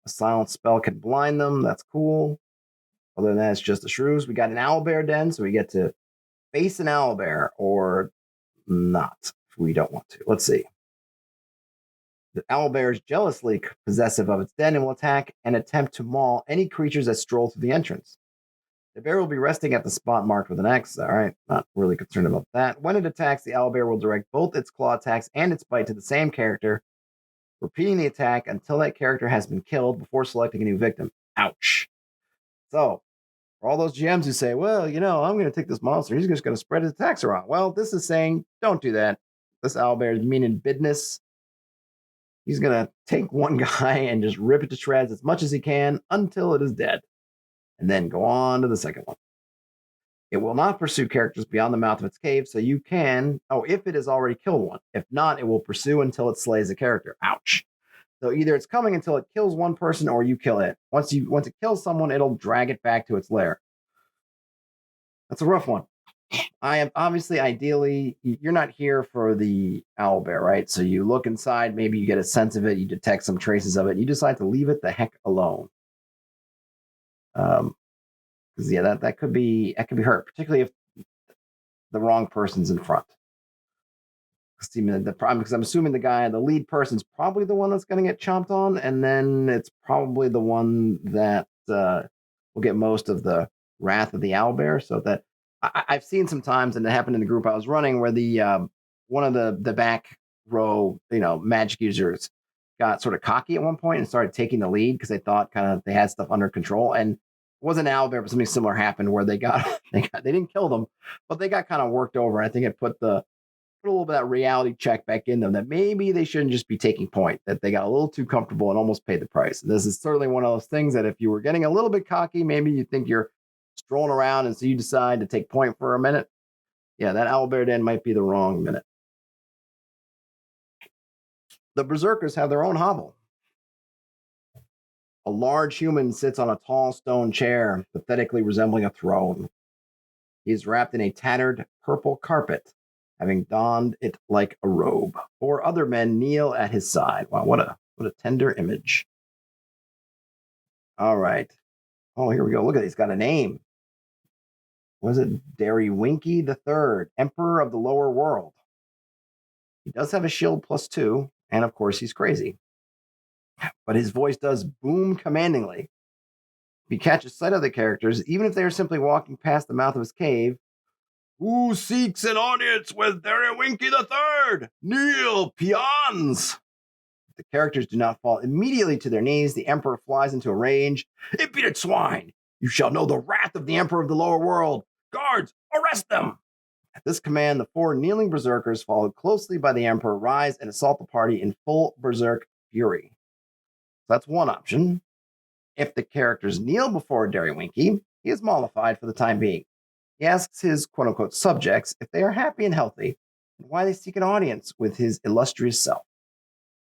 A silent spell can blind them. That's cool. Other than that, it's just the shrews. We got an owlbear den, so we get to face an owlbear or not if we don't want to. Let's see. The owlbear is jealously possessive of its den and will attack and attempt to maul any creatures that stroll through the entrance. The bear will be resting at the spot marked with an X. All right, not really concerned about that. When it attacks, the owlbear will direct both its claw attacks and its bite to the same character, repeating the attack until that character has been killed before selecting a new victim. Ouch. So, for all those GMs who say, well, I'm going to take this monster, he's just going to spread his attacks around. Well, this is saying, don't do that. This owlbear is mean in business. He's going to take one guy and just rip it to shreds as much as he can until it is dead, and then go on to the second one. It will not pursue characters beyond the mouth of its cave, so you can, if it has already killed one. If not, it will pursue until it slays a character. Ouch. So either it's coming until it kills one person or you kill it. Once it kills someone, it'll drag it back to its lair. That's a rough one. I am ideally, you're not here for the owlbear, right? So you look inside, maybe you get a sense of it, you detect some traces of it, and you decide to leave it the heck alone. Because that could be hurt, particularly if the wrong person's in front. Because I'm assuming the lead person's probably the one that's going to get chomped on, and then it's probably the one that will get most of the wrath of the owlbear. So that I've seen some times, and it happened in the group I was running, where the one of the back row magic users got sort of cocky at one point and started taking the lead because they thought kind of they had stuff under control, and it wasn't an owlbear, but something similar happened where they didn't kill them, but they got kind of worked over. I think it put a little bit of that reality check back in them that maybe they shouldn't just be taking point, that they got a little too comfortable and almost paid the price. And this is certainly one of those things that if you were getting a little bit cocky, maybe you think you're strolling around and so you decide to take point for a minute. Yeah, that owlbear den might be the wrong minute. The berserkers have their own hovel. A large human sits on a tall stone chair, pathetically resembling a throne. He is wrapped in a tattered purple carpet, having donned it like a robe. 4 other men kneel at his side. Wow, what a tender image. All right. Oh, here we go. Look at it. He's got a name. Was it Darrywinky III, Emperor of the Lower World? He does have a shield +2, and of course he's crazy. But his voice does boom commandingly. If he catches sight of the characters, even if they are simply walking past the mouth of his cave, who seeks an audience with Darrywinky III? Kneel, peons! If the characters do not fall immediately to their knees, the Emperor flies into a rage. Impudent swine! You shall know the wrath of the Emperor of the Lower World! Guards, arrest them! At this command, the 4 kneeling berserkers, followed closely by the Emperor, rise and assault the party in full berserk fury. So that's one option. If the characters kneel before Darrywinky, he is mollified for the time being. He asks his quote-unquote subjects if they are happy and healthy, and why they seek an audience with his illustrious self.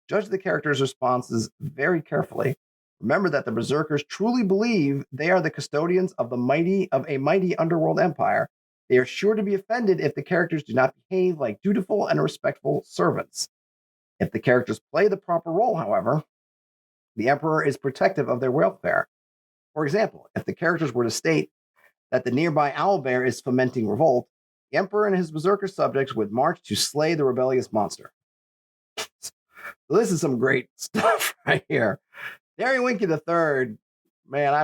Judge the characters' responses very carefully. Remember that the berserkers truly believe they are the custodians of a mighty underworld empire. They are sure to be offended if the characters do not behave like dutiful and respectful servants. If the characters play the proper role, however, the Emperor is protective of their welfare. For example, if the characters were to state that the nearby owlbear is fomenting revolt, the Emperor and his berserker subjects would march to slay the rebellious monster. So this is some great stuff right here. Darrywinky III, man, I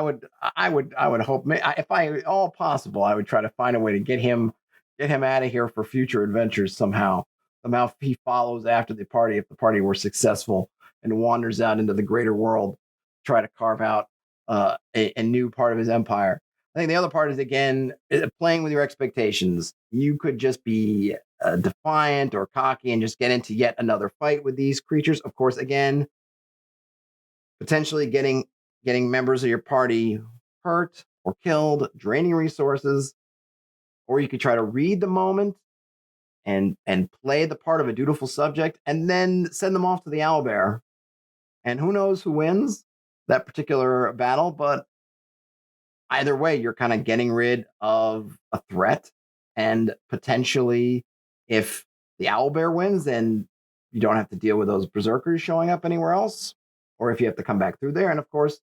would hope, if I all possible, I would try to find a way to get him out of here for future adventures somehow. Somehow he follows after the party if the party were successful and wanders out into the greater world, try to carve out a new part of his empire. I think the other part is, again, playing with your expectations. You could just be defiant or cocky and just get into yet another fight with these creatures. Of course, again, potentially getting members of your party hurt or killed, draining resources. Or you could try to read the moment and play the part of a dutiful subject and then send them off to the owlbear. And who knows who wins that particular battle, but either way, you're kind of getting rid of a threat. And potentially, if the owlbear wins, then you don't have to deal with those berserkers showing up anywhere else. Or if you have to come back through there. And of course,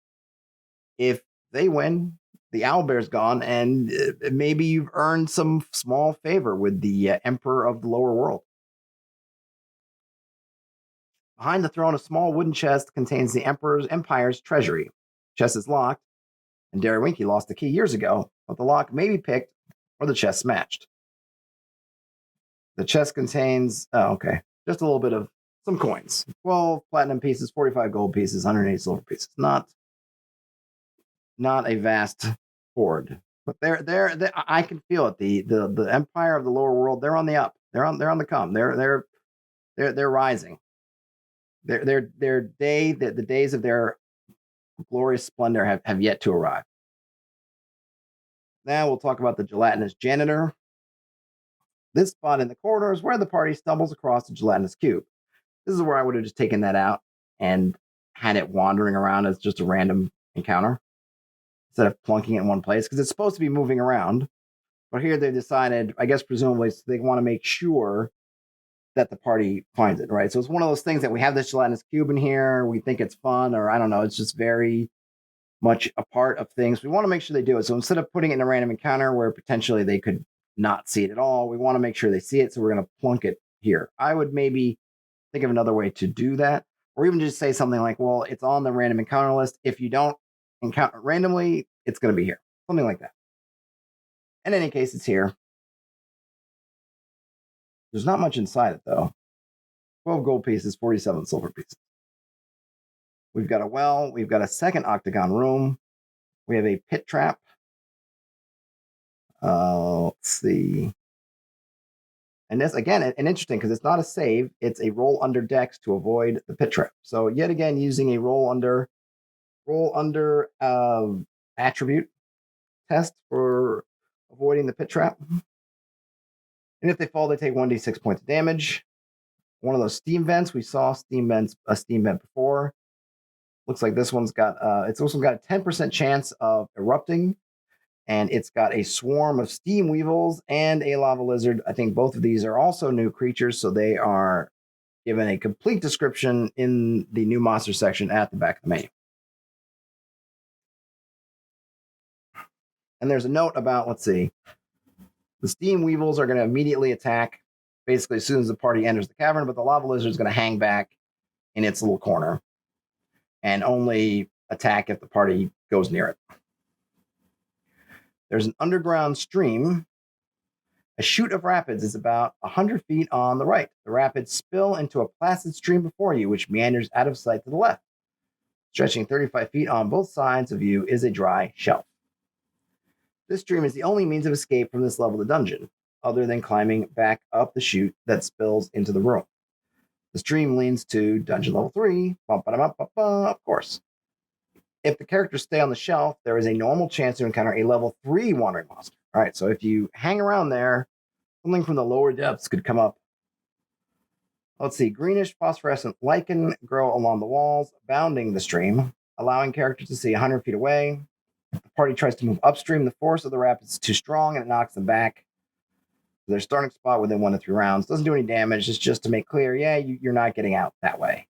if they win, the owlbear's gone, and maybe you've earned some small favor with the emperor of the lower world. Behind the throne, a small wooden chest contains the empire's treasury. The chest is locked, and Darrywinky lost the key years ago, but the lock may be picked or the chest smashed. The chest contains, just a little bit of some coins. 12 platinum pieces, 45 gold pieces, 108 silver pieces. Not a vast hoard. But they're I can feel it. The empire of the lower world, they're on the up. They're on the come. They're rising. The days of their glorious splendor have yet to arrive. Now we'll talk about the gelatinous janitor. This spot in the corridor is where the party stumbles across the gelatinous cube. This is where I would have just taken that out and had it wandering around as just a random encounter instead of plunking it in one place, because it's supposed to be moving around. But here they decided, I guess presumably they want to make sure that the party finds it, right? So it's one of those things that we have this gelatinous cube in here, we think it's fun, or I don't know, it's just very much a part of things. We want to make sure they do it. So instead of putting it in a random encounter where potentially they could not see it at all, we want to make sure they see it, so we're going to plunk it here. I would maybe think of another way to do that, or even just say something like, well, it's on the random encounter list. If you don't encounter randomly, it's going to be here. Something like that. In any case, it's here. There's not much inside it, though. 12 gold pieces, 47 silver pieces. We've got a well. We've got a second octagon room. We have a pit trap. Let's see. And this, again, an interesting, because it's not a save. It's a roll under dex to avoid the pit trap. So yet again, using a roll under attribute test for avoiding the pit trap. And if they fall, they take 1d6 points of damage. One of those steam vents, we saw a steam vent before. Looks like this one's got it's also got a 10% chance of erupting, and it's got a swarm of steam weevils and a lava lizard. I think both of these are also new creatures, so they are given a complete description in the new monster section at the back of the menu. And there's a note about, let's see, the steam weevils are going to immediately attack basically as soon as the party enters the cavern, but the lava lizard is going to hang back in its little corner and only attack if the party goes near it. There's an underground stream. A chute of rapids is about 100 feet on the right. The rapids spill into a placid stream before you, which meanders out of sight to the left. Stretching 35 feet on both sides of you is a dry shelf. This stream is the only means of escape from this level of the dungeon, other than climbing back up the chute that spills into the room. The stream leads to dungeon level 3, of course. If the characters stay on the shelf, there is a normal chance to encounter a level 3 wandering monster. All right, so if you hang around there, something from the lower depths could come up. Let's see, greenish phosphorescent lichen grow along the walls, bounding the stream, allowing characters to see 100 feet away. If the party tries to move upstream, the force of the rapids is too strong and it knocks them back. Their starting spot within 1 to 3 rounds. Doesn't do any damage. It's just to make clear, you're not getting out that way.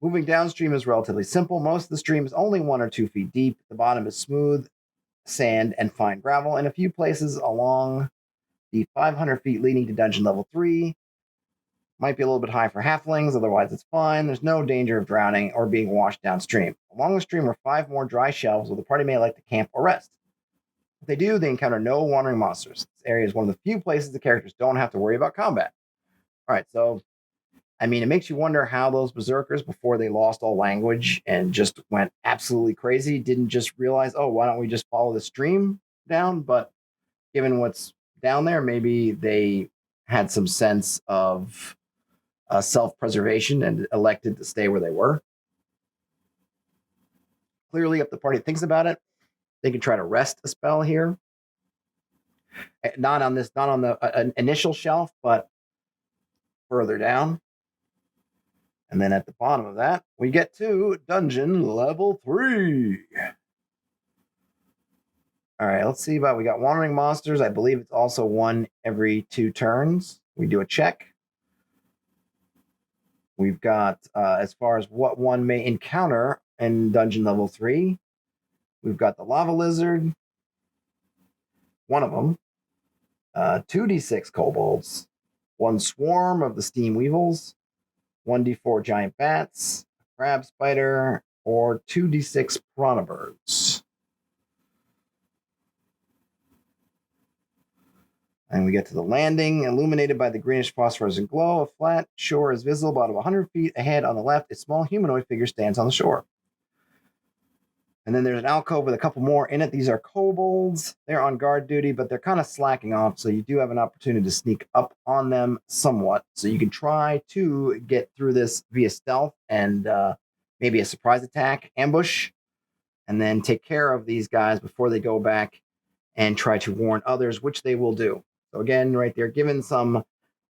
Moving downstream is relatively simple. Most of the stream is only 1 or 2 feet deep. The bottom is smooth sand and fine gravel. In a few places along the 500 feet leading to dungeon level 3, might be a little bit high for halflings. Otherwise, it's fine. There's no danger of drowning or being washed downstream. Along the stream are 5 more dry shelves where the party may like to camp or rest. If they do, they encounter no wandering monsters. This area is one of the few places the characters don't have to worry about combat. All right, so, I mean, it makes you wonder how those berserkers, before they lost all language and just went absolutely crazy, didn't just realize, oh, why don't we just follow the stream down? But given what's down there, maybe they had some sense of self-preservation and elected to stay where they were. Clearly, if the party thinks about it, they can try to rest a spell here. Not on the initial shelf, but further down. And then at the bottom of that, we get to dungeon level 3. All right, let's see about, we got wandering monsters. I believe it's also 1 every 2 turns. We do a check. We've got, as far as what one may encounter in dungeon level 3, we've got the lava lizard, one of them, 2d6 kobolds, one swarm of the steam weevils, 1d4 giant bats, a crab spider, or 2d6 piranha birds. And we get to the landing, illuminated by the greenish phosphorescent glow. A flat shore is visible about 100 feet ahead on the left. A small humanoid figure stands on the shore. And then there's an alcove with a couple more in it. These are kobolds. They're on guard duty, but they're kind of slacking off, so you do have an opportunity to sneak up on them somewhat. So you can try to get through this via stealth and maybe a surprise attack, ambush, and then take care of these guys before they go back and try to warn others, which they will do. So again, right there, given some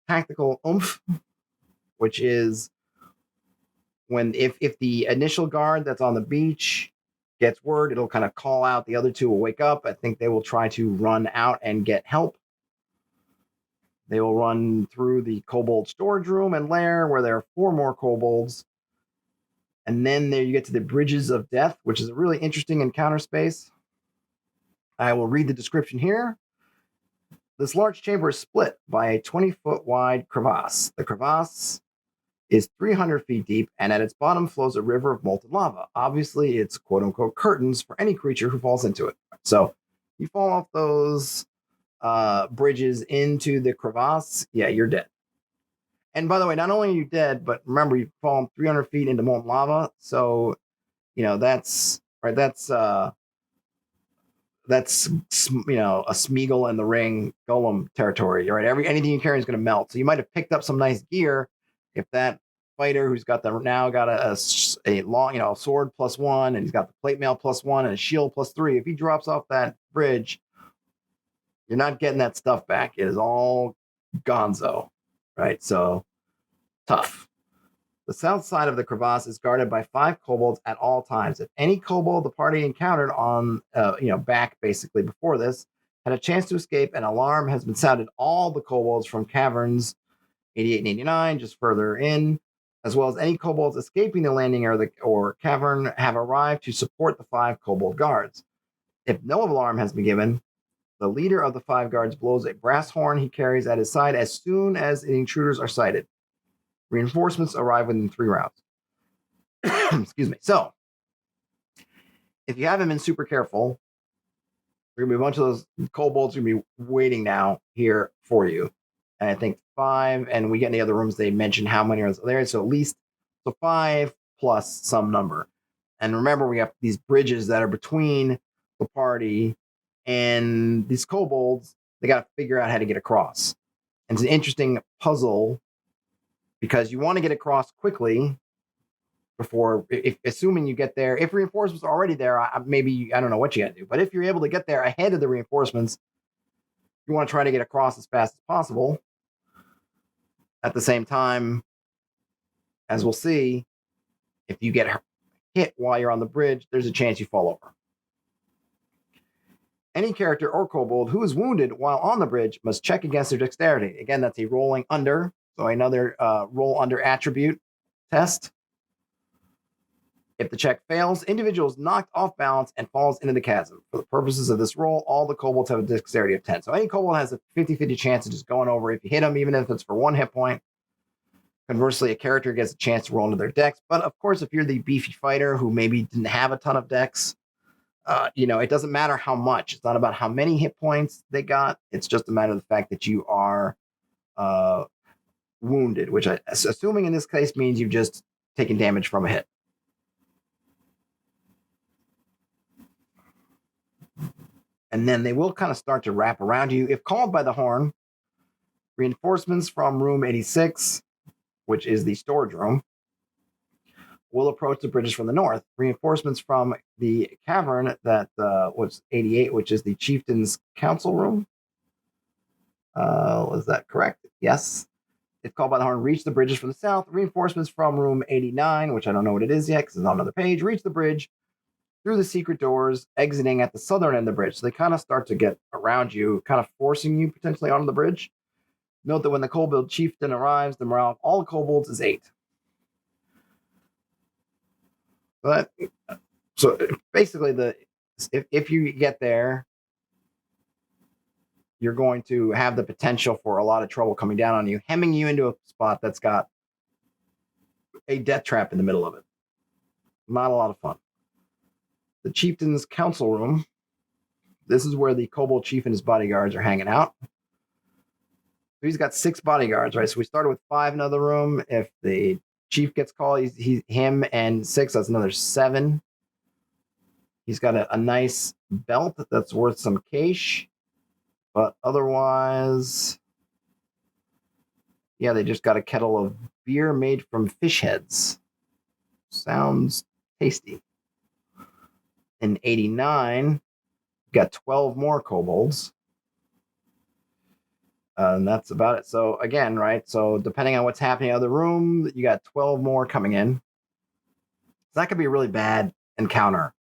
tactical oomph, which is when if the initial guard that's on the beach gets word, it'll kind of call out. The other two will wake up. I think they will try to run out and get help. They will run through the kobold storage room and lair where there are 4 more kobolds. And then there you get to the Bridges of Death, which is a really interesting encounter space. I will read the description here. This large chamber is split by a 20-foot wide crevasse. The crevasse is 300 feet deep, and at its bottom flows a river of molten lava. Obviously, it's quote-unquote curtains for any creature who falls into it. So you fall off those bridges into the crevasse, yeah, you're dead. And by the way, not only are you dead, but remember, you've fallen 300 feet into molten lava. So, that's right. That's a Smeagol and the Ring Golem territory, right? Anything you carry is going to melt. So you might have picked up some nice gear if that fighter who's got a long, sword +1, and he's got the plate mail +1 and a shield +3. If he drops off that bridge, you're not getting that stuff back. It is all gonzo, right? So tough. The south side of the crevasse is guarded by 5 kobolds at all times. If any kobold the party encountered on, back basically before this, had a chance to escape, an alarm has been sounded. All the kobolds from caverns 88 and 89, just further in, as well as any kobolds escaping the landing or cavern, have arrived to support the 5 kobold guards. If no alarm has been given, the leader of the 5 guards blows a brass horn he carries at his side as soon as intruders are sighted. Reinforcements arrive within 3 rounds. Excuse me. So, if you haven't been super careful, there's going to be a bunch of those kobolds going to be waiting now here for you. And I think 5, and we get in the other rooms, they mention how many are there. So 5 plus some number. And remember, we have these bridges that are between the party and these kobolds. They got to figure out how to get across. And it's an interesting puzzle because you want to get across quickly before, assuming you get there. If reinforcements are already there, I don't know what you got to do. But if you're able to get there ahead of the reinforcements, you want to try to get across as fast as possible. At the same time, as we'll see, if you get hit while you're on the bridge, there's a chance you fall over. Any character or kobold who is wounded while on the bridge must check against their dexterity. Again, that's a rolling under, so another roll under attribute test. If the check fails, individual is knocked off balance and falls into the chasm. For the purposes of this roll, all the kobolds have a dexterity of 10. So any kobold has a 50-50 chance of just going over if you hit them, even if it's for 1 hit point. Conversely, a character gets a chance to roll into their dex. But of course, if you're the beefy fighter who maybe didn't have a ton of dex, it doesn't matter how much. It's not about how many hit points they got. It's just a matter of the fact that you are wounded, which assuming in this case means you've just taken damage from a hit. And then they will kind of start to wrap around you. If called by the horn, reinforcements from room 86, which is the storage room, will approach the bridges from the north. Reinforcements from the cavern that was 88, which is the chieftain's council room. Was that correct? Yes. If called by the horn, reach the bridges from the south. Reinforcements from room 89, which I don't know what it is yet because it's on another page, reach the bridge through the secret doors, exiting at the southern end of the bridge. So they kind of start to get around you, kind of forcing you potentially onto the bridge. Note that when the kobold chieftain arrives, the morale of all kobolds is 8. So basically, if you get there, you're going to have the potential for a lot of trouble coming down on you, hemming you into a spot that's got a death trap in the middle of it. Not a lot of fun. The Chieftain's Council Room. This is where the Kobold Chief and his bodyguards are hanging out. He's got 6 bodyguards, right? So we started with 5 in another room. If the chief gets called, he's him and 6. That's another 7. He's got a nice belt that's worth some cash, but otherwise, yeah, they just got a kettle of beer made from fish heads. Sounds tasty. In 89, got 12 more kobolds. And that's about it. So again, right? So depending on what's happening in the other room, you got 12 more coming in. That could be a really bad encounter.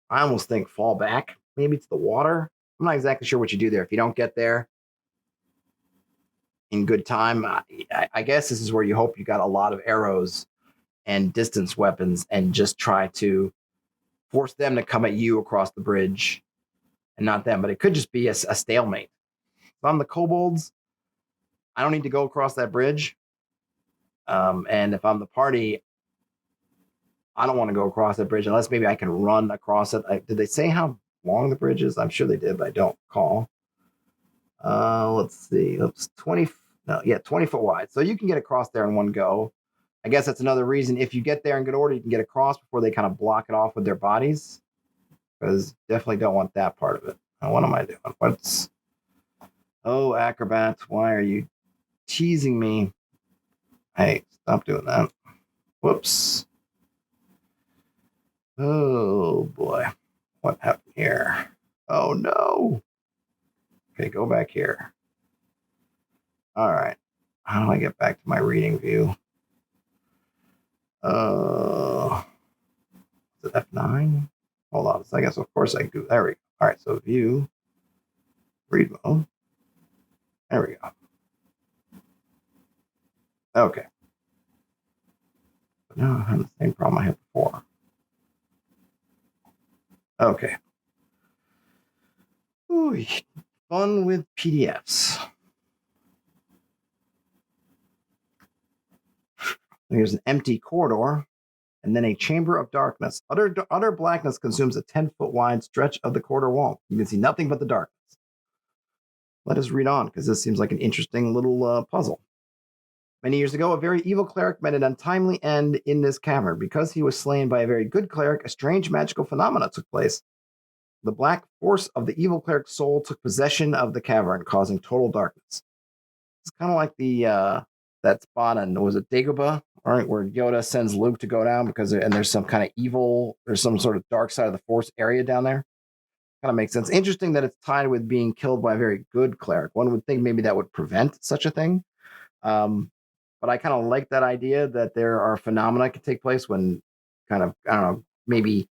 I almost think fall back, maybe to the water. I'm not exactly sure what you do there. If you don't get there in good time, I guess this is where you hope you got a lot of arrows and distance weapons and just try to force them to come at you across the bridge and not them. But it could just be a stalemate. If I'm the kobolds, I don't need to go across that bridge. And if I'm the party, I don't want to go across that bridge unless maybe I can run across it. Did they say how long the bridge is? I'm sure they did, but I don't recall. Let's see. It's 20 foot wide. So you can get across there in one go. I guess that's another reason. If you get there in good order, you can get across before they kind of block it off with their bodies. Because definitely don't want that part of it. Now, what am I doing? Oh, acrobats, why are you teasing me? Hey, stop doing that. Whoops. Oh, boy. What happened here? Oh, no. Okay, go back here. All right. How do I get back to my reading view? Is it F9? Hold on a second. So, of course, I go. There we go. All right, so view. Read mode. There we go. Okay. But now I have the same problem I had before. Okay. Ooh, fun with PDFs. Here's an empty corridor, and then a chamber of darkness. Utter blackness consumes a 10-foot wide stretch of the corridor wall. You can see nothing but the darkness. Let us read on, because this seems like an interesting little puzzle. Many years ago, a very evil cleric met an untimely end in this cavern. Because he was slain by a very good cleric, a strange magical phenomena took place. The black force of the evil cleric's soul took possession of the cavern, causing total darkness. It's kind of like the that spot on, was it Dagobah, right, where Yoda sends Luke to go down because there's some kind of evil, there's some sort of dark side of the force area down there. Kind of makes sense. Interesting that it's tied with being killed by a very good cleric. One would think maybe that would prevent such a thing. But I kind of like that idea that there are phenomena that can take place when kind of, I don't know, maybe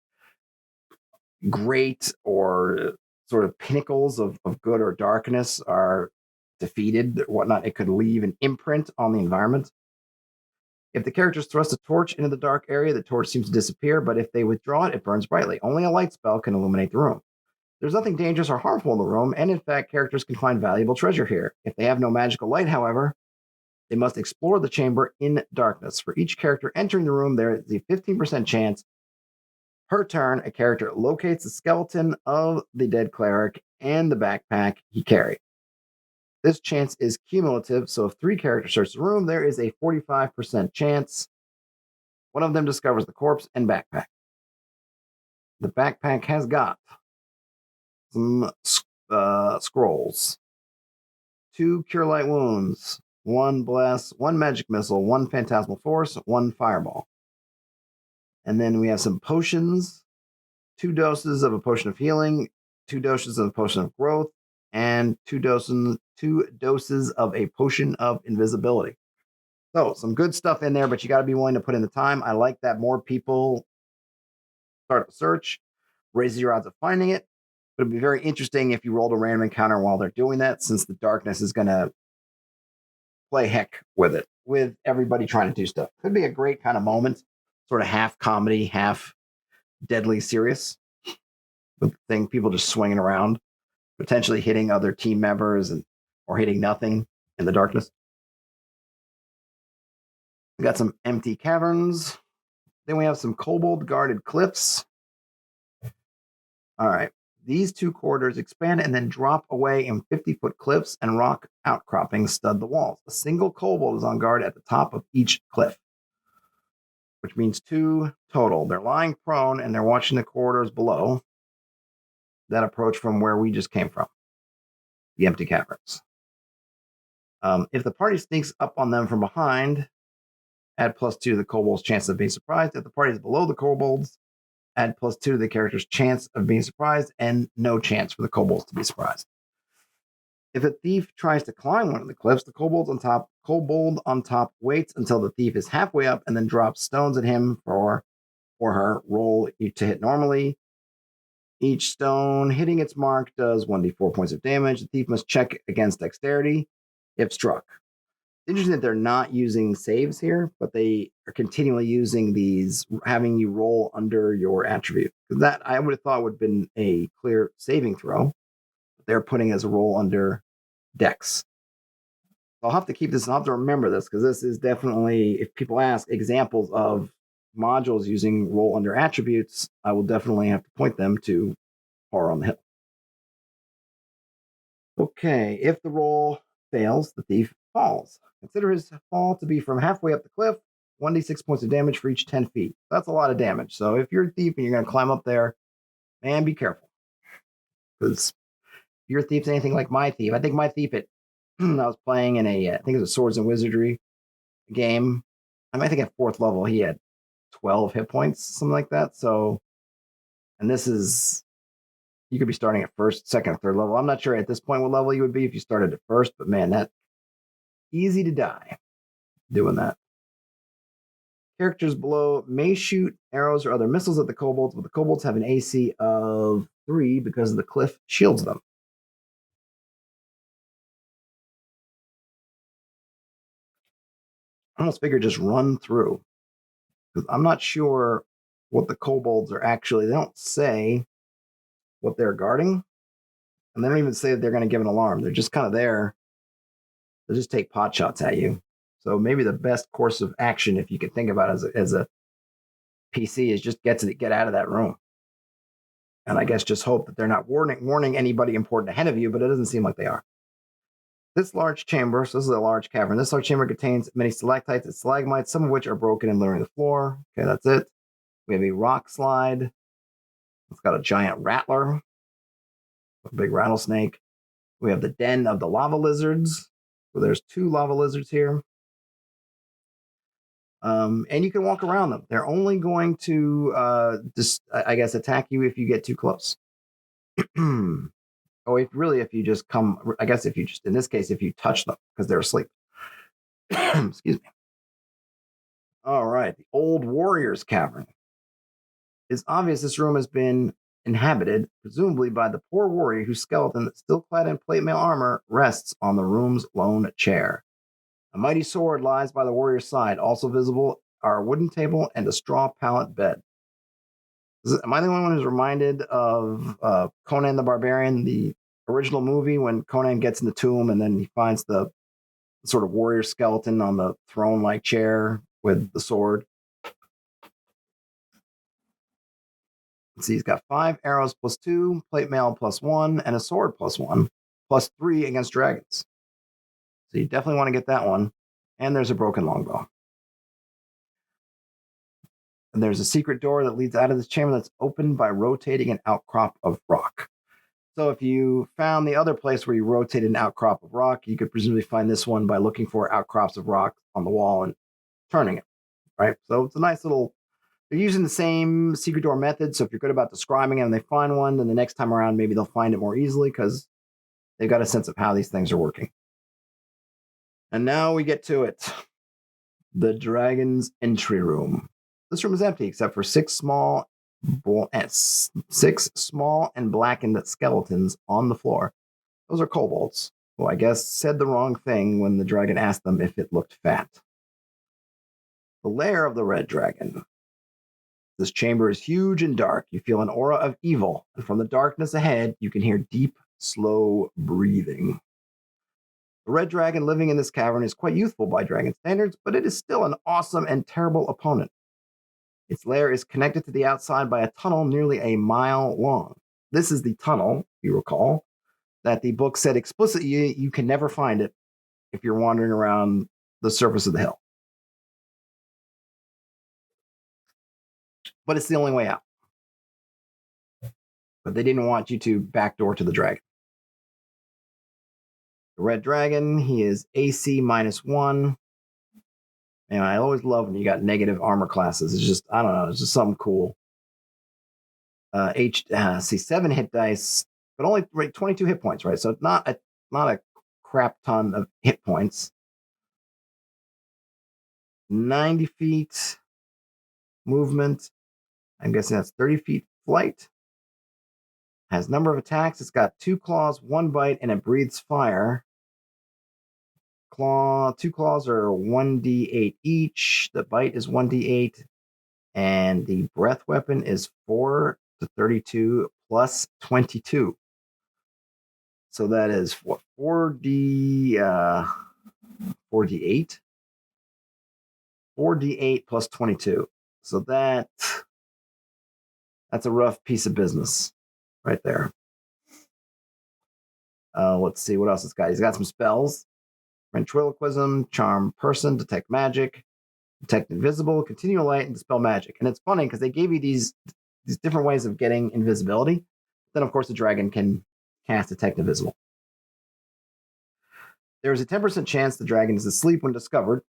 great or sort of pinnacles of good or darkness are defeated or whatnot. It could leave an imprint on the environment. If the characters thrust a torch into the dark area, the torch seems to disappear, but if they withdraw it, it burns brightly. Only a light spell can illuminate the room. There's nothing dangerous or harmful in the room, and in fact, characters can find valuable treasure here. If they have no magical light, however, they must explore the chamber in darkness. For each character entering the room, there is a 15% chance per turn a character locates the skeleton of the dead cleric and the backpack he carried. This chance is cumulative, so if 3 characters search the room, there is a 45% chance one of them discovers the corpse and backpack. The backpack has got some scrolls, 2 Cure Light Wounds, 1 Bless, 1 Magic Missile, 1 Phantasmal Force, 1 Fireball. And then we have some potions, 2 doses of a potion of healing, 2 doses of a potion of growth, and 2 doses of a potion of invisibility. So some good stuff in there, but you got to be willing to put in the time. I like that more people start the search, raises your odds of finding it. But it'd be very interesting if you rolled a random encounter while they're doing that, since the darkness is going to play heck with it, with everybody trying to do stuff. Could be a great kind of moment, sort of half comedy, half deadly serious. The thing, people just swinging around. potentially hitting other team members or hitting nothing in the darkness. We got some empty caverns. Then we have some kobold guarded cliffs. All right. These two corridors expand and then drop away in 50-foot cliffs, and rock outcroppings stud the walls. A single kobold is on guard at the top of each cliff, which means 2 total. They're lying prone and they're watching the corridors below that approach from where we just came from, the empty caverns. If the party sneaks up on them from behind, add +2 to the kobold's chance of being surprised. If the party is below the kobolds, add +2 to the character's chance of being surprised, and no chance for the kobolds to be surprised. If a thief tries to climb one of the cliffs, the kobold on top waits until the thief is halfway up and then drops stones at him or her. Roll to hit normally. Each stone hitting its mark does 1d4 points of damage. The thief must check against dexterity if struck. It's interesting that they're not using saves here, but they are continually using these, having you roll under your attribute. That I would have thought would have been a clear saving throw. They're putting as a roll under dex. I'll have to keep this, I'll have to remember this, because this is definitely, if people ask examples of modules using roll under attributes, I will definitely have to point them to Horror on the Hill. Okay, if the roll fails, the thief falls. Consider his fall to be from halfway up the cliff, 1d6 points of damage for each 10 feet. That's a lot of damage. So if you're a thief and you're going to climb up there, man, be careful. Because if your thief's anything like my thief, I think my thief I was playing in I think it was a Swords and Wizardry game. I think at 4th level, he had 12 hit points, something like that. So, and this is, you could be starting at 1st, 2nd, 3rd level. I'm not sure at this point what level you would be if you started at 1st, but man, that's easy to die doing that. Characters below may shoot arrows or other missiles at the kobolds, but the kobolds have an AC of 3 because the cliff shields them. I almost figure just run through, because I'm not sure what the kobolds are actually. They don't say what they're guarding, and they don't even say that they're going to give an alarm. They're just kind of there. They'll just take pot shots at you. So maybe the best course of action, if you can think about it as a PC, is just get out of that room. And I guess just hope that they're not warning anybody important ahead of you, but it doesn't seem like they are. This large chamber, so this is a large cavern. This large chamber contains many stalactites and stalagmites, some of which are broken and littering the floor. Okay, that's it. We have a rock slide. It's got a giant rattler, a big rattlesnake. We have the den of the lava lizards. So there's 2 lava lizards here. And you can walk around them. They're only going to attack you if you get too close. If you just come, I guess if you just, in this case, if you touch them because they're asleep. Excuse me. All right, the Old Warrior's Cavern. It's obvious this room has been inhabited, presumably by the poor warrior whose skeleton, still clad in plate mail armor, rests on the room's lone chair. A mighty sword lies by the warrior's side. Also visible are a wooden table and a straw pallet bed. Am I the only one who's reminded of Conan the Barbarian, the original movie, when Conan gets in the tomb and then he finds the sort of warrior skeleton on the throne-like chair with the sword? Let's see, he's got 5 arrows +2, plate mail +1, and a sword +1, +3 against dragons. So you definitely want to get that one. And there's a broken longbow. And there's a secret door that leads out of this chamber that's opened by rotating an outcrop of rock. So if you found the other place where you rotated an outcrop of rock, you could presumably find this one by looking for outcrops of rock on the wall and turning it, right? So it's a nice little, they're using the same secret door method. So if you're good about describing it and they find one, then the next time around, maybe they'll find it more easily because they've got a sense of how these things are working. And now we get to it. The Dragon's Entry Room. This room is empty except for 6 small and blackened skeletons on the floor. Those are kobolds, who I guess said the wrong thing when the dragon asked them if it looked fat. The lair of the red dragon. This chamber is huge and dark. You feel an aura of evil, and from the darkness ahead, you can hear deep slow breathing. The red dragon living in this cavern is quite youthful by dragon standards, but it is still an awesome and terrible opponent. Its lair is connected to the outside by a tunnel nearly a mile long. This is the tunnel, if you recall, that the book said explicitly you can never find it if you're wandering around the surface of the hill. But it's the only way out. But they didn't want you to backdoor to the dragon. The red dragon, he is AC -1. And I always love when you got negative armor classes. It's just, I don't know, it's just something cool. 7 hit dice, but only 22 hit points, right? So it's not a crap ton of hit points. 90 feet movement. I'm guessing that's 30 feet flight. Has number of attacks. It's got 2 claws, 1 bite, and it breathes fire. 2 claws are 1d8 each. The bite is 1d8. And the breath weapon is 4 to 32 plus 22. So that is what, 4d8? 4d8 plus 22. So that's a rough piece of business right there. Let's see what else it's got. He's got some spells. Ventriloquism, Charm Person, Detect Magic, Detect Invisible, Continual Light, and Dispel Magic. And it's funny because they gave you these different ways of getting invisibility. Then, of course, the dragon can cast Detect Invisible. There is a 10% chance the dragon is asleep when discovered.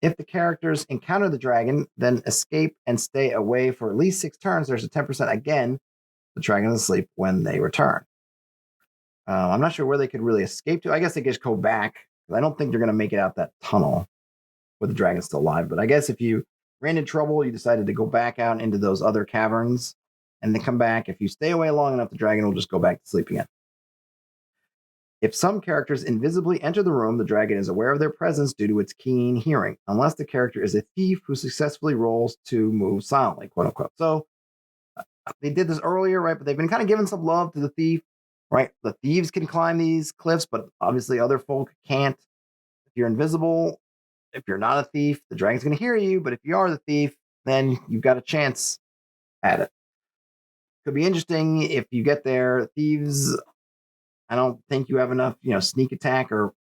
If the characters encounter the dragon, then escape and stay away for at least 6 turns, there's a 10% again. The dragon is asleep when they return. I'm not sure where they could really escape to. I guess they could just go back. I don't think they're going to make it out that tunnel with the dragon still alive. But I guess if you ran into trouble, you decided to go back out into those other caverns and then come back. If you stay away long enough, the dragon will just go back to sleep again. If some characters invisibly enter the room, the dragon is aware of their presence due to its keen hearing, unless the character is a thief who successfully rolls to move silently, quote unquote. So they did this earlier, right? But they've been kind of giving some love to the thief, right? The thieves can climb these cliffs, but obviously other folk can't. If you're invisible, if you're not a thief, the dragon's going to hear you. But if you are the thief, then you've got a chance at it. Could be interesting if you get there. Thieves, I don't think you have enough, sneak attack or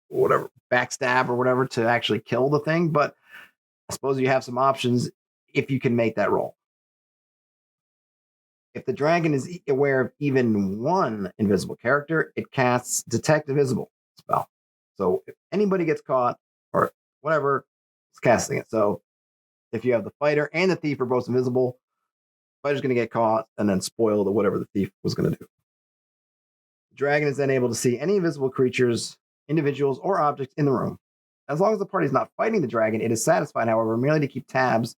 whatever, backstab or whatever to actually kill the thing. But I suppose you have some options if you can make that roll. If the dragon is aware of even one invisible character, it casts Detect Invisible spell. So if anybody gets caught or whatever, it's casting it. So if you have the fighter and the thief are both invisible, the fighter's going to get caught and then spoil whatever the thief was going to do. The dragon is then able to see any invisible creatures, individuals, or objects in the room. As long as the party is not fighting the dragon, it is satisfied, however, merely to keep tabs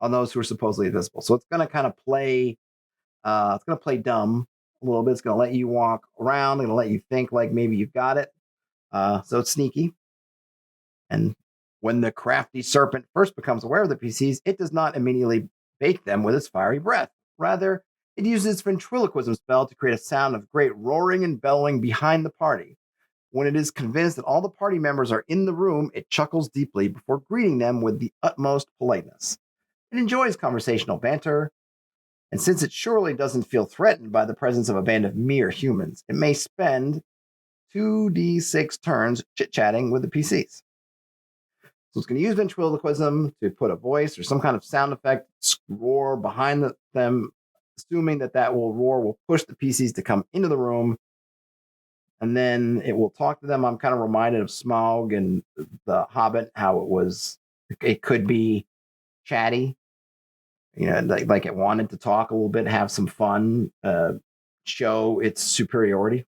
on those who are supposedly invisible. So it's going to kind of play. It's going to play dumb a little bit. It's going to let you walk around. It's going to let you think like maybe you've got it. So it's sneaky. And when the crafty serpent first becomes aware of the PCs, it does not immediately bake them with its fiery breath. Rather, it uses its ventriloquism spell to create a sound of great roaring and bellowing behind the party. When it is convinced that all the party members are in the room, it chuckles deeply before greeting them with the utmost politeness. It enjoys conversational banter, and since it surely doesn't feel threatened by the presence of a band of mere humans, it may spend 2d6 turns chit-chatting with the PCs. So it's going to use ventriloquism to put a voice or some kind of sound effect, roar behind them, assuming that roar will push the PCs to come into the room. And then it will talk to them. I'm kind of reminded of Smaug and the Hobbit, how it could be chatty, like it wanted to talk a little bit, have some fun, show its superiority.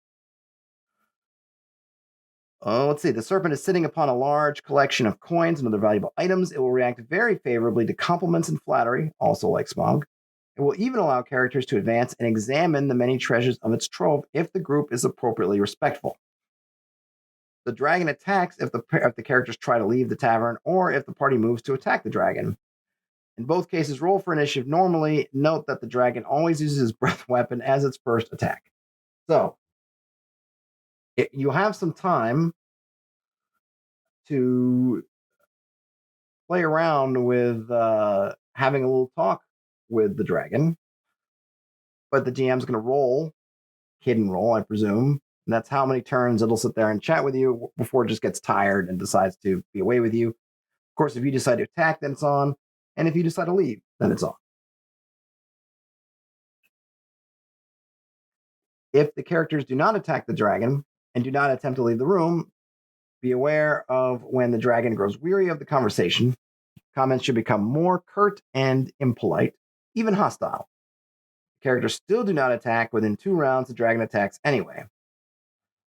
Let's see. The serpent is sitting upon a large collection of coins and other valuable items. It will react very favorably to compliments and flattery, also like Smaug. It will even allow characters to advance and examine the many treasures of its trove if the group is appropriately respectful. The dragon attacks if the characters try to leave the tavern or if the party moves to attack the dragon. In both cases, roll for initiative normally. Note that the dragon always uses his breath weapon as its first attack. So, you'll have some time to play around with having a little talk with the dragon, but the GM's going to roll, hidden roll, I presume. And that's how many turns it'll sit there and chat with you before it just gets tired and decides to be away with you. Of course, if you decide to attack, then it's on. And if you decide to leave, then it's on. If the characters do not attack the dragon and do not attempt to leave the room, be aware of when the dragon grows weary of the conversation. Comments should become more curt and impolite, even hostile. Characters still do not attack within 2 rounds. The dragon attacks anyway.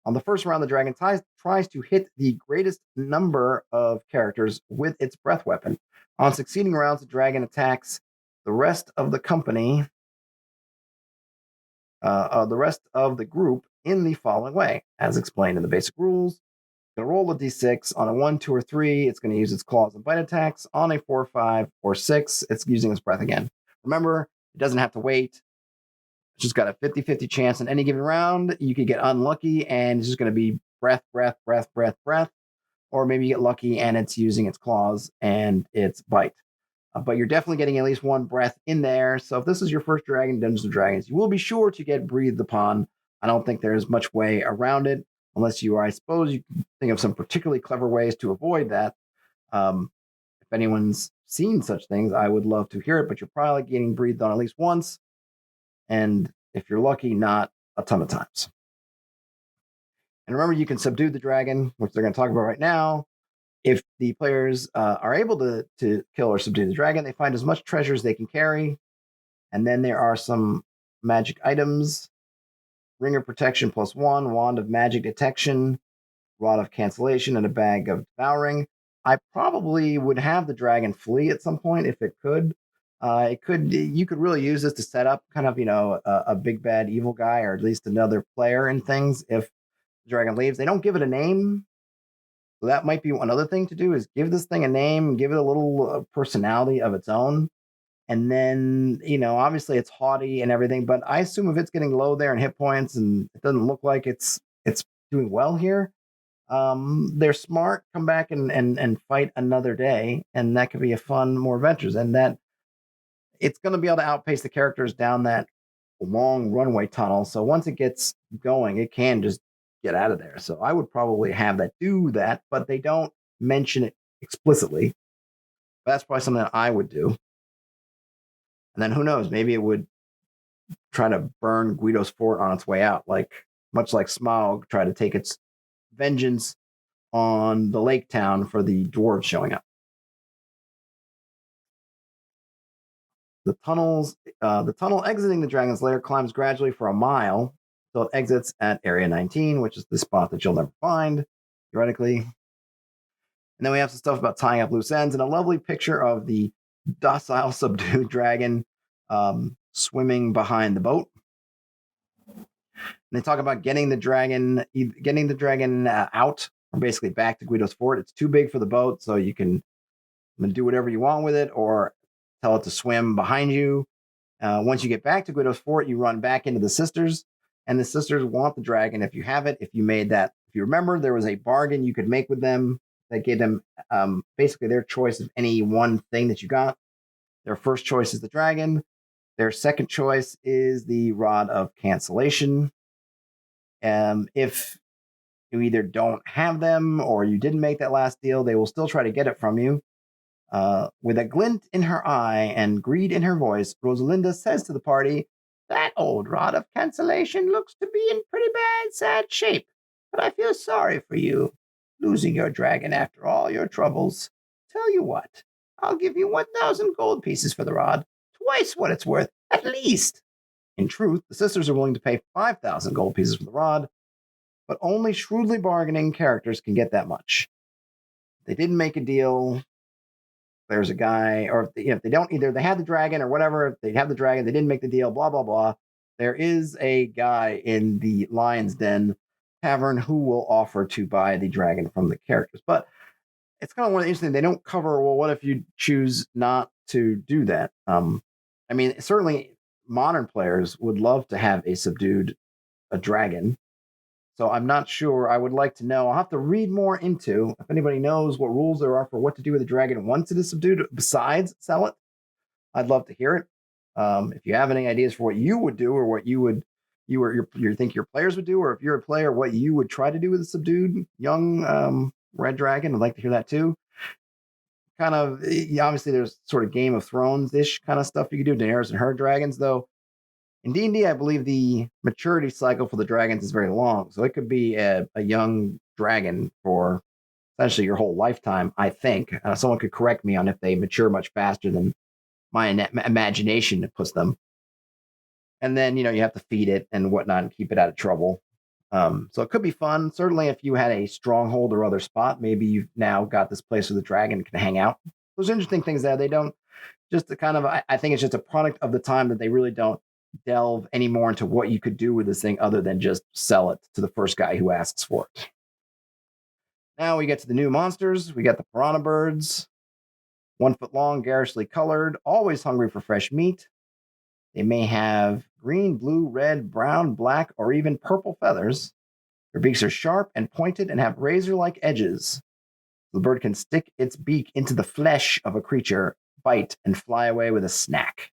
On the first round, the dragon tries to hit the greatest number of characters with its breath weapon. On succeeding rounds, the dragon attacks the rest of the company, the rest of the group in the following way, as explained in the basic rules. It's going to roll a d6. On a 1, 2, or 3, it's going to use its claws and bite attacks. On a 4, 5, or 6, it's using its breath again. Remember, it doesn't have to wait. It's just got a 50-50 chance in any given round. You could get unlucky, and it's just going to be breath, breath, breath, breath, breath. Or maybe you get lucky, and it's using its claws and its bite. But you're definitely getting at least 1 breath in there. So if this is your first dragon, Dungeons & Dragons, you will be sure to get breathed upon. I don't think there's much way around it, unless you are, I suppose, you can think of some particularly clever ways to avoid that. If anyone's seen such things, I would love to hear it, but you're probably getting breathed on at least once. And if you're lucky, not a ton of times. And remember, you can subdue the dragon, which they're going to talk about right now. If the players are able to kill or subdue the dragon, they find as much treasure as they can carry. And then there are some magic items. Ring of Protection +1, Wand of Magic Detection, Rod of Cancellation, and a Bag of Devouring. I probably would have the dragon flee at some point if it could. You could really use this to set up kind of, a big bad evil guy, or at least another player and things. If the dragon leaves, they don't give it a name. So that might be one other thing to do, is give this thing a name, give it a little personality of its own. And then, obviously it's haughty and everything, but I assume if it's getting low there in hit points and it doesn't look like it's doing well here, they're smart, come back and fight another day. And that could be a fun, more adventures. And that it's going to be able to outpace the characters down that long runway tunnel. So once it gets going, it can just get out of there. So I would probably have that do that, but they don't mention it explicitly. That's probably something that I would do. And then who knows, maybe it would try to burn Guido's fort on its way out, much like Smaug tried to take its vengeance on the lake town for the dwarves showing up. The tunnel exiting the dragon's lair climbs gradually for a mile until it exits at Area 19, which is the spot that you'll never find, theoretically. And then we have some stuff about tying up loose ends and a lovely picture of the docile, subdued dragon swimming behind the boat. And they talk about getting the dragon out, or basically back to Guido's fort. It's too big for the boat, so you can do whatever you want with it, or tell it to swim behind you. Once you get back to Guido's fort, you run back into the sisters, and the sisters want the dragon if you have it. If you remember, there was a bargain you could make with them that gave them basically their choice of any one thing that you got. Their first choice is the dragon. Their second choice is the Rod of Cancellation. If you either don't have them or you didn't make that last deal, they will still try to get it from you. With a glint in her eye and greed in her voice, Rosalinda says to the party, "That old Rod of Cancellation looks to be in pretty bad, sad shape, but I feel sorry for you, losing your dragon after all your troubles. Tell you what, I'll give you 1,000 gold pieces for the rod, twice what it's worth, at least." In truth, the sisters are willing to pay 5,000 gold pieces for the rod, but only shrewdly bargaining characters can get that much. They didn't make a deal. There's a guy, or if they don't, either they had the dragon or whatever, if they have the dragon, they didn't make the deal, blah, blah, blah. There is a guy in the Lion's Den tavern who will offer to buy the dragon from the characters. But it's kind of one of the interesting, they don't cover, well, what if you choose not to do that? Certainly modern players would love to have a dragon. So I'm not sure. I would like to know. I'll have to read more into if anybody knows what rules there are for what to do with a dragon once it is subdued, besides sell it. I'd love to hear it. If you have any ideas for what you would do or what you think your players would do, or if you're a player, what you would try to do with a subdued young red dragon, I'd like to hear that too. Kind of, obviously, there's sort of Game of Thrones-ish kind of stuff you could do, Daenerys and her dragons, though. In D&D, I believe the maturity cycle for the dragons is very long. So it could be a young dragon for essentially your whole lifetime, I think. Someone could correct me on if they mature much faster than my imagination puts them. And then, you have to feed it and whatnot and keep it out of trouble. So it could be fun. Certainly, if you had a stronghold or other spot, maybe you've now got this place where the dragon can hang out. There's interesting things there. They don't just the kind of, I think it's just a product of the time that they really don't delve any more into what you could do with this thing other than just sell it to the first guy who asks for it. Now we get to the new monsters. We got the piranha birds, 1 foot long, garishly colored, always hungry for fresh meat. They may have green, blue, red, brown, black, or even purple feathers. Their beaks are sharp and pointed and have razor-like edges. The bird can stick its beak into the flesh of a creature, bite, and fly away with a snack.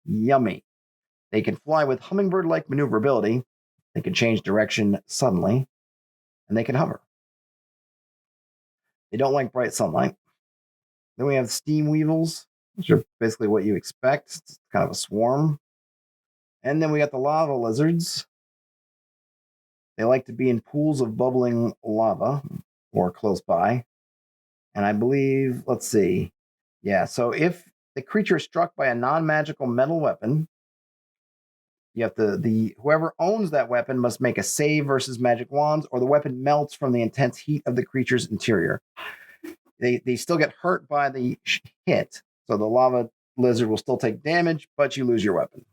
Yummy. They can fly with hummingbird-like maneuverability. They can change direction suddenly. And they can hover. They don't like bright sunlight. Then we have steam weevils, which are basically what you expect. It's kind of a swarm. And then we got the lava lizards. They like to be in pools of bubbling lava or close by. And I believe, let's see. Yeah, so if the creature is struck by a non-magical metal weapon, you have to whoever owns that weapon must make a save versus magic wands, or the weapon melts from the intense heat of the creature's interior. They still get hurt by the hit, so the lava lizard will still take damage, but you lose your weapon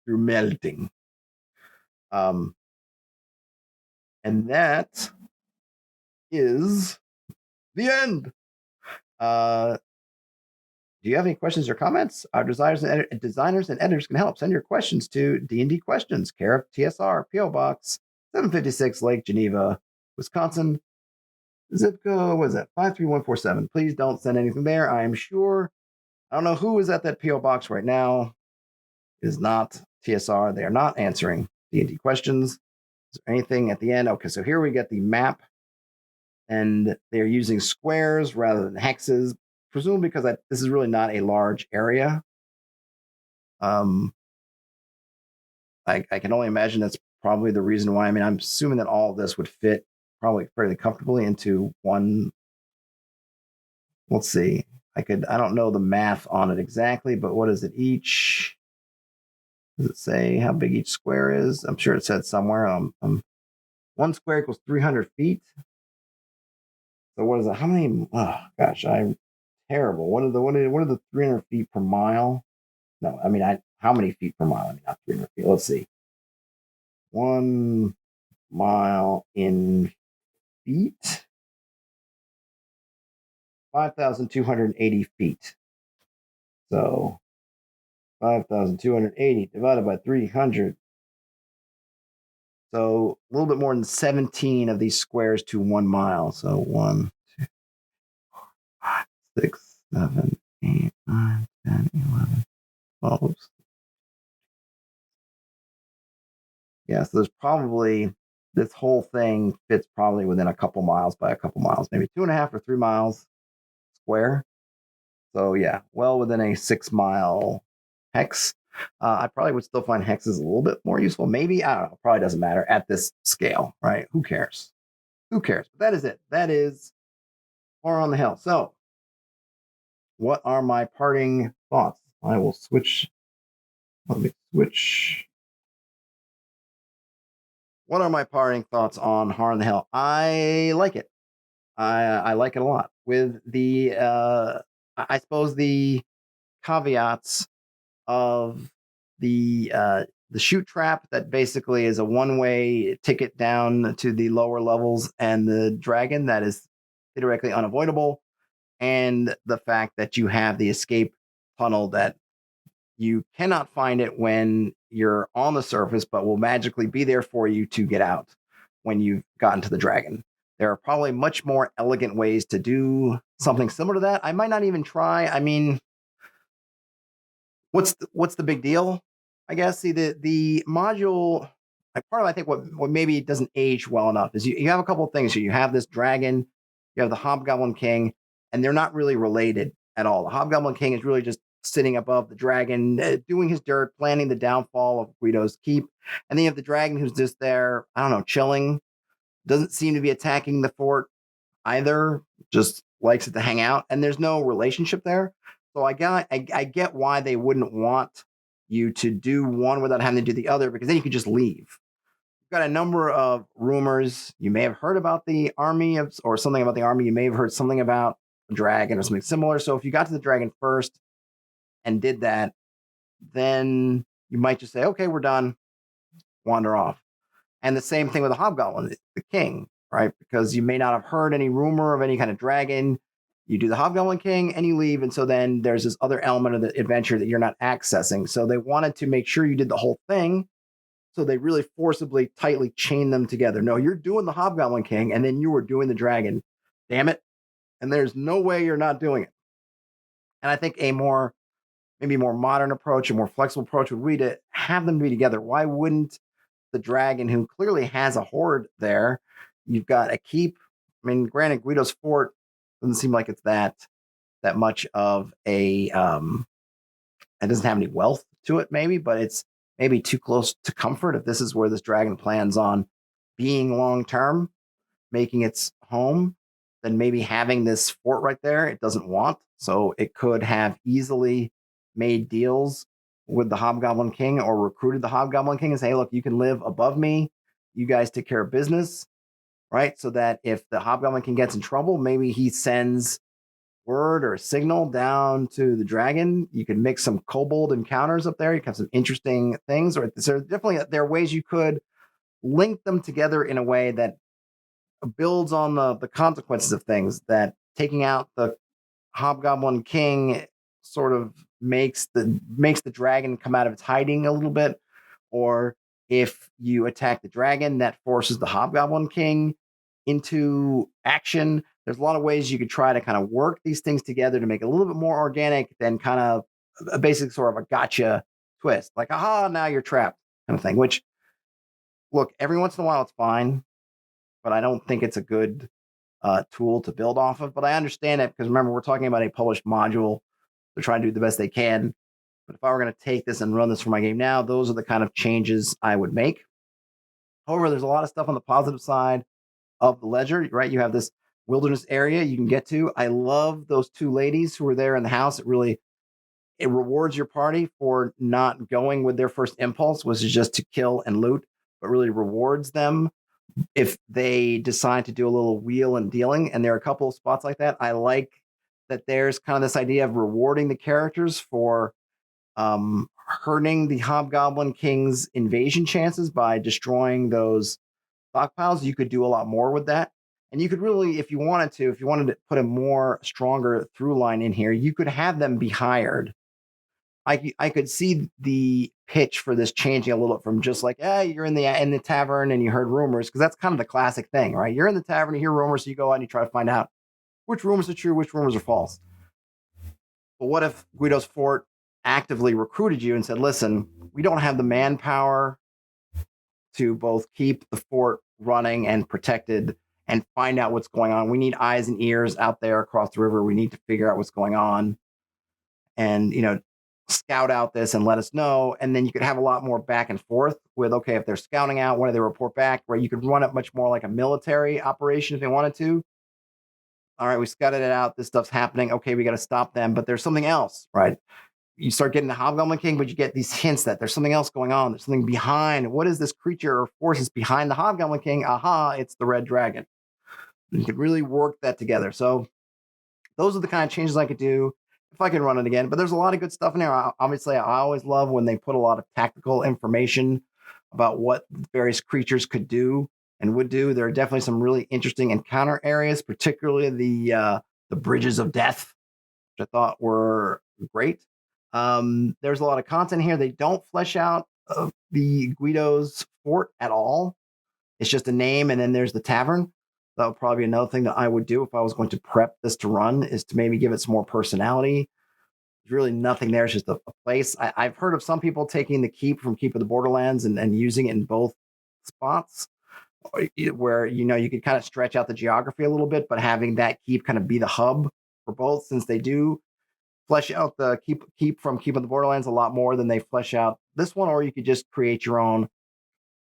through melting. And that is the end. Do you have any questions or comments? Our designers and editors can help. Send your questions to D&D Questions, care of TSR, PO Box 756, Lake Geneva, Wisconsin. Zip code, what is that? 53147. Please don't send anything there. I am sure. I don't know who is at that PO Box right now. It is not TSR. They are not answering D&D questions. Is there anything at the end? Okay, so here we get the map, and they're using squares rather than hexes, presumably because this is really not a large area. I can only imagine that's probably the reason why. I mean, I'm assuming that all of this would fit probably fairly comfortably into one. Let's see. I don't know the math on it exactly, but what is it each? Does it say how big each square is? I'm sure it said somewhere. 1 square equals 300 feet. So what is it? How many? Oh gosh, I'm terrible. What are the 300 feet per mile? No, I mean, how many feet per mile? I mean, not 300 feet. Let's see. 1 mile in feet. 5,280 feet. So 5,280 divided by 300. So a little bit more than 17 of these squares to 1 mile. So 1, 2, 4, 5, 6, 7, 8, 9, 10, 11, 12. Yeah, so there's probably this whole thing fits probably within a couple miles by a couple miles, maybe 2.5 or 3 miles square. So yeah, well within a 6-mile hex. I probably would still find hexes a little bit more useful. Maybe, I don't know, probably doesn't matter at this scale, right? Who cares? Who cares? But that is it. That is Horror on the Hill. So, what are my parting thoughts? I will switch. Let me switch. What are my parting thoughts on Horror on the Hill? I like it. I like it a lot. With the, I suppose the caveats of the shoot trap that basically is a one-way ticket down to the lower levels, and the dragon that is theoretically unavoidable, and the fact that you have the escape tunnel that you cannot find it when you're on the surface, but will magically be there for you to get out. when you've gotten to the dragon. There are probably much more elegant ways to do something similar to that. I might not even try. I mean, what's the big deal? I guess the module. Like part of I think what maybe doesn't age well enough is you have a couple of things here. You have this dragon, you have the Hobgoblin King, and they're not really related at all. The Hobgoblin King is really just sitting above the dragon, doing his dirt, planning the downfall of Guido's keep. And then you have the dragon who's just there, I don't know, chilling, doesn't seem to be attacking the fort either, just likes it to hang out, and there's no relationship there. So I get why they wouldn't want you to do one without having to do the other, because then you could just leave. You've got a number of rumors. You may have heard about the army or something about the army. You may have heard something about a dragon or something similar. So if you got to the dragon first and did that, then you might just say, okay, we're done, wander off. And the same thing with the Hobgoblin, the king, right? Because you may not have heard any rumor of any kind of dragon. You do the Hobgoblin King and you leave. And so then there's this other element of the adventure that you're not accessing. So they wanted to make sure you did the whole thing. So they really forcibly, tightly chain them together. No, you're doing the Hobgoblin King and then you were doing the dragon. Damn it. And there's no way you're not doing it. And I think maybe more modern approach, a more flexible approach would be to have them be together. Why wouldn't the dragon, who clearly has a horde there, you've got a keep? I mean, granted, Guido's fort doesn't seem like it's that much of a it doesn't have any wealth to it, maybe, but it's maybe too close to comfort if this is where this dragon plans on being long term, making its home. Then maybe having this fort right there it doesn't want, so it could have easily made deals with the Hobgoblin King or recruited the Hobgoblin King and say, hey, look, you can live above me, you guys take care of business, right? So that if the Hobgoblin King gets in trouble, maybe he sends word or a signal down to the dragon. You could mix some kobold encounters up there. You can have some interesting things. Or there are ways you could link them together in a way that builds on the consequences of things. That taking out the Hobgoblin King sort of makes the dragon come out of its hiding a little bit. Or if you attack the dragon, that forces the Hobgoblin King into action. There's a lot of ways you could try to kind of work these things together to make it a little bit more organic than kind of a basic sort of a gotcha twist. Like, aha, now you're trapped kind of thing, which, look, every once in a while it's fine, but I don't think it's a good tool to build off of. But I understand it because remember, we're talking about a published module. They're trying to do the best they can. But if I were going to take this and run this for my game now, those are the kind of changes I would make. However, there's a lot of stuff on the positive side of the ledger, right? You have this wilderness area you can get to. I love those two ladies who were there in the house. It rewards your party for not going with their first impulse, which is just to kill and loot, but really rewards them if they decide to do a little wheel and dealing. And there are a couple of spots like that. I like that there's kind of this idea of rewarding the characters for hurting the Hobgoblin King's invasion chances by destroying those stockpiles. You could do a lot more with that. And you could really, if you wanted to put a more stronger through line in here, you could have them be hired. I could see the pitch for this changing a little from just like, you're in the tavern and you heard rumors, because that's kind of the classic thing, right? You're in the tavern, you hear rumors, so you go out and you try to find out which rumors are true, which rumors are false. But what if Guido's fort actively recruited you and said, listen, we don't have the manpower to both keep the fort running and protected and find out what's going on. We need eyes and ears out there across the river. We need to figure out what's going on and, scout out this and let us know. And then you could have a lot more back and forth with, okay, if they're scouting out, when do they report back? Where you could run it much more like a military operation if they wanted to. All right, we scouted it out. This stuff's happening. Okay, we got to stop them. But there's something else, right? You start getting the Hobgoblin King, but you get these hints that there's something else going on. There's something behind. What is this creature or forces behind the Hobgoblin King? Aha, it's the red dragon. You could really work that together. So those are the kind of changes I could do if I could run it again. But there's a lot of good stuff in there. Obviously, I always love when they put a lot of tactical information about what various creatures could do and would do. There are definitely some really interesting encounter areas, particularly the bridges of death, which I thought were great. There's a lot of content here. They don't flesh out the Guido's fort at all. It's just a name, and then there's the tavern. That would probably be another thing that I would do if I was going to prep this to run, is to maybe give it some more personality. There's really nothing there. It's just a place. I've heard of some people taking the keep from Keep of the Borderlands and using it in both spots, where you could kind of stretch out the geography a little bit, but having that keep kind of be the hub for both, since they do flesh out the keep from Keep of the Borderlands a lot more than they flesh out this one. Or you could just create your own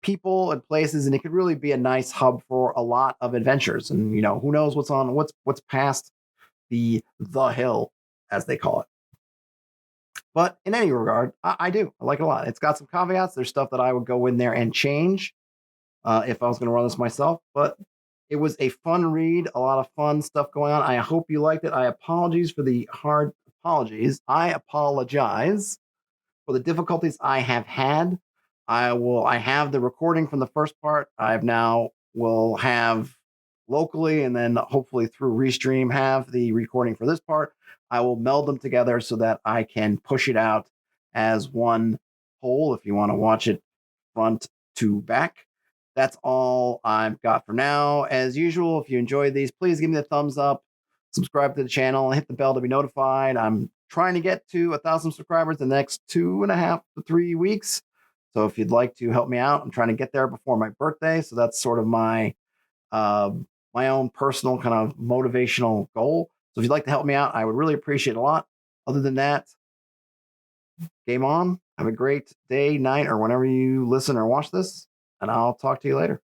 people and places, and it could really be a nice hub for a lot of adventures. And who knows what's past the hill, as they call it. But in any regard, I like it a lot. It's got some caveats. There's stuff that I would go in there and change if I was going to run this myself. But it was a fun read, a lot of fun stuff going on. I hope you liked it. I apologize for the hard apologies. I apologize for the difficulties I have had. I have the recording from the first part. I've now will have locally, and then hopefully through Restream have the recording for this part. I will meld them together so that I can push it out as one whole if you want to watch it front to back. That's all I've got for now. As usual, if you enjoyed these, please give me the thumbs up, subscribe to the channel, and hit the bell to be notified. I'm trying to get to 1,000 subscribers in the next 2.5 to 3 weeks. So if you'd like to help me out, I'm trying to get there before my birthday. So that's sort of my own personal kind of motivational goal. So if you'd like to help me out, I would really appreciate it a lot. Other than that, game on. Have a great day, night, or whenever you listen or watch this, and I'll talk to you later.